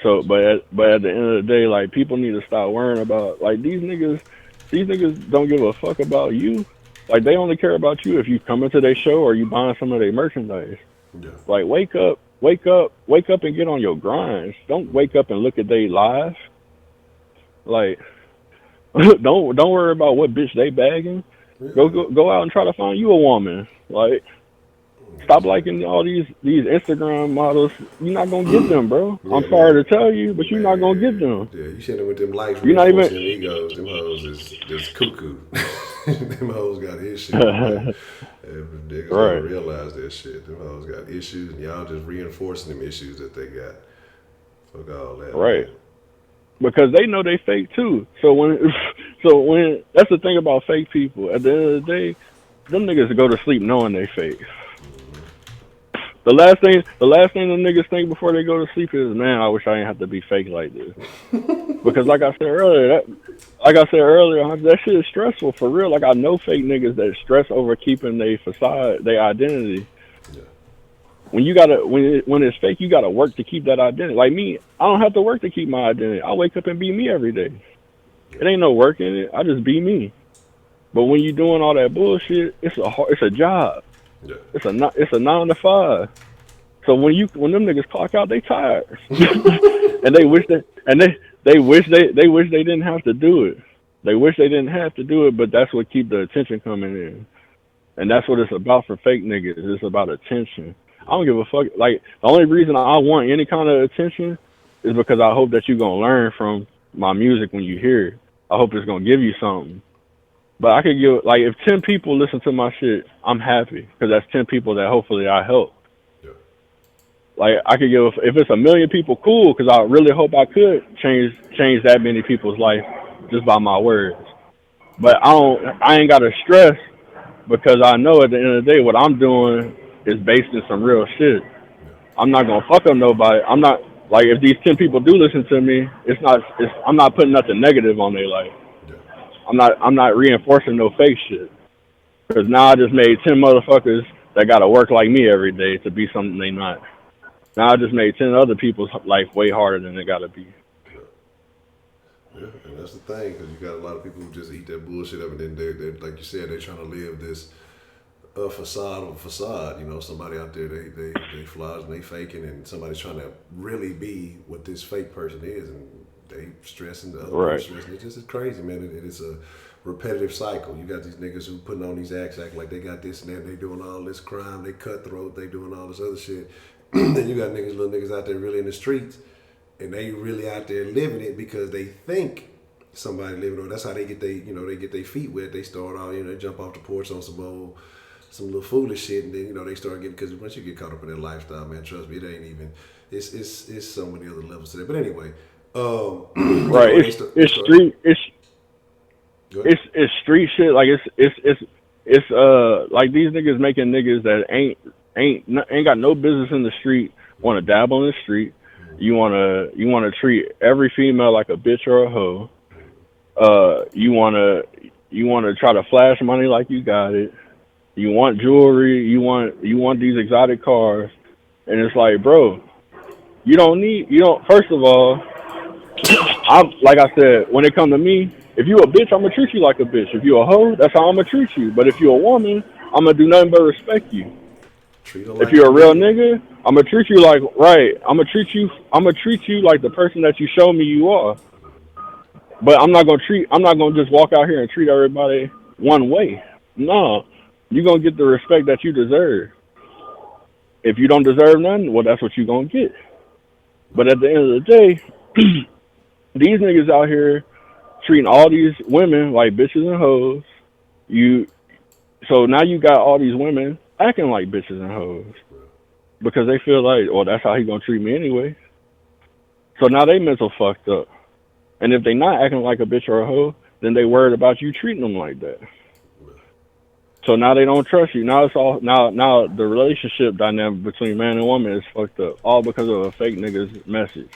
So, but at the end of the day, like, people need to stop worrying about, like, these niggas. These niggas don't give a fuck about you. Like, they only care about you if you come into their show or you buying some of their merchandise. Yeah. Like, wake up and get on your grinds. Don't wake up and look at they live. Like, don't worry about what bitch they bagging. Go out and try to find you a woman. Like, stop liking all these Instagram models. You're not gonna get them, bro. Yeah, I'm sorry man. to tell you, but you're not gonna get them. Yeah, you shouldn't have with them likes You're not even. reinforcing them egos. Them hoes is just cuckoo. Them hoes got issues, man. And niggas gotta Right, realize that shit. Them hoes got issues, and y'all just reinforcing them issues that they got. Fuck all that, right. man. Because they know they fake too. So when that's the thing about fake people. At the end of the day, them niggas go to sleep knowing they fake. The last thing them niggas think before they go to sleep is, man, I wish I didn't have to be fake like this. Because like I said earlier, that shit is stressful for real. Like, I know fake niggas that stress over keeping their facade, their identity. Yeah. When it's fake, you gotta work to keep that identity. Like me, I don't have to work to keep my identity. I wake up and be me every day. It ain't no work in it. I just be me. But when you doing all that bullshit, it's a job. Yeah. It's a 9 to 5. So when them niggas clock out, they tired, and they wish they didn't have to do it. They wish they didn't have to do it, but that's what keep the attention coming in, and that's what it's about for fake niggas. It's about attention. I don't give a fuck. Like, the only reason I want any kind of attention is because I hope that you're gonna learn from my music when you hear it. I hope it's gonna give you something. But I could give, like, if 10 people listen to my shit, I'm happy because that's 10 people that hopefully I help. Yeah. Like, I could give, if it's 1 million people, cool, because I really hope I could change that many people's life just by my words. But I ain't got to stress because I know at the end of the day what I'm doing is based in some real shit. I'm not gonna fuck up nobody. I'm not, like, if these 10 people do listen to me, I'm not putting nothing negative on their life. I'm not reinforcing no fake shit. Because now I just made 10 motherfuckers that gotta work like me every day to be something they not. Now I just made 10 other people's life way harder than they gotta be. Yeah, and that's the thing, because you got a lot of people who just eat that bullshit up, and then they're like you said, they're trying to live this facade of a facade. You know, somebody out there, they flaws and they faking, and somebody's trying to really be what this fake person is, and they stressing the other Right. person stressing. It's just crazy, man. It is a repetitive cycle. You got these niggas who putting on these acts like they got this and that, they doing all this crime, they cutthroat, they doing all this other shit. Then you got little niggas out there really in the streets, and they really out there living it because they think somebody living on. That's how they get their feet wet. They start out, they jump off the porch on some little foolish shit, and then they start getting, because once you get caught up in that lifestyle, man, trust me, it ain't even. It's so many other levels to that. But anyway, right? It's street. It's street shit. Like it's like these niggas making niggas that ain't got no business in the street want to dabble in the street. You wanna treat every female like a bitch or a hoe. You wanna You want to try to flash money like you got it. You want jewelry. You want these exotic cars, and it's like, bro, you don't. First of all, I'm like I said, when it come to me, if you a bitch, I'm gonna treat you like a bitch. If you a hoe, that's how I'm gonna treat you. But if you a woman, I'm gonna do nothing but respect you. Treat her If like you're a a real man. nigga, I'm gonna treat you like right. I'm gonna treat you like the person that you show me you are. But I'm not gonna just walk out here and treat everybody one way. No, you're gonna get the respect that you deserve. If you don't deserve nothing, well, that's what you're gonna get. But at the end of the day, these niggas out here treating all these women like bitches and hoes. You so now you got all these women acting like bitches and hoes because they feel like, well, that's how he gonna treat me anyway. So now they mental fucked up. And if they not acting like a bitch or a hoe, then they worried about you treating them like that. So now they don't trust you. Now it's all now the relationship dynamic between man and woman is fucked up, all because of a fake nigga's message.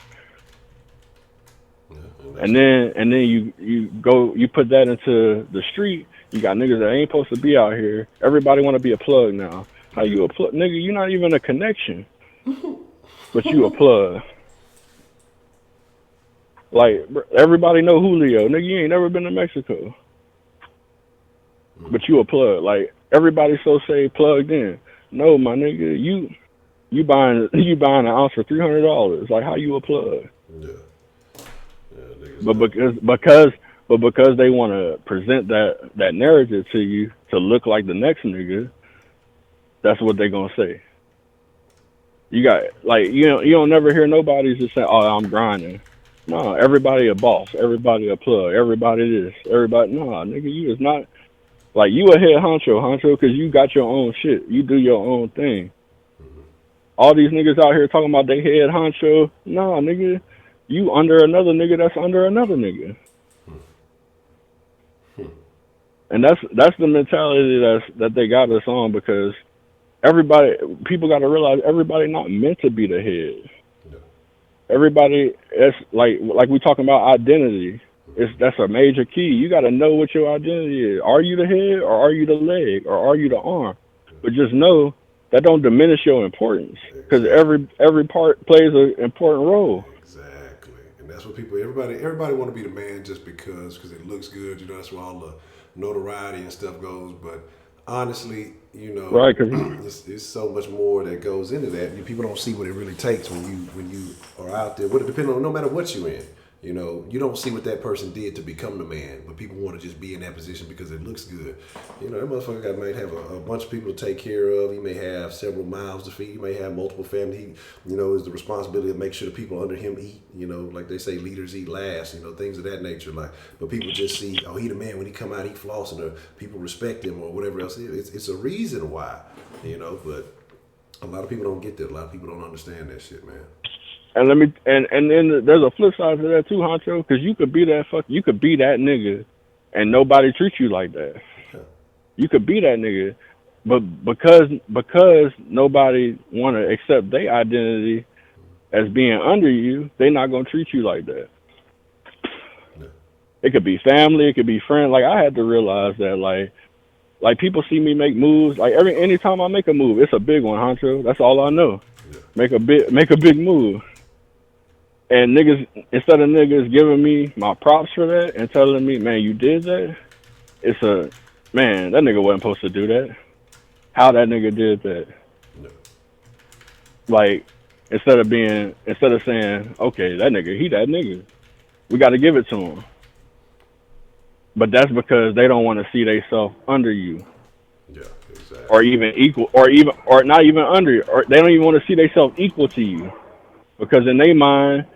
And then you put that into the street. You got niggas that ain't supposed to be out here. Everybody want to be a plug now. How you a plug, nigga? You not even a connection, but you a plug. Like everybody know Julio, nigga. You ain't never been to Mexico, but you a plug. Like everybody so say plugged in. No, my nigga, you buying an ounce for $300. Like how you a plug? Yeah. But because they want to present that narrative to you to look like the next nigga, that's what they gonna say. You got like you don't never hear nobody just say, "Oh, I'm grinding." No, everybody a boss, everybody a plug, everybody this, everybody. No, nigga, you is not like you a head honcho, because you got your own shit. You do your own thing. All these niggas out here talking about they head honcho. Nah, nigga, you under another nigga that's under another nigga. And that's the mentality that they got us on because people got to realize everybody not meant to be the head. Everybody, that's like we talking about identity. That's a major key. You got to know what your identity is. Are you the head or are you the leg or are you the arm? But just know that don't diminish your importance because every part plays an important role. Exactly, and that's what everybody want to be the man just because it looks good. That's where all the notoriety and stuff goes. But honestly, Right? it's so much more that goes into that. People don't see what it really takes when you are out there. What it depends on, no matter what you're in. You don't see what that person did to become the man, but people want to just be in that position because it looks good. That motherfucker might have a bunch of people to take care of. He may have several mouths to feed. He may have multiple family. He, is the responsibility to make sure the people under him eat. Like they say, leaders eat last. Things of that nature. But people just see, oh, he the man. When he come out, he flossing, or people respect him, or whatever else. It's a reason why. But a lot of people don't get that. A lot of people don't understand that shit, man. And then there's a flip side to that too, Honcho, because you could be that nigga, and nobody treats you like that. You could be that nigga, but because nobody want to accept their identity as being under you, they not gonna treat you like that. It could be family, it could be friends. Like I had to realize that, like people see me make moves. Like anytime I make a move, it's a big one, Honcho. That's all I know. Make a big move. And niggas, instead of niggas giving me my props for that and telling me, man, you did that, man, that nigga wasn't supposed to do that. How that nigga did that. Like, instead of saying, okay, that nigga, we got to give it to him. But that's because they don't want to see themselves under you. Yeah, exactly. Or even equal, or not even under you. Or they don't even want to see themselves equal to you. Because in their mind,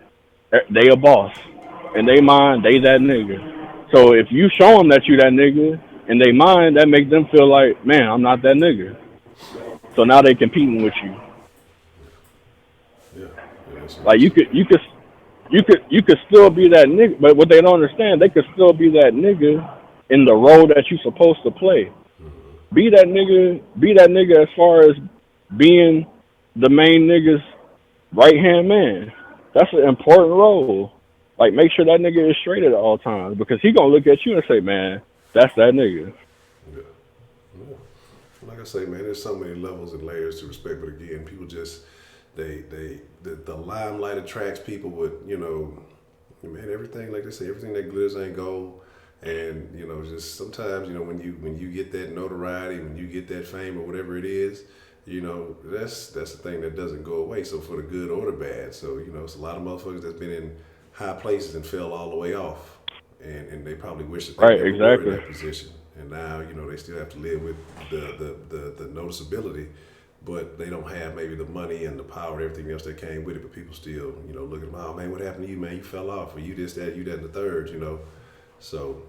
they a boss. In their mind, they that nigga. So if you show them that you that nigga, in their mind, that make them feel like, man, I'm not that nigga. So now they competing with you. Yeah. Like you could still be that nigga, but what they don't understand, they could still be that nigga in the role that you're supposed to play. Be that nigga as far as being the main nigga's right hand man. That's an important role. Like make sure that nigga is straight at all times because he gonna look at you and say, man, that's that nigga. Yeah. Yeah. Like I say, man, there's so many levels and layers to respect, but again, people just the limelight attracts people with, you know, man, everything, like they say, everything that glitters ain't gold. And, you know, just sometimes, you know, when you get that notoriety, when you get that fame or whatever it is, you know, that's the thing that doesn't go away. So for the good or the bad. So, you know, it's a lot of motherfuckers that's been in high places and fell all the way off. And they probably wish that they Right, never were in exactly. that position. And now, you know, they still have to live with the noticeability, but they don't have maybe the money and the power and everything else that came with it. But people still, you know, look at them, oh man, what happened to you, man? You fell off, or you this, that, you that, and the third, you know. So,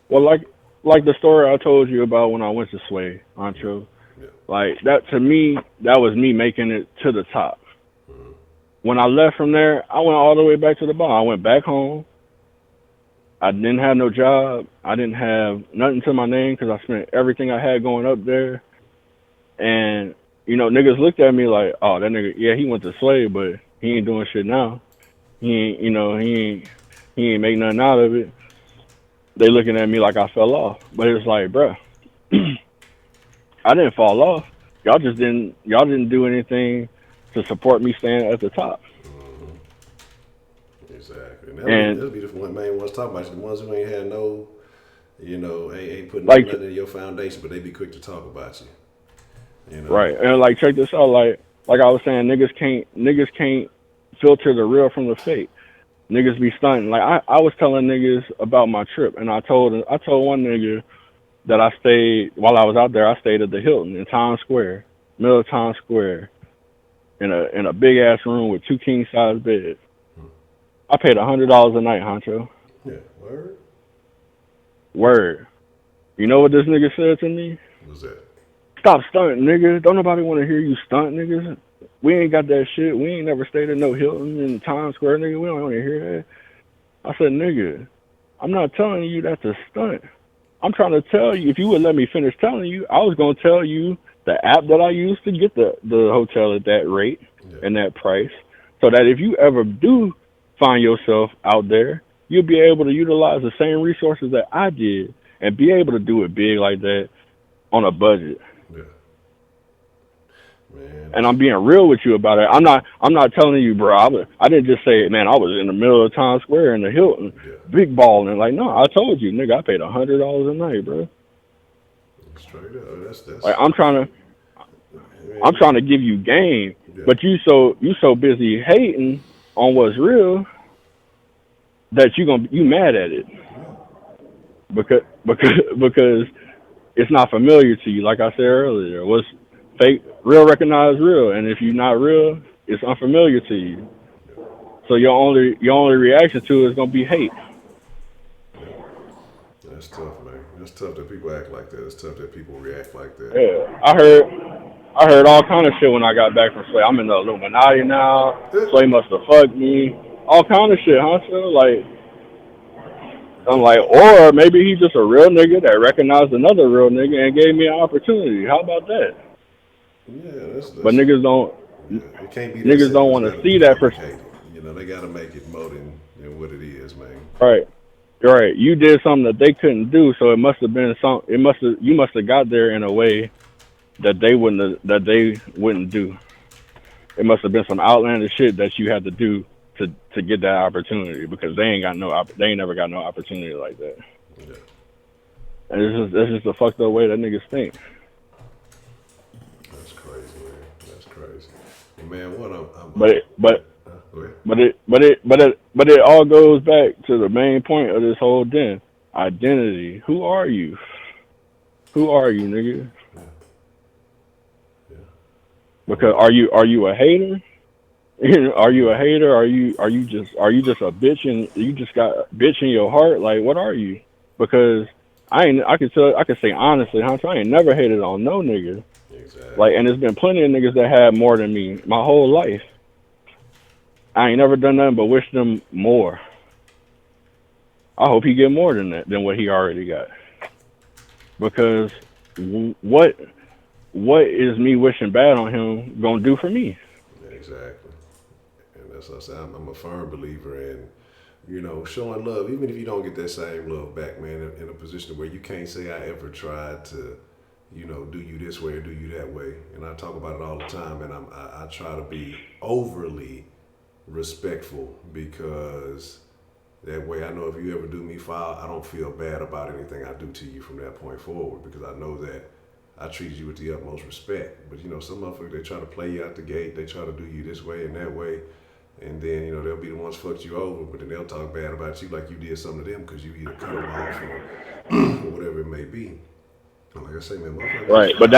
Well, like the story I told you about when I went to Sway, Honcho. yeah. Like that to me, that was me making it to the top. Mm-hmm. When I left from there, I went all the way back to the bottom. I went back home. I didn't have no job. I didn't have nothing to my name because I spent everything I had going up there. And you know, niggas looked at me like, "Oh, that nigga, yeah, he went to Sway, but he ain't doing shit now. He ain't, you know, he ain't make nothing out of it." They looking at me like I fell off, but it's like, bruh, I didn't fall off. Y'all didn't do anything to support me staying at the top. Mm-hmm. Exactly. And That'll be the main ones talking about you. The ones who ain't had no, you know, ain't putting like, nothing in your foundation, but they be quick to talk about you. You know. right, and like check this out, like I was saying, niggas can't filter the real from the fake. Niggas be stunting. Like I was telling niggas about my trip, and I told one nigga that I stayed while I was out there. I stayed at the Hilton in Times Square, middle of Times Square, in a big ass room with 2 king size beds. I paid $100 a night, Honcho. Yeah. Word. Word. You know what this nigga said to me? What's that? Stop stunting, nigga. Don't nobody want to hear you stunt, niggas. We ain't got that shit. We ain't never stayed at no Hilton in Times Square, nigga. We don't want to hear that. I said, nigga, I'm not telling you that's a stunt. I'm trying to tell you, if you would let me finish telling you, I was going to tell you the app that I used to get the hotel at that rate and that price, so that if you ever do find yourself out there, you'll be able to utilize the same resources that I did and be able to do it big like that on a budget. Yeah. Man. And I'm being real with you about it. I'm not telling you, bro. I didn't just say, man, I was in the middle of Times Square in the Hilton, big balling. Like, no, I told you, nigga, I paid $100 a night, bro. Straight up. That's like I'm trying to give you game, but you so busy hating on what's real that you mad at it because it's not familiar to you. Like I said earlier, what's fake, real recognize real, and if you're not real, it's unfamiliar to you. So your only reaction to it is gonna be hate. That's tough, man. That's tough that people act like that. It's tough that people react like that. Yeah, I heard all kind of shit when I got back from Slay. I'm in the Illuminati now. Slay must have fucked me. All kind of shit, huh? So like, I'm like, or maybe he's just a real nigga that recognized another real nigga and gave me an opportunity. How about that? Yeah, that's but niggas don't. Yeah, it can't be niggas don't want to see that. You know, they got to make it more than what it is, man. Right. Right. You did something that they couldn't do, so it must have been you must have got there in a way that they wouldn't do. It must have been some outlandish shit that you had to do to get that opportunity, because they ain't never got no opportunity like that. Yeah. And it's just a fucked up way that niggas think. That's crazy, man. That's crazy. And man, what But it all goes back to the main point of this whole thing. Identity. Who are you? Who are you, nigga? Yeah. Because are you a hater? Are you a hater? Are you just a bitch and you just got bitch in your heart? Like, what are you? Because I can say honestly, I ain't never hated on no nigga. Exactly. Like, and there's been plenty of niggas that had more than me my whole life. I ain't never done nothing but wish them more. I hope he get more than what he already got. Because what is me wishing bad on him gonna do for me? Exactly. And that's what I say. I'm a firm believer in you know, showing love, even if you don't get that same love back, man, in a position where you can't say I ever tried to, you know, do you this way or do you that way. And I talk about it all the time, and I try to be overly respectful because that way I know if you ever do me foul, I don't feel bad about anything I do to you from that point forward because I know that I treat you with the utmost respect. But you know, some motherfuckers, they try to play you out the gate, they try to do you this way and that way. And then, you know, they'll be the ones fucked you over, but then they'll talk bad about you like you did something to them because you either cut them off or whatever it may be. And like I say, man, motherfuckers. Right, but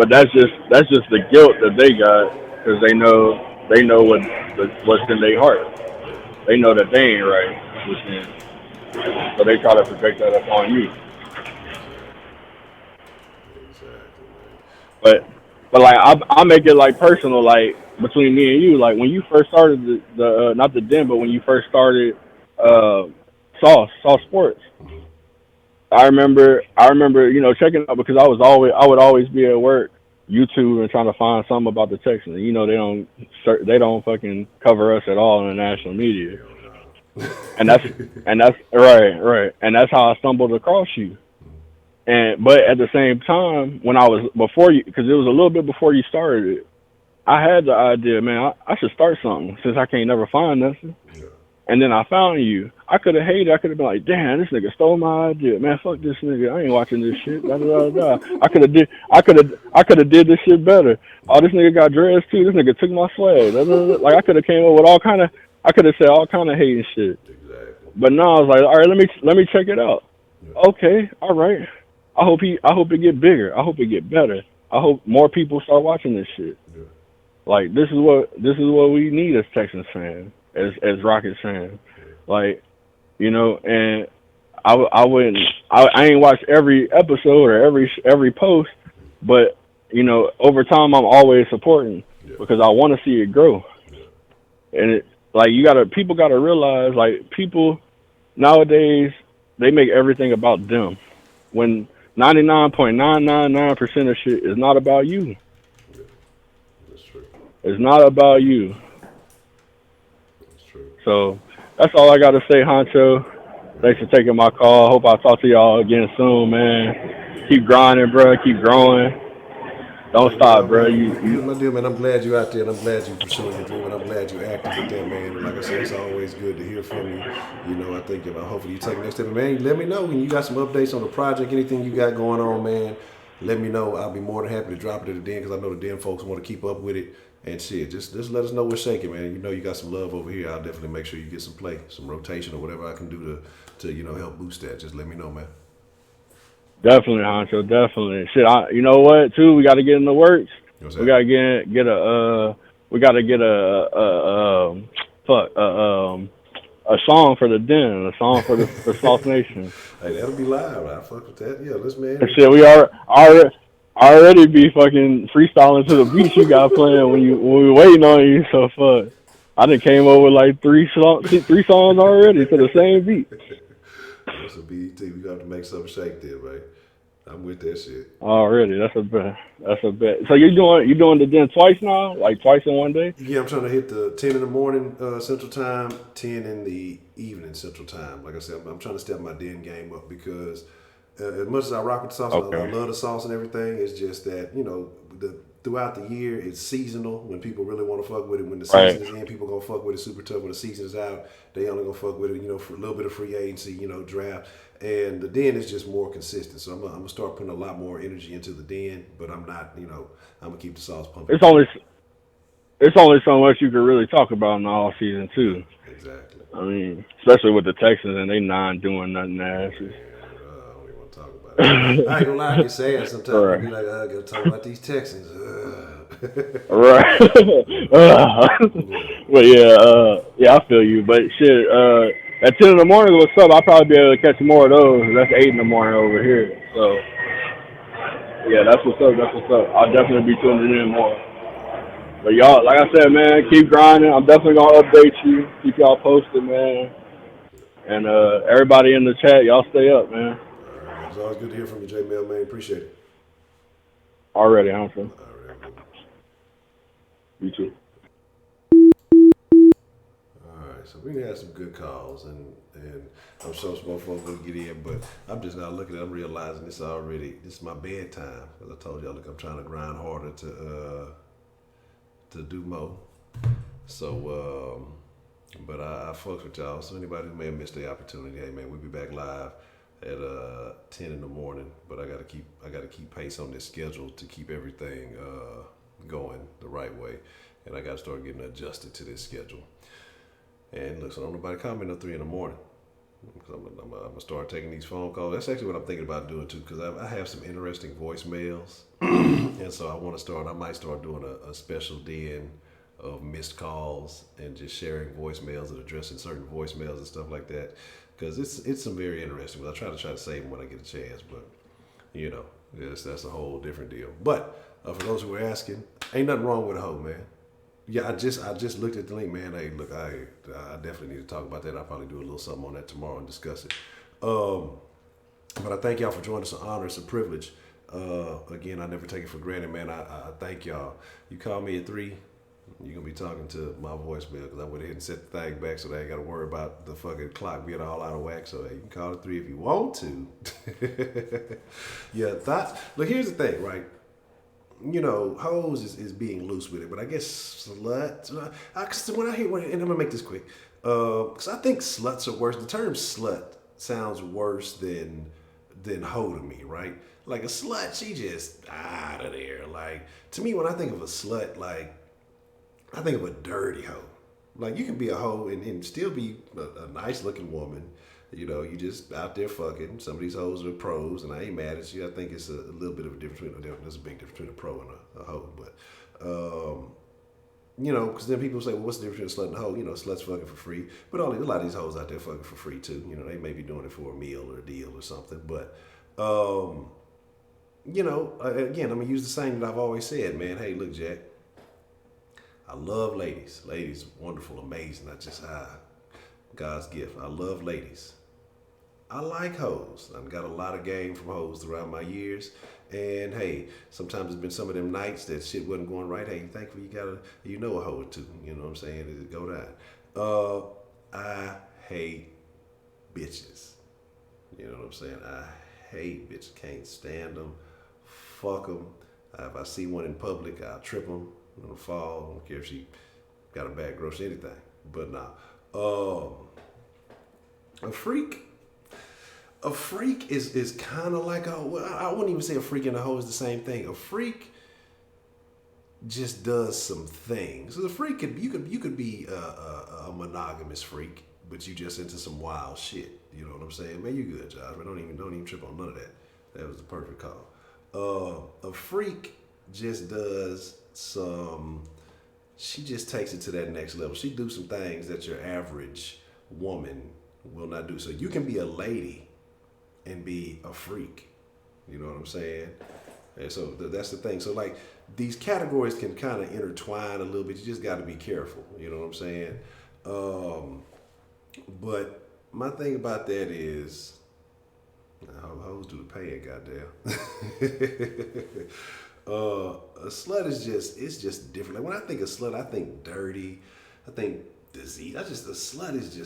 that's just the guilt that they got because they know what's in their heart. They know that they ain't right within, so they try to project that upon you. Exactly, man. But like I make it like personal, like between me and you. Like when you first started the not the den, but when you first started uh, Sauce Sports. I remember, you know, checking out because I would always be at work, YouTube and trying to find something about the Texans. You know, they don't fucking cover us at all in the national media, and that's right, and that's how I stumbled across you. But at the same time, when I was before you, because it was a little bit before you started it, I had the idea, man, I should start something since I can't never find nothing. Yeah. And then I found you. I could have hated. I could have been like, "Damn, this nigga stole my idea, man. Fuck this nigga. I ain't watching this shit." Da, da, da, da. I could have did this shit better. Oh, this nigga got dreads too. This nigga took my swag. Da, da, da. Like I could have came up with all kind of. I could have said all kind of hating shit. Exactly. But now I was like, all right, let me check it out. Yeah. Okay, all right. I hope it get bigger. I hope it get better. I hope more people start watching this shit. Yeah. Like this is what we need as Texans fans, as Rockets fans. Like, you know, and I ain't watched every episode or every post, but you know, over time I'm always supporting because I want to see it grow. And it like people gotta realize like people nowadays they make everything about them when 99.999% of shit is not about you. That's true. It's not about you. That's true. So that's all I got to say, Honcho. Thanks for taking my call. Hope I talk to y'all again soon, man. Keep grinding, bro. Keep growing. Don't stop, bro. You my deal, man. I'm glad you're out there, and I'm glad you're pursuing your dream, and I'm glad you're active with that, man. And like I said, it's always good to hear from you. You know, I think about hopefully you take the next step. And man, let me know when you got some updates on the project, anything you got going on, man. Let me know. I'll be more than happy to drop it at the den because I know the den folks want to keep up with it. And shit, just let us know what's shaking, man. You know you got some love over here. I'll definitely make sure you get some play, some rotation, or whatever I can do to you know help boost that. Just let me know, man. Definitely, Honcho. Definitely. Shit, you know what? Too, we got to get in the works. What's We that? got to get a we got to get a song for the den, a song for the for South Nation. Hey, that'll be live. I fuck with that. Yeah, let's man. And shit, we already be fucking freestyling to the beats you got playing when we waiting on you. So fuck, I done came over with like three songs already to the same beat. That's a BET. We got to make something shake there, man. I'm with that shit. Already, that's a bet. That's a bet. So you doing the den twice now, like twice in one day? Yeah, I'm trying to hit the 10 in the morning Central Time, 10 in the evening Central Time. Like I said, I'm trying to step my den game up because as much as I rock with the sauce, Okay. I love the sauce and everything. It's just that, you know, throughout the year, it's seasonal when people really want to fuck with it. When the season is in, people going to fuck with it super tough. When the season is out, they only going to fuck with it, you know, for a little bit of free agency, you know, draft. And the den is just more consistent. So I'm going to start putting a lot more energy into the den, but I'm not, you know, I'm going to keep the sauce pumping. It's only so much you can really talk about in the off season too. Exactly. I mean, especially with the Texans and they not doing nothing nasty. I don't even want to talk about it. I ain't gonna lie, I get sad sometimes. Right. I be like, I gotta talk about these Texans. Right. But yeah, I feel you. But shit, at 10 in the morning, what's up? I'll probably be able to catch more of those. That's 8 in the morning over here. So yeah, that's what's up. That's what's up. I'll definitely be tuning in more. But y'all, like I said, man, keep grinding. I'm definitely gonna update you, keep y'all posted, man. And everybody in the chat, y'all stay up, man. All right, man. It's always good to hear from you, J Mail, man. Appreciate it. Already, Humphrey. All right, have a good one. You too. All right. right. So we had some good calls, and I'm sure some more folks gonna get in, but I'm just now looking at. I'm realizing this is my bedtime. As I told y'all, look, I'm trying to grind harder to do more. So, but I fucks with y'all. So anybody who may have missed the opportunity, hey man, we'll be back live at 10 in the morning. But I gotta keep pace on this schedule to keep everything going the right way, and I gotta start getting adjusted to this schedule. And look, so don't nobody call me no 3 in the morning. Because I'm gonna start taking these phone calls. That's actually what I'm thinking about doing too. Because I have some interesting voicemails, and so I might start doing a special den of missed calls and just sharing voicemails and addressing certain voicemails and stuff like that. Because it's some very interesting ones. I try to save them when I get a chance, but yes, that's a whole different deal. But for those who are asking, ain't nothing wrong with a hoe, man. Yeah, I just looked at the link, man. Hey, look, I definitely need to talk about that. I'll probably do a little something on that tomorrow and discuss it. But I thank y'all for joining us. It's an honor, it's a privilege. Again, I never take it for granted, man. I thank y'all. You call me at 3, you're gonna be talking to my voicemail because I went ahead and set the thing back so they ain't gotta worry about the fucking clock being all out of whack. So hey, you can call at 3 if you want to. Yeah, thoughts. Look, here's the thing, right? Hoes is being loose with it, but I guess slut. When I hear, and I'm gonna make this quick, because I think sluts are worse. The term slut sounds worse than hoe to me, right? Like a slut, she just out of there. Like to me, when I think of a slut, like I think of a dirty hoe. Like you can be a hoe and still be a nice looking woman. You just out there fucking. Some of these hoes are pros, and I ain't mad at you. I think it's a little bit of a difference there's a big difference between a pro and a hoe. But, because then people say, well, what's the difference between a slut and a hoe? Sluts fucking for free. But a lot of these hoes out there fucking for free, too. They may be doing it for a meal or a deal or something. But, again, I'm going to use the same that I've always said, man. Hey, look, Jack. I love ladies. Ladies, wonderful, amazing. That's just God's gift. I love ladies. I like hoes. I've got a lot of game from hoes throughout my years. And hey, sometimes there's been some of them nights that shit wasn't going right. Hey, thankfully you got a hoe or two. You know what I'm saying? It go down. I hate bitches. You know what I'm saying? I hate bitches. Can't stand them. Fuck them. If I see one in public, I'll trip them. I'm gonna fall. I don't care if she got a bad gross or anything. But nah. A freak is kind of like I wouldn't even say a freak and a hoe is the same thing. A freak just does some things. So the freak you could be a monogamous freak, but you just into some wild shit. You know what I'm saying? Man, you good, Josh. Man, don't even trip on none of that. That was the perfect call. A freak just does some. She just takes it to that next level. She do some things that your average woman will not do. So you can be a lady and be a freak. You know what I'm saying? And so that's the thing. So like these categories can kind of intertwine a little bit. You just got to be careful. You know what I'm saying? But my thing about that is, hoes do the paying, goddamn. A slut is just different. Like when I think of slut, I think dirty. I think disease. A slut is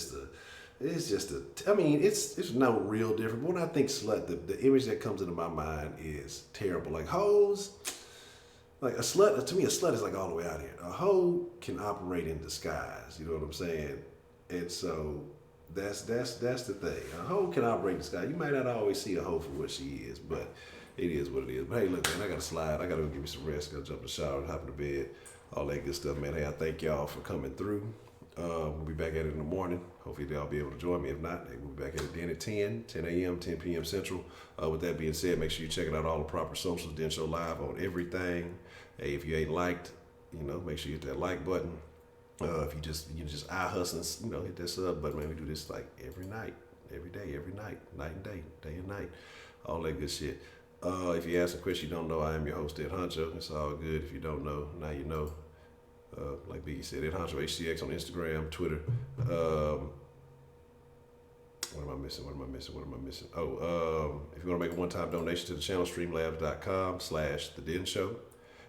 it's no real different. But when I think slut, the image that comes into my mind is terrible. Like hoes, like a slut, to me a slut is like all the way out here. A hoe can operate in disguise, you know what I'm saying? And so that's the thing. A hoe can operate in disguise. You might not always see a hoe for what she is, but it is what it is. But hey, look, man, I gotta slide. I gotta go give me some rest. Gotta jump in the shower and hop in the bed. All that good stuff, man. Hey, I thank y'all for coming through. We'll be back at it in the morning. Hopefully they'll be able to join me. If not, hey, we'll be back at it then at 10 a.m., 10 p.m. Central. With that being said, make sure you're checking out all the proper socials. Den Show Live on everything. Hey, if you ain't liked, make sure you hit that like button. If you just eye hustling, hit that sub button, man. We do this like every night, every day, every night, night and day, day and night, all that good shit. If you ask a question you don't know, I am your host, Ed Honcho. It's all good. If you don't know, now you know. Like Biggie said, Ed Honcho HCX on Instagram, Twitter. What am I missing? Oh, if you want to make a one-time donation to the channel, streamlabs.com/The Den Show.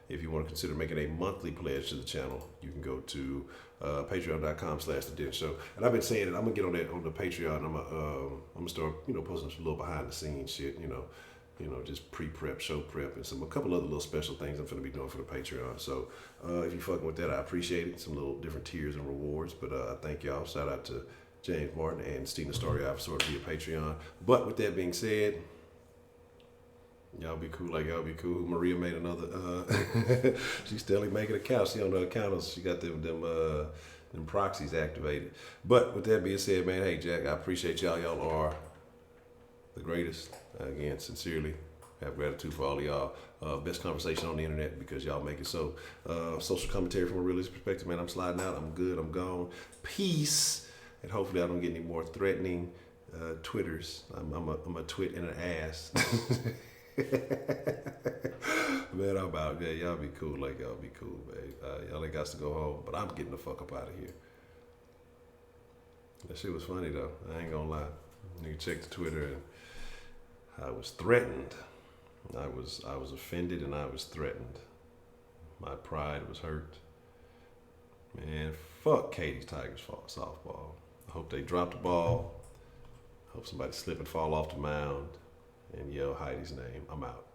If you want to consider making a monthly pledge to the channel, you can go to patreon.com/the Den Show. And I've been saying it. I'm gonna get on that on the Patreon. I'm gonna start posting some little behind the scenes shit. Just pre-prep, show prep, and a couple other little special things I'm gonna be doing for the Patreon. So if you fucking with that, I appreciate it. Some little different tiers and rewards. But I thank y'all. Shout out to James Martin and Stina Story for via Patreon. But with that being said, y'all be cool like y'all be cool. Maria made another. She's still making accounts. She on the accounts. She got them proxies activated. But with that being said, man, hey Jack, I appreciate y'all. Y'all are the greatest. Again, sincerely, have gratitude for all of y'all. Best conversation on the internet because y'all make it so. Social commentary from a realist perspective, man. I'm sliding out. I'm good. I'm gone. Peace. And hopefully I don't get any more threatening Twitters. I'm a twit and an ass. Man, I'm out. Yeah, y'all be cool like y'all be cool, man. Y'all ain't got to go home, but I'm getting the fuck up out of here. That shit was funny though. I ain't gonna lie. You can check the Twitter and I was threatened. I was offended and I was threatened. My pride was hurt. Man, fuck Katie's Tigers softball. I hope they drop the ball. I hope somebody slip and fall off the mound and yell Heidi's name. I'm out.